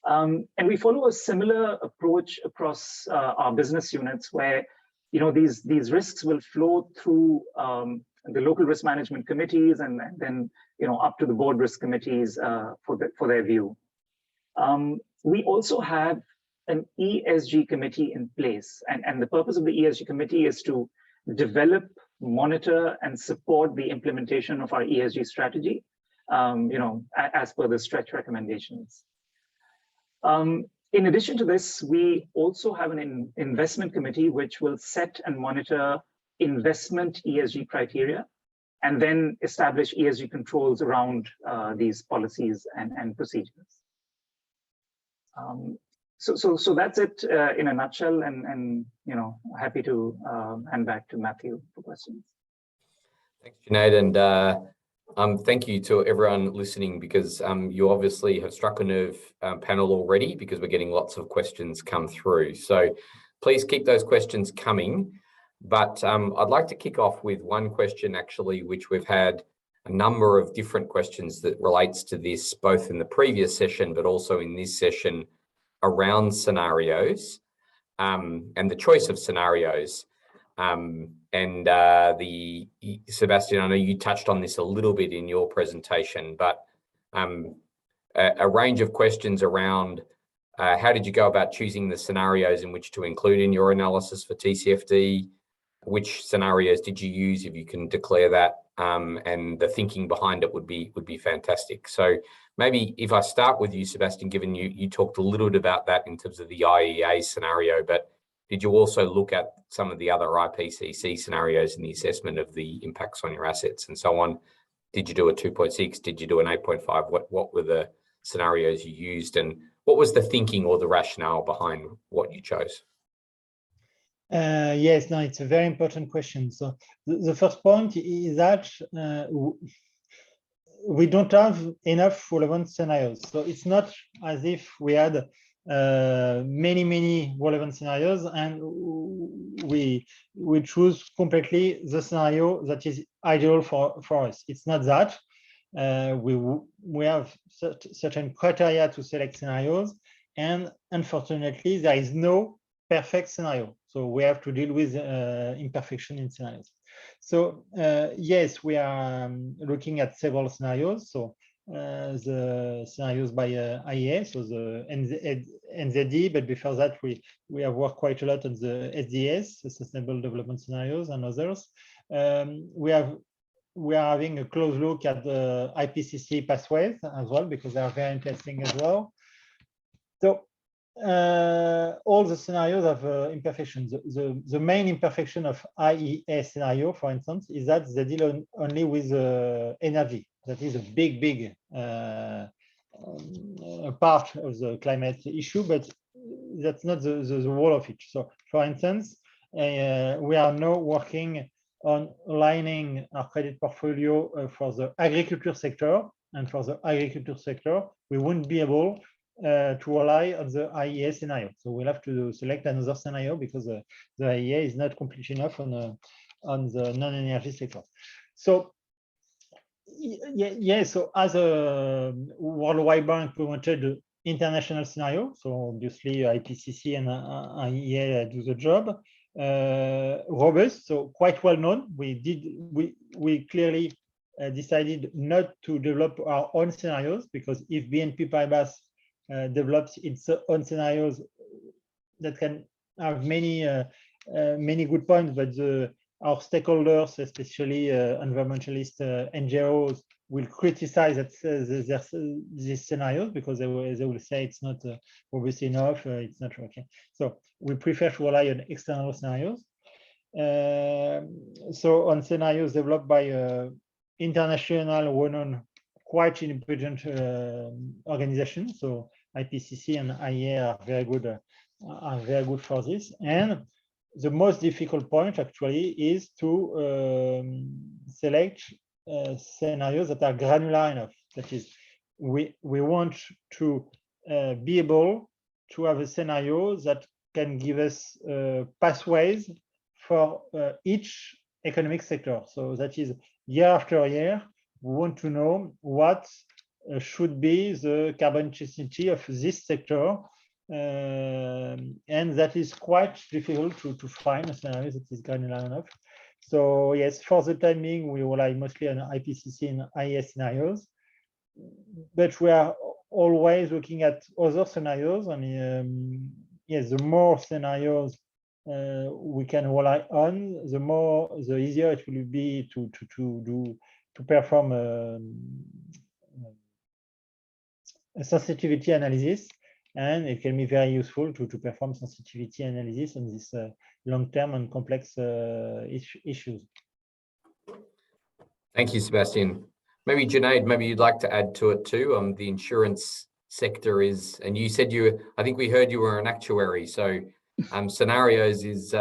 And we follow a similar approach across our business units where these risks will flow through the local risk management committees and then up to the board risk committees for their view. We also have an ESG committee in place, and the purpose of the ESG committee is to develop monitor and support the implementation of our ESG strategy, as per the stretch recommendations. In addition to this, we also have an investment committee which will set and monitor investment ESG criteria, and then establish ESG controls around these policies and procedures. So that's it in a nutshell, and happy to hand back to Matthew for questions. Thanks, Junaid, and thank you to everyone listening, because you obviously have struck a nerve, panel already, because we're getting lots of questions come through. So please keep those questions coming. But I'd like to kick off with one question, actually, which we've had a number of different questions that relates to this, both in the previous session, but also in this session, around scenarios and the choice of scenarios. Sebastian, I know you touched on this a little bit in your presentation, but a range of questions around how did you go about choosing the scenarios in which to include in your analysis for TCFD? Which scenarios did you use, if you can declare that, and the thinking behind it would be fantastic. So maybe if I start with you, Sebastian, given you talked a little bit about that in terms of the IEA scenario, but did you also look at some of the other IPCC scenarios in the assessment of the impacts on your assets and so on? Did you do a 2.6? Did you do an 8.5? What were the scenarios you used, and what was the thinking or the rationale behind what you chose? Yes, no, it's a very important question. So the first point is that we don't have enough relevant scenarios. So it's not as if we had many relevant scenarios and we choose completely the scenario that is ideal for us. It's not that. We have certain criteria to select scenarios, and unfortunately there is no perfect scenario. So we have to deal with imperfection in scenarios. So yes, we are looking at several scenarios. So the scenarios by IEA, so the NZD, but before that we have worked quite a lot on the SDS, the Sustainable Development Scenarios, and others. We are having a close look at the IPCC pathways as well, because they are very interesting as well. So all the scenarios have imperfections. The main imperfection of IEA scenario, for instance, is that they deal only with energy. That is a big part of the climate issue, but that's not the whole of it. So, for instance, we are now working on aligning our credit portfolio for the agriculture sector, and for the agriculture sector, we wouldn't be able to rely on the IEA scenario. So we'll have to select another scenario, because the IEA is not complete enough on the non-energy sector. So yeah, so as a Worldwide Bank, we wanted international scenario. So obviously IPCC and IEA do the job. Robust, so quite well known. We clearly decided not to develop our own scenarios, because if BNP Paribas develops its own scenarios, that can have many good points, but our stakeholders, especially environmentalist NGOs, will criticize these scenarios, because they will say it's not robust enough, it's not okay. So we prefer to rely on external scenarios. So on scenarios developed by international, well-known, quite independent organizations. So IPCC and IEA are very good for this. And the most difficult point actually is to select scenarios that are granular enough. That is, we want to be able to have a scenario that can give us pathways for each economic sector. So that is, year after year, we want to know what should be the carbon intensity of this sector. And that is quite difficult to find a scenario that is granular enough. So yes, for the time being, we rely mostly on IPCC and IEA scenarios, but we are always looking at other scenarios. And yes, the more scenarios we can rely on, the easier it will be to perform a sensitivity analysis, and it can be very useful to perform sensitivity analysis on this long-term and complex issues. Thank you, Sebastian. Maybe Junaid, maybe you'd like to add to it too. The insurance sector is, and you said I think we heard you were an actuary, so scenarios is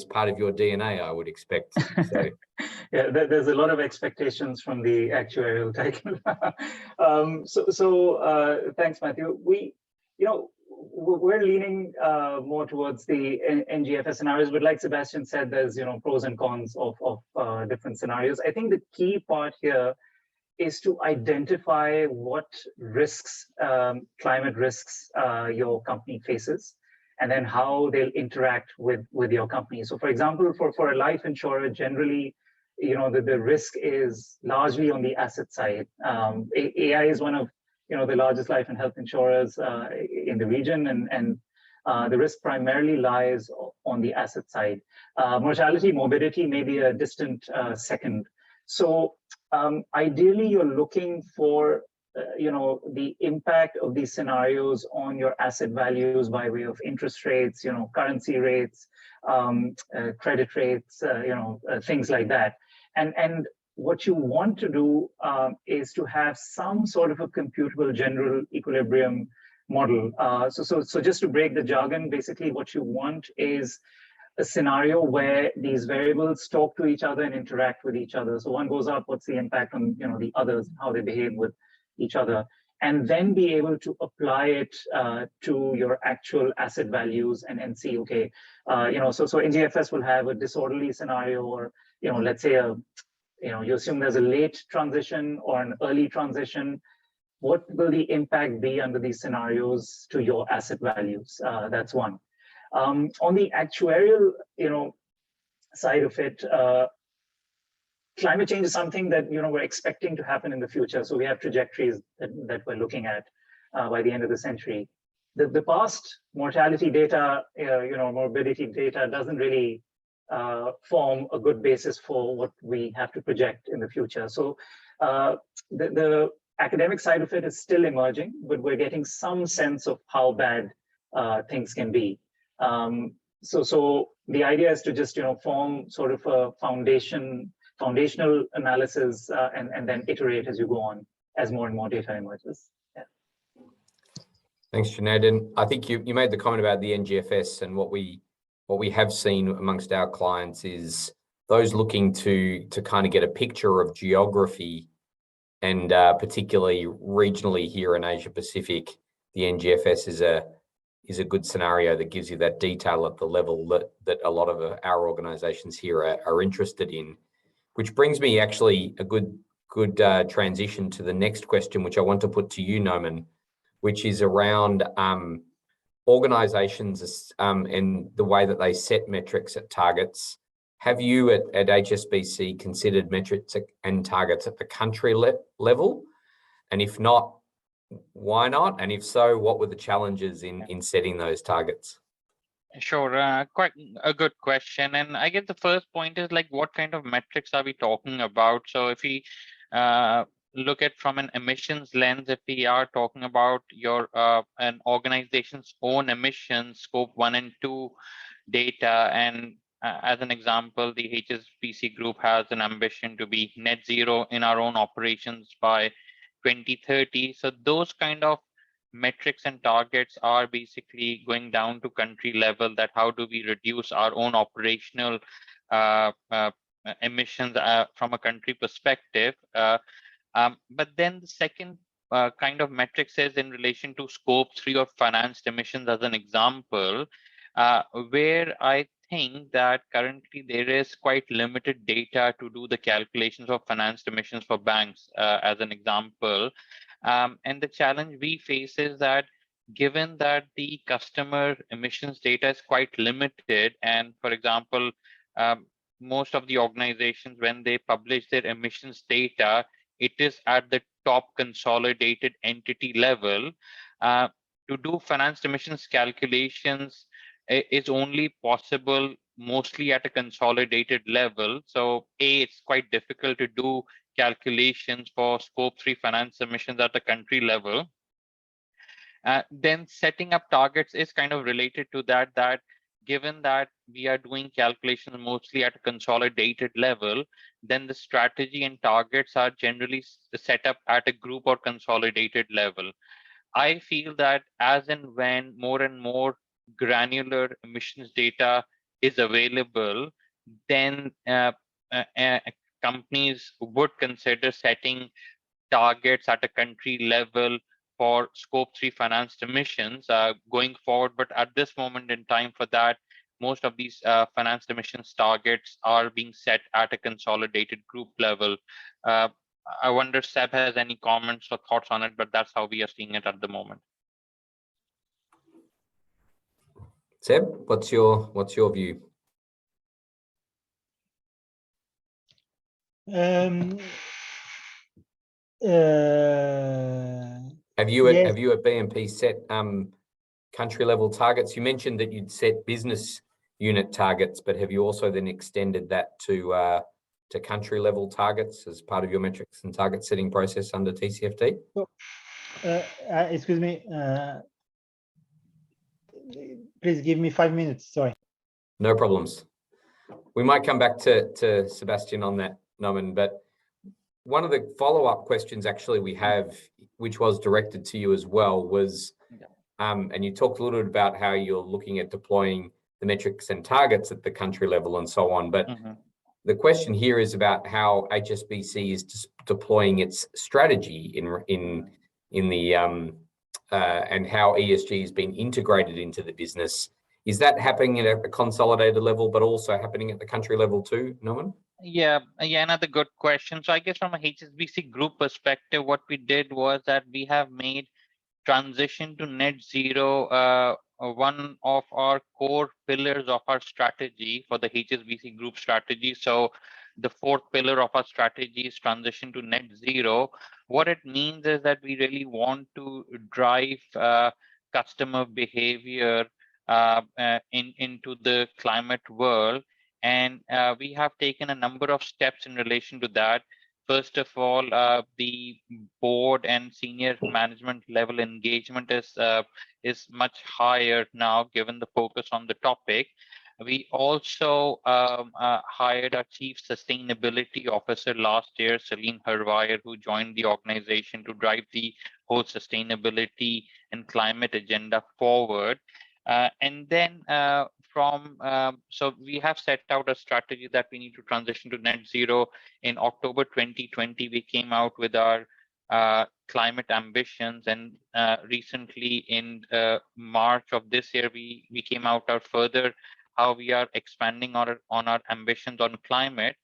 part of your DNA, I would expect. So yeah, there's a lot of expectations from the actuarial title. Thanks, Matthew. We're leaning more towards the NGFS scenarios, but like Sebastian said, there's pros and cons of different scenarios. I think the key part here is to identify what risks, climate risks, your company faces, and then how they'll interact with your company. So, for example, for a life insurer, generally, the risk is largely on the asset side. AI is one of the largest life and health insurers in the region, and the risk primarily lies on the asset side. Mortality, morbidity may be a distant second. So ideally, you're looking for the impact of these scenarios on your asset values by way of interest rates, currency rates, credit rates, things like that. And what you want to do is to have some sort of a computable general equilibrium model. So just to break the jargon, basically what you want is a scenario where these variables talk to each other and interact with each other. So one goes up, what's the impact on the others, how they behave with each other, and then be able to apply it to your actual asset values and see, okay, so NGFS will have a disorderly scenario, or let's say you assume there's a late transition or an early transition. What will the impact be under these scenarios to your asset values? That's one. On the actuarial, side of it, climate change is something that we're expecting to happen in the future. So we have trajectories that we're looking at by the end of the century. The past mortality data, morbidity data doesn't really form a good basis for what we have to project in the future. So the academic side of it is still emerging, but we're getting some sense of how bad things can be. So the idea is to just form sort of a foundational analysis and then iterate as you go on, as more and more data emerges. Yeah. Thanks, Junaid. And I think you made the comment about the NGFS, and what we have seen amongst our clients is those looking to kind of get a picture of geography, and particularly regionally here in Asia Pacific, the NGFS is a good scenario that gives you that detail at the level that a lot of our organizations here are interested in. Which brings me actually a good transition to the next question, which I want to put to you, Noman, which is around organizations and the way that they set metrics at targets. Have you at HSBC considered metrics and targets at the country level? And if not, why not? And if so, what were the challenges in setting those targets? Sure, quite a good question. And I guess the first point is like, what kind of metrics are we talking about? So if we look at from an emissions lens, if we are talking about your an organization's own emissions, scope 1 and 2 data, and as an example, the HSBC group has an ambition to be net zero in our own operations by 2030. So those kind of metrics and targets are basically going down to country level, that how do we reduce our own operational emissions from a country perspective. But then the second kind of metrics is in relation to scope 3 or financed emissions as an example, where I think that currently there is quite limited data to do the calculations of financed emissions for banks as an example. And the challenge we face is that given that the customer emissions data is quite limited, and for example, most of the organizations, when they publish their emissions data, it is at the top consolidated entity level. To do financed emissions calculations is only possible mostly at a consolidated level. So it's quite difficult to do calculations for scope 3 finance emissions at a country level. Then setting up targets is kind of related to that given that we are doing calculations mostly at a consolidated level, then the strategy and targets are generally set up at a group or consolidated level. I feel that as and when more and more granular emissions data is available, then companies would consider setting targets at a country level for scope 3 financed emissions going forward. But at this moment in time for that, most of these financed emissions targets are being set at a consolidated group level. I wonder if Seb has any comments or thoughts on it, but that's how we are seeing it at the moment. Seb, what's your view? Have you yes. at BNP set country level targets? You mentioned that you'd set business unit targets, but have you also then extended that to country level targets as part of your metrics and target setting process under TCFD? Excuse me. Please give me 5 minutes. Sorry. No problems. We might come back to Sebastian on that, Noman, but one of the follow-up questions actually we have, which was directed to you as well, was, and you talked a little bit about how you're looking at deploying the metrics and targets at the country level and so on, but the question here is about how HSBC is deploying its strategy in the and how ESG has been integrated into the business. Is that happening at a consolidated level, but also happening at the country level too, Norman? Yeah, another good question. So I guess from a HSBC group perspective, what we did was that we have made transition to net zero one of our core pillars of our strategy for the HSBC group strategy. So the fourth pillar of our strategy is transition to net zero. What it means is that we really want to drive customer behavior into the climate world. And we have taken a number of steps in relation to that. First of all, the board and senior management level engagement is much higher now, given the focus on the topic. We also hired our Chief Sustainability Officer last year, Celine Herwire, who joined the organization to drive the whole sustainability and climate agenda forward. And then so we have set out a strategy that we need to transition to net zero. In October 2020, we came out with our climate ambitions, and recently in March of this year, we came out further how we are expanding on our ambitions on climate.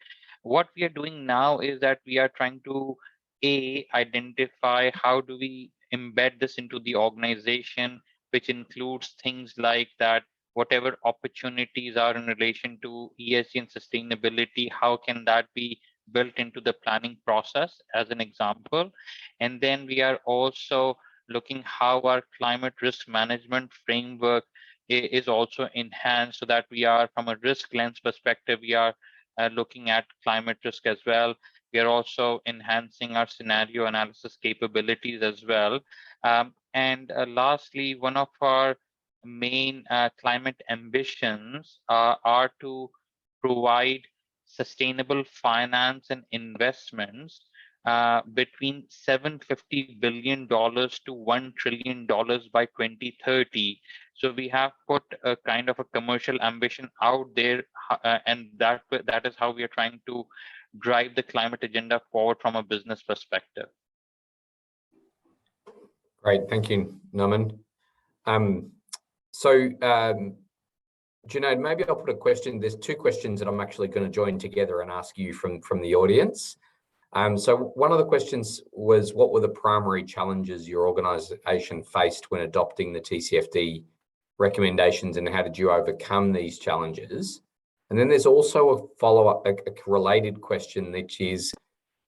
What we are doing now is that we are trying to identify how do we embed this into the organization, which includes things like that, whatever opportunities are in relation to ESG and sustainability, how can that be built into the planning process as an example. And then we are also looking how our climate risk management framework is also enhanced, so that we are, from a risk lens perspective, we are looking at climate risk as well. We are also enhancing our scenario analysis capabilities as well. And lastly, one of our main climate ambitions are to provide sustainable finance and investments between $750 billion to $1 trillion by 2030. So we have put a kind of a commercial ambition out there, and that is how we are trying to drive the climate agenda forward from a business perspective. Great, thank you, Norman. So Junaid, maybe I'll put a question. There's two questions that I'm actually going to join together and ask you from the audience. So one of the questions was, what were the primary challenges your organisation faced when adopting the TCFD recommendations, and how did you overcome these challenges? And then there's also a follow-up, a related question, which is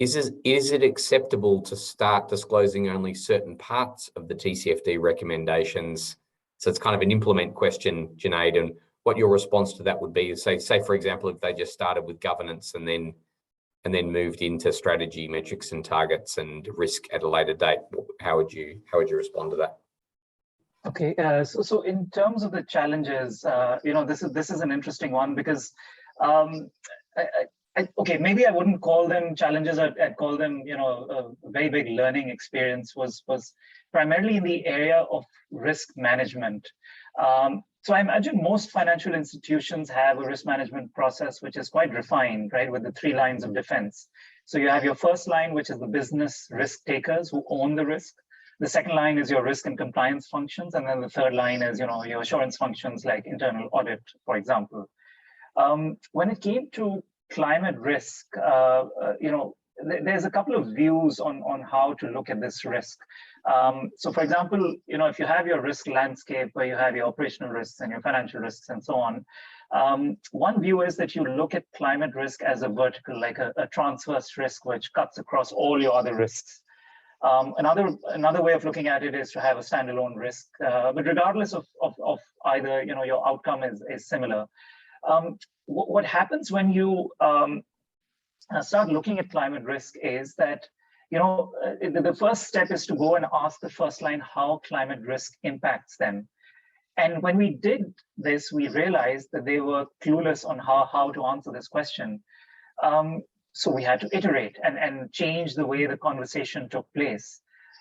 it acceptable to start disclosing only certain parts of the TCFD recommendations So it's kind of an implement question, Junaid, and what your response to that would be. Say for example, if they just started with governance and then moved into strategy, metrics and targets and risk at a later date, how would you respond to that? Okay, so in terms of the challenges, this is an interesting one because, okay, maybe I wouldn't call them challenges. I'd call them, a very big learning experience. Was primarily in the area of risk management. So I imagine most financial institutions have a risk management process which is quite refined, right, with the 3 lines of defense. So you have your first line, which is the business risk takers who own the risk. The second line is your risk and compliance functions, and then the third line is, your assurance functions like internal audit, for example. When it came to climate risk, there's a couple of views on how to look at this risk. So for example, if you have your risk landscape where you have your operational risks and your financial risks and so on, one view is that you look at climate risk as a vertical, like a transverse risk, which cuts across all your other risks. Another way of looking at it is to have a standalone risk, but regardless of either, your outcome is similar. What happens when you start looking at climate risk is that, the first step is to go and ask the first line how climate risk impacts them. And when we did this, we realized that they were clueless on how to answer this question. So we had to iterate and change the way the conversation took place.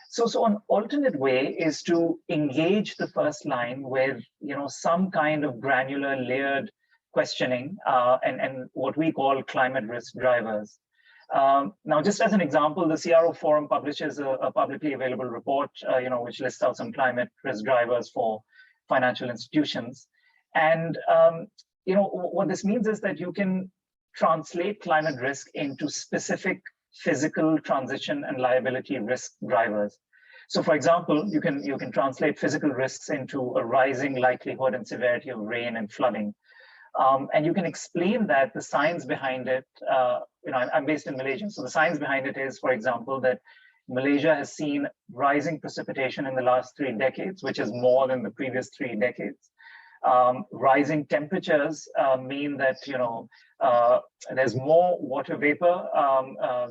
So an alternate way is to engage the first line with, some kind of granular layered questioning and what we call climate risk drivers. Now, just as an example, the CRO Forum publishes a publicly available report, which lists out some climate risk drivers for financial institutions. And, what this means is that you can translate climate risk into specific physical transition and liability risk drivers. So for example, you can translate physical risks into a rising likelihood and severity of rain and flooding. And you can explain that the science behind it, I'm based in Malaysia. So the science behind it is, for example, that Malaysia has seen rising precipitation in the last 3 decades, which is more than the previous 3 decades. Rising temperatures mean that, there's more water vapor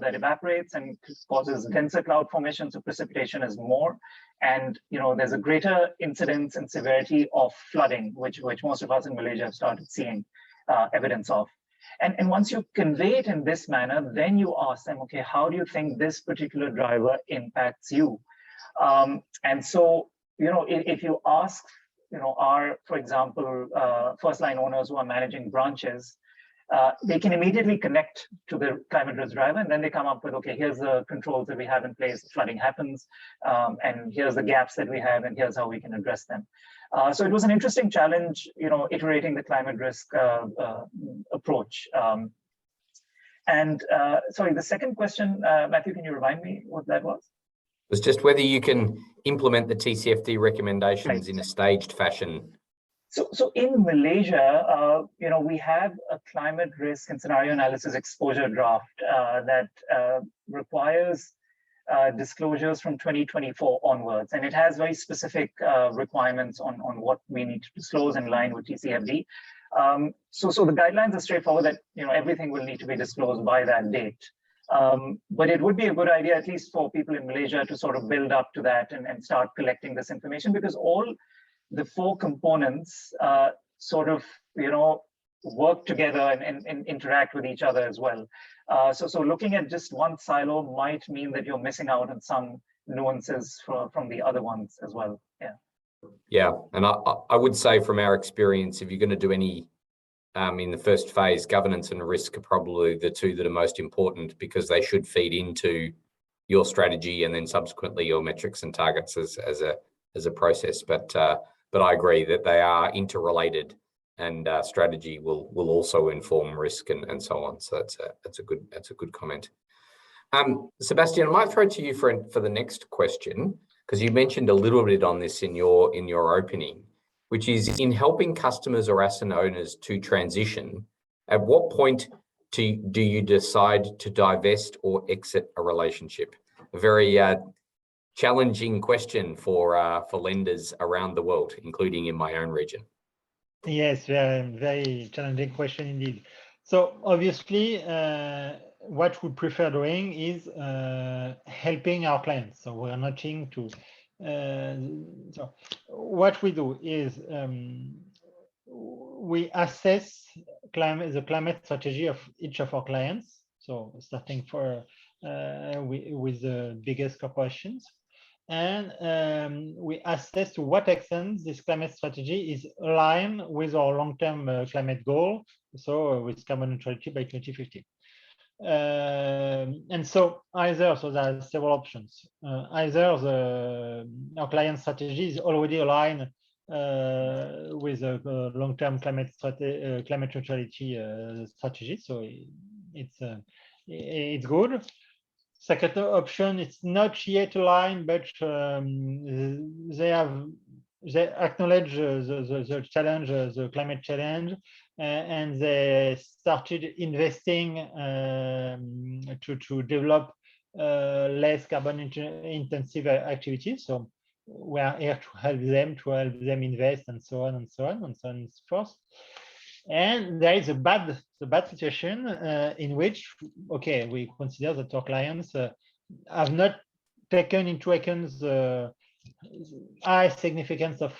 that evaporates and causes denser cloud formation, so precipitation is more. And there's a greater incidence and severity of flooding, which most of us in Malaysia have started seeing evidence of. And once you convey it in this manner, then you ask them, okay, how do you think this particular driver impacts you? And so, if you ask, for example, first line owners who are managing branches, they can immediately connect to the climate risk driver, and then they come up with, okay, here's the controls that we have in place, the flooding happens, and here's the gaps that we have, and here's how we can address them. So it was an interesting challenge, iterating the climate risk approach. Sorry, the second question, Matthew, can you remind me what that was? It was just whether you can implement the TCFD recommendations in a staged fashion. So in Malaysia, we have a climate risk and scenario analysis exposure draft that requires disclosures from 2024 onwards, and it has very specific requirements on what we need to disclose in line with TCFD. So the guidelines are straightforward that everything will need to be disclosed by that date. But it would be a good idea, at least for people in Malaysia, to sort of build up to that and start collecting this information, because all the 4 components sort of, work together and interact with each other as well. So looking at just one silo might mean that you're missing out on some nuances from the other ones as well. Yeah. Yeah, and I would say from our experience, if you're going to do any in the first phase, governance and risk are probably the 2 that are most important, because they should feed into your strategy and then subsequently your metrics and targets as a process. But I agree that they are interrelated, and strategy will also inform risk and so on. So that's a good comment. Sebastian, I might throw to you for the next question, because you mentioned a little bit on this in your opening, which is in helping customers or asset owners to transition. At what point do you decide to divest or exit a relationship? A very challenging question for lenders around the world, including in my own region. Yes, very challenging question indeed. So obviously, what we prefer doing is helping our clients. So we're not trying to. So what we do is we assess the climate strategy of each of our clients. So starting with the biggest corporations. And we assess to what extent this climate strategy is aligned with our long-term climate goal, so with carbon neutrality by 2050. And so there are several options. Either our client strategy is already aligned with a long-term climate neutrality strategy, so it's good. Second option, it's not yet aligned, but they acknowledge the challenge, the climate challenge, and they started investing to develop less carbon intensive activities. So we are here to help them invest, and so on and so on and so on and so forth. And there is the bad situation in which, okay, we consider that our clients have not taken into account the high significance of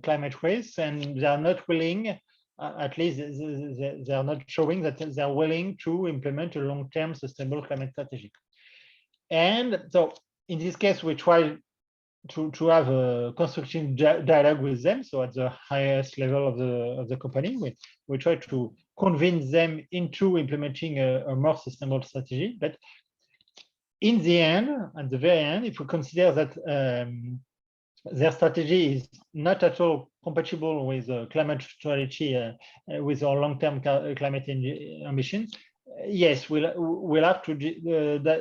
climate risk, and they are not willing, at least they are not showing that they are willing to implement a long-term sustainable climate strategy. And so in this case, we try to have a constructive dialogue with them. So at the highest level of the company, we try to convince them into implementing a more sustainable strategy. But in the end, at the very end, if we consider that their strategy is not at all compatible with climate neutrality, with our long-term climate ambitions, yes, we'll have to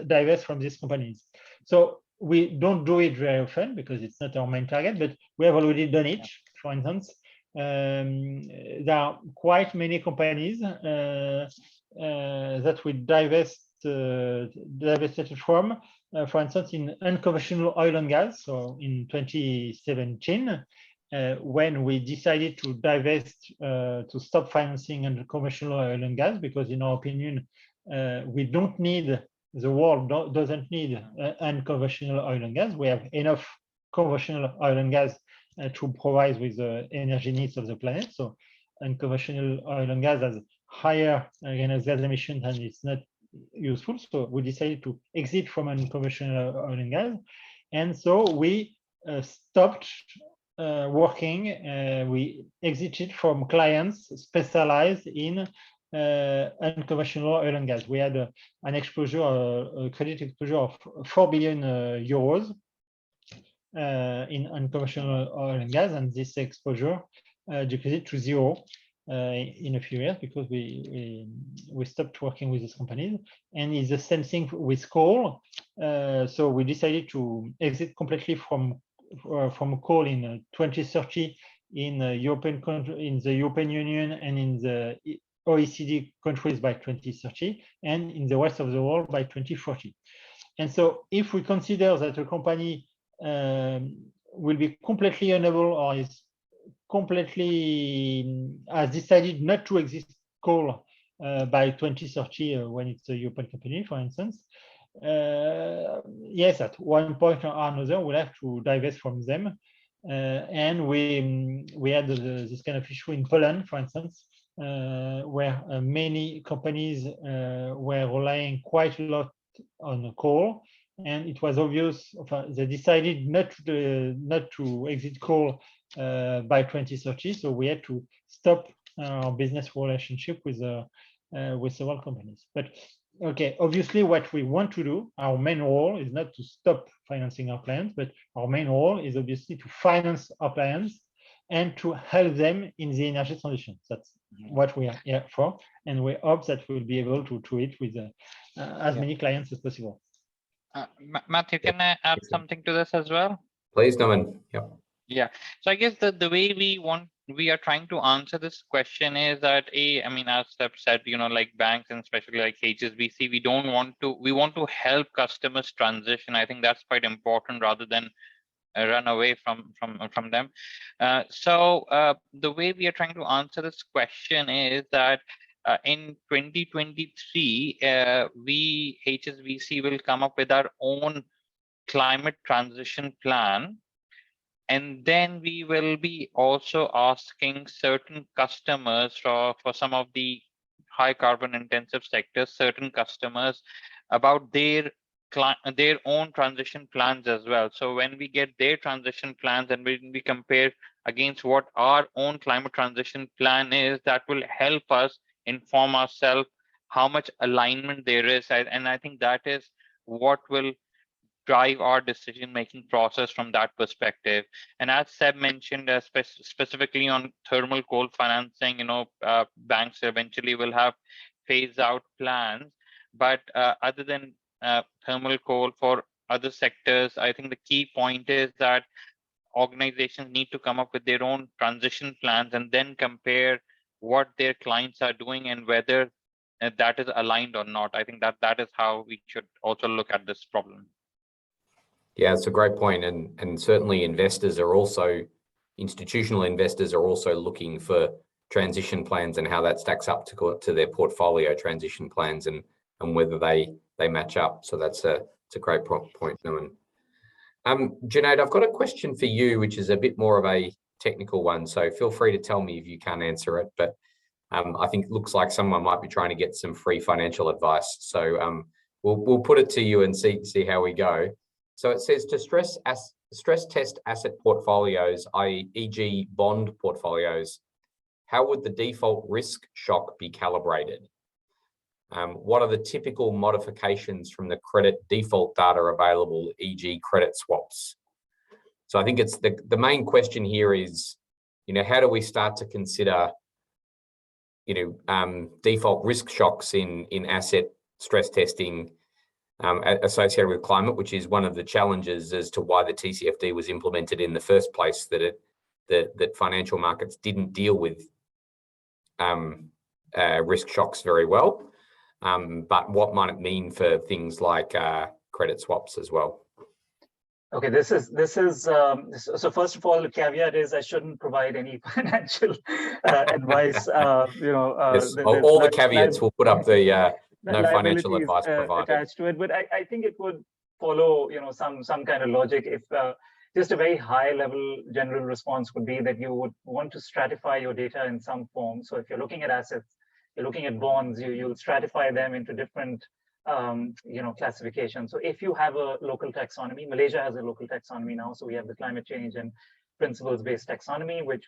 divest from these companies. So we don't do it very often because it's not our main target, but we have already done it. For instance, there are quite many companies that we divested from. For instance, in unconventional oil and gas. So in 2017, when we decided to divest, to stop financing unconventional oil and gas, because in our opinion, we don't need. The world doesn't need unconventional oil and gas. We have enough conventional oil and gas to provide with the energy needs of the planet. So unconventional oil and gas has higher greenhouse gas emissions, and it's not useful. So we decided to exit from unconventional oil and gas. And so we stopped working. We exited from clients specialized in unconventional oil and gas. We had an exposure, a credit exposure of 4 billion euros in unconventional oil and gas, and this exposure decreased to zero in a few years because we stopped working with these companies. And it's the same thing with coal. So we decided to exit completely from coal in 2030 in the European Union and in the OECD countries by 2030, and in the rest of the world by 2040. And so if we consider that a company will be completely unable or is completely has decided not to exist coal by 2030 when it's a European company, for instance, yes, at one point or another, we'll have to divest from them. And we had this kind of issue in Poland, for instance, where many companies were relying quite a lot on coal, and it was obvious they decided not to exit coal by 2030. So we had to stop our business relationship with several companies. But okay, obviously, what we want to do, our main role is not to stop financing our clients, but our main role is obviously to finance our clients and to help them in the energy transition. That's what we are here for, and we hope that we'll be able to do it with as many clients as possible. Matthew, can I add something to this as well? Please, Norman. Yeah. So I guess the way we want we are trying to answer this question is that I mean, as Seb said, like banks and especially like HSBC, we want to help customers transition. I think that's quite important rather than run away from them. So the way we are trying to answer this question is that in 2023, we HSBC will come up with our own climate transition plan. And then we will be also asking certain customers for some of the high carbon intensive sectors, certain customers about their own transition plans as well. So when we get their transition plans and we compare against what our own climate transition plan is, that will help us inform ourselves how much alignment there is. And I think that is what will drive our decision-making process from that perspective. And as Seb mentioned, specifically on thermal coal financing, banks eventually will have phase-out plans. But other than thermal coal, for other sectors, I think the key point is that organizations need to come up with their own transition plans and then compare what their clients are doing and whether that is aligned or not. I think that is how we should also look at this problem. Yeah, it's a great point. And certainly institutional investors are also looking for transition plans and how that stacks up to their portfolio transition plans and whether they match up. So it's a great point, Naman. Junaid, I've got a question for you, which is a bit more of a technical one. So feel free to tell me if you can't answer it. But I think it looks like someone might be trying to get some free financial advice. So we'll put it to you and see how we go. So it says to stress test asset portfolios, e.g. bond portfolios, how would the default risk shock be calibrated? What are the typical modifications from the credit default data available, e.g. credit swaps? So I think it's the main question here is, how do we start to consider, default risk shocks in asset stress testing associated with climate, which is one of the challenges as to why the TCFD was implemented in the first place, that financial markets didn't deal with risk shocks very well. But what might it mean for things like credit swaps as well? Okay, this is so first of all, the caveat is I shouldn't provide any financial advice. Yes, all the caveats we'll put up the no financial advice provided attached to it, but I think it would follow some kind of logic. If just a very high level general response would be that you would want to stratify your data in some form. So if you're looking at assets, you're looking at bonds, you'll stratify them into different classification. So if you have a local taxonomy, Malaysia has a local taxonomy now. So we have the climate change and principles-based taxonomy, which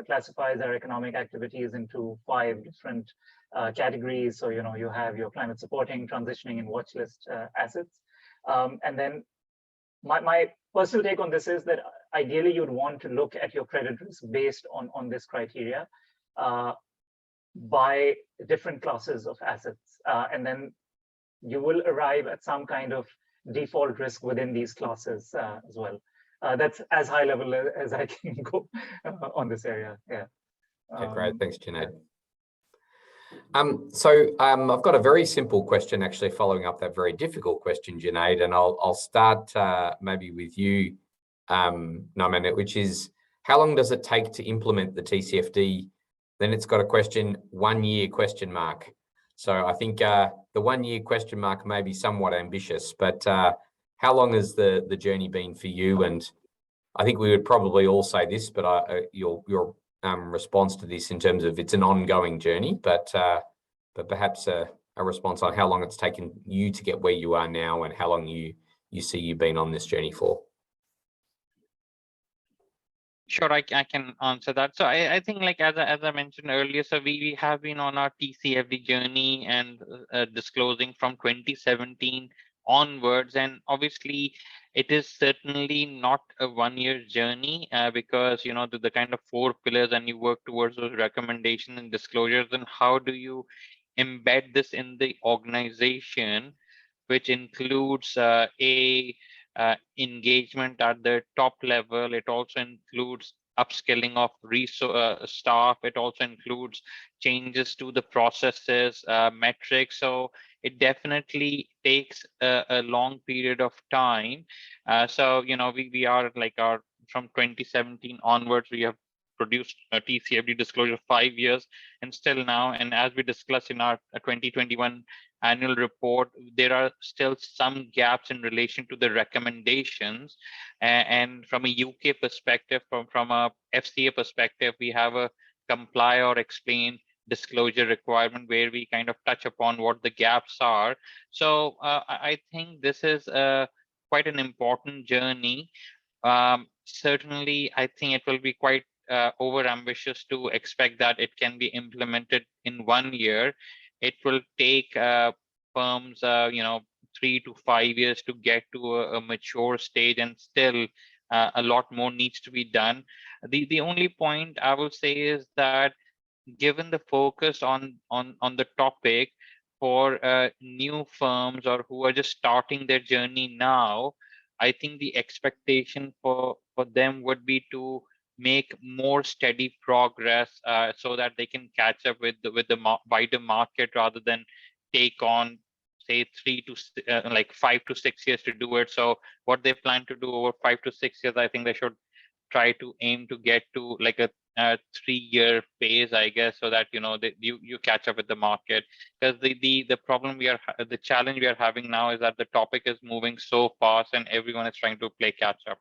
classifies our economic activities into 5 different categories. So you have your climate supporting, transitioning, and watch list assets. And then my personal take on this is that ideally you'd want to look at your credit risk based on this criteria by different classes of assets, and then you will arrive at some kind of default risk within these classes as well. That's as high level as I can go on this area. Yeah. Okay, great. Thanks, Junaid. So I've got a very simple question, actually, following up that very difficult question, Junaid, and I'll start maybe with you, Naman, which is, how long does it take to implement the TCFD? Then it's got a question, 1 year question mark. So I think the 1 year question mark may be somewhat ambitious, but how long has the journey been for you? And I think we would probably all say this, but your response to this in terms of it's an ongoing journey, but perhaps a response on how long it's taken you to get where you are now and how long you see you've been on this journey for. Sure, I can answer that. So I think, like as I mentioned earlier, so we have been on our TCFD journey and disclosing from 2017 onwards, and obviously it is certainly not a 1 year journey because the kind of 4 pillars, and you work towards those recommendations and disclosures, and how do you embed this in the organization, which includes engagement at the top level. It also includes upskilling of staff. It also includes changes to the processes, metrics. So it definitely takes a long period of time. So, you know, we are like from 2017 onwards, we have produced a TCFD disclosure 5 years and still now. And as we discussed in our 2021 annual report, there are still some gaps in relation to the recommendations. And from a UK perspective, from a FCA perspective, we have a comply or explain disclosure requirement where we kind of touch upon what the gaps are. So I think this is quite an important journey. Certainly, I think it will be quite over ambitious to expect that it can be implemented in 1 year. It will take firms, 3 to 5 years to get to a mature stage, and still a lot more needs to be done. The only point I will say is that given the focus on the topic for new firms or who are just starting their journey now, I think the expectation for them would be to make more steady progress so that they can catch up with the wider market rather than take on, say, 5 to 6 years to do it. So what they plan to do over 5 to 6 years, I think they should try to aim to get to like a 3-year phase, I guess, so that you catch up with the market. Because the problem the challenge we are having now is that the topic is moving so fast and everyone is trying to play catch up.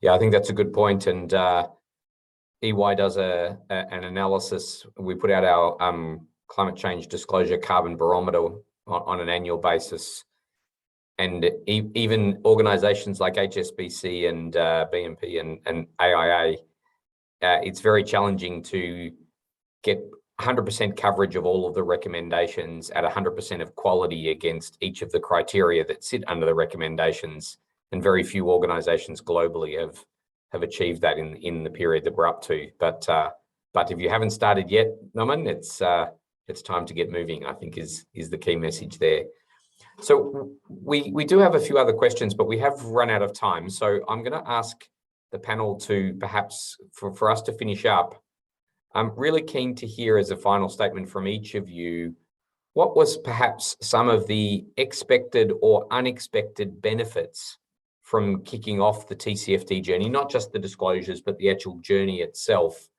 Yeah, I think that's a good point. And EY does an analysis. We put out our climate change disclosure carbon barometer on an annual basis. And even organizations like HSBC and BNP and AIA, it's very challenging to get 100% coverage of all of the recommendations at 100% of quality against each of the criteria that sit under the recommendations. And very few organizations globally have achieved that in the period that we're up to. But if you haven't started yet, Norman, it's time to get moving, I think is the key message there. So we do have a few other questions, but we have run out of time. So I'm going to ask the panel to perhaps, for us to finish up, I'm really keen to hear as a final statement from each of you, what was perhaps some of the expected or unexpected benefits from kicking off the TCFD journey, not just the disclosures, but the actual journey itself,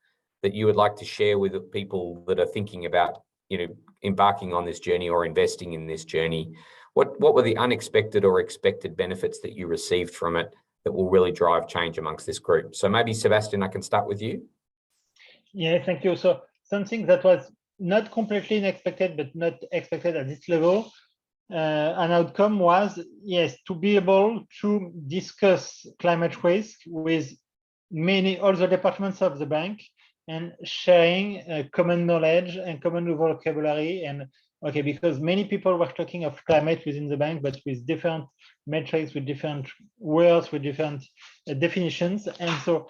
that you would like to share with the people that are thinking about, embarking on this journey or investing in this journey? What were the unexpected or expected benefits that you received from it that will really drive change amongst this group? So maybe Sebastian, I can start with you. Yeah, thank you. So something that was not completely unexpected, but not expected at this level, an outcome was, yes, to be able to discuss climate risk with all the departments of the bank and sharing common knowledge and common vocabulary. And okay, because many people were talking of climate within the bank, but with different metrics, with different words, with different definitions. And so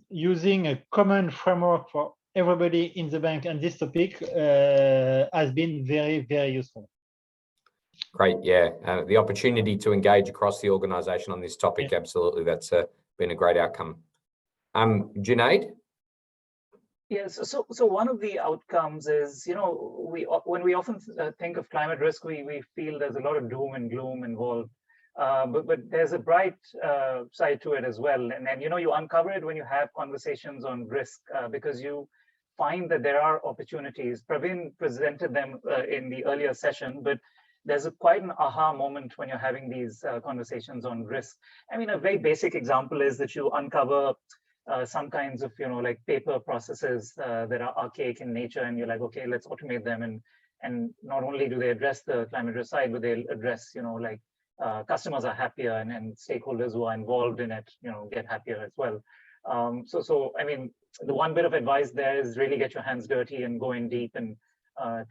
using a common framework for everybody in the bank and this topic has been very, very useful. Great, yeah. The opportunity to engage across the organization on this topic, yeah. Absolutely, that's been a great outcome. Junaid? Yes, so one of the outcomes is, when we often think of climate risk, we feel there's a lot of doom and gloom involved. But there's a bright side to it as well. And then, you uncover it when you have conversations on risk, because you find that there are opportunities. Praveen presented them in the earlier session, but there's quite an aha moment when you're having these conversations on risk. I mean, a very basic example is that you uncover some kinds of, like paper processes that are archaic in nature, and you're like, okay, let's automate them. And not only do they address the climate risk side, but they'll address, customers are happier and stakeholders who are involved in it, get happier as well. So I mean, the one bit of advice there is really get your hands dirty and go in deep and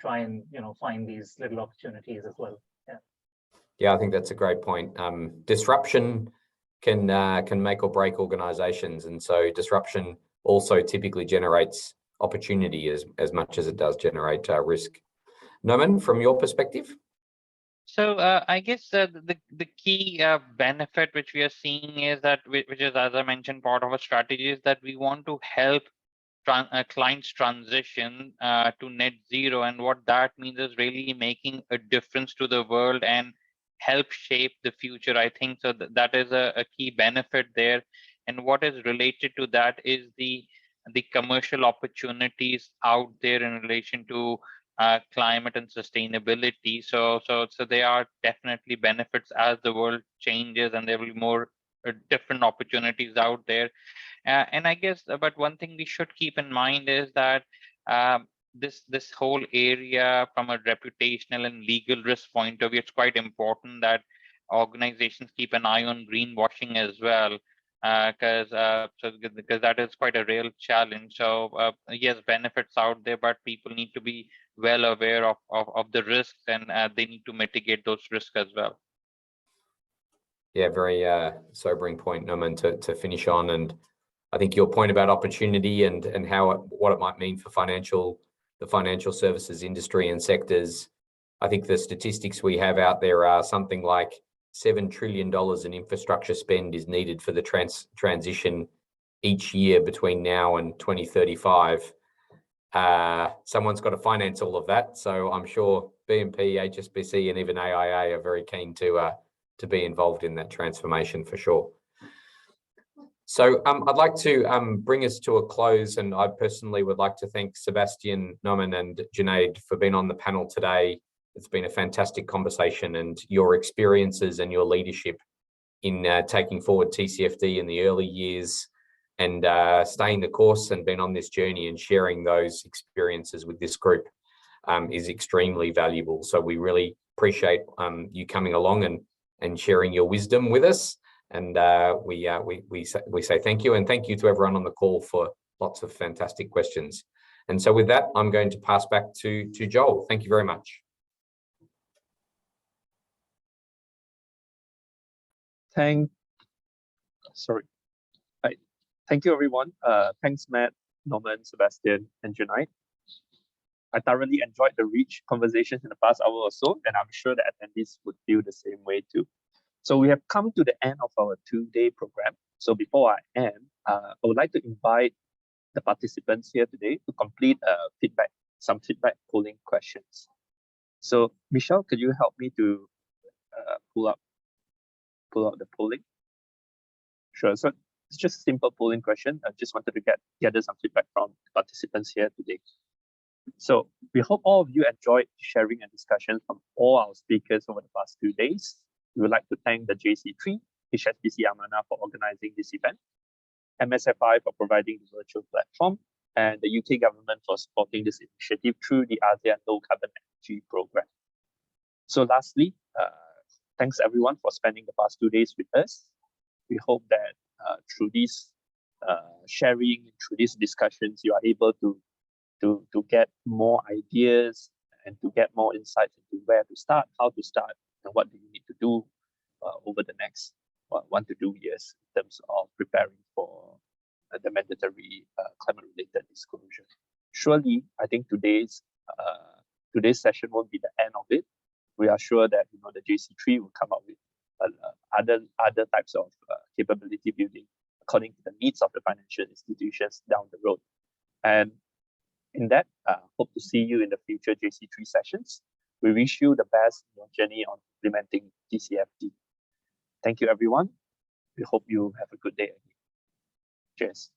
try and find these little opportunities as well. Yeah, I think that's a great point. Disruption can make or break organizations, and so disruption also typically generates opportunity as much as it does generate risk. Norman, from your perspective? So I guess the key benefit which we are seeing is that, which is, as I mentioned, part of our strategy is that we want to help clients transition to net zero. And what that means is really making a difference to the world and help shape the future. I think so that is a key benefit there. And what is related to that is the commercial opportunities out there in relation to climate and sustainability. So there are definitely benefits as the world changes, and there will be more different opportunities out there. And I guess, but one thing we should keep in mind is that this whole area, from a reputational and legal risk point of view, it's quite important that organizations keep an eye on greenwashing as well, because that is quite a real challenge. So yes, benefits out there, but people need to be well aware of the risks, and they need to mitigate those risks as well. Yeah, very sobering point, Norman, to finish on. And I think your point about opportunity and what it might mean for the financial services industry and sectors. I think the statistics we have out there are something like $7 trillion in infrastructure spend is needed for the transition each year between now and 2035. Someone's got to finance all of that. So I'm sure BNP, HSBC, and even AIA are very keen to be involved in that transformation for sure. So I'd like to bring us to a close, and I personally would like to thank Sebastian, Norman, and Junaid for being on the panel today. It's been a fantastic conversation, and your experiences and your leadership in taking forward TCFD in the early years and staying the course and being on this journey and sharing those experiences with this group is extremely valuable. So we really appreciate you coming along and sharing your wisdom with us. And we say thank you, and thank you to everyone on the call for lots of fantastic questions. And so with that, I'm going to pass back to Joel. Thank you very much. Thank you, everyone. Thanks, Matt, Norman, Sebastian, and Junaid. I thoroughly enjoyed the rich conversations in the past hour or so, and I'm sure the attendees would feel the same way too. So we have come to the end of our 2-day program. So before I end, I would like to invite the participants here today to complete some feedback polling questions. So Michelle, could you help me to pull out the polling? Sure. So it's just a simple polling question. I just wanted to gather some feedback from participants here today. So we hope all of you enjoyed sharing and discussion from all our speakers over the past 2 days. We would like to thank the JC3, HSBC Amana for organizing this event, MSFI for providing the virtual platform, and the UK government for supporting this initiative through the ASEAN Low Carbon Energy Program. So lastly, thanks everyone for spending the past 2 days with us. We hope that through this sharing, through these discussions, you are able to get more ideas and to get more insights into where to start, how to start, and what do you need to do over the next 1 to 2 years in terms of preparing for the mandatory climate-related disclosure. Surely, I think today's session won't be the end of it. We are sure that the JC3 will come up with other types of capability building according to the needs of the financial institutions down the road. And in that, hope to see you in the future JC3 sessions. We wish you the best in your journey on implementing TCFD. Thank you, everyone. We hope you have a good day. Cheers.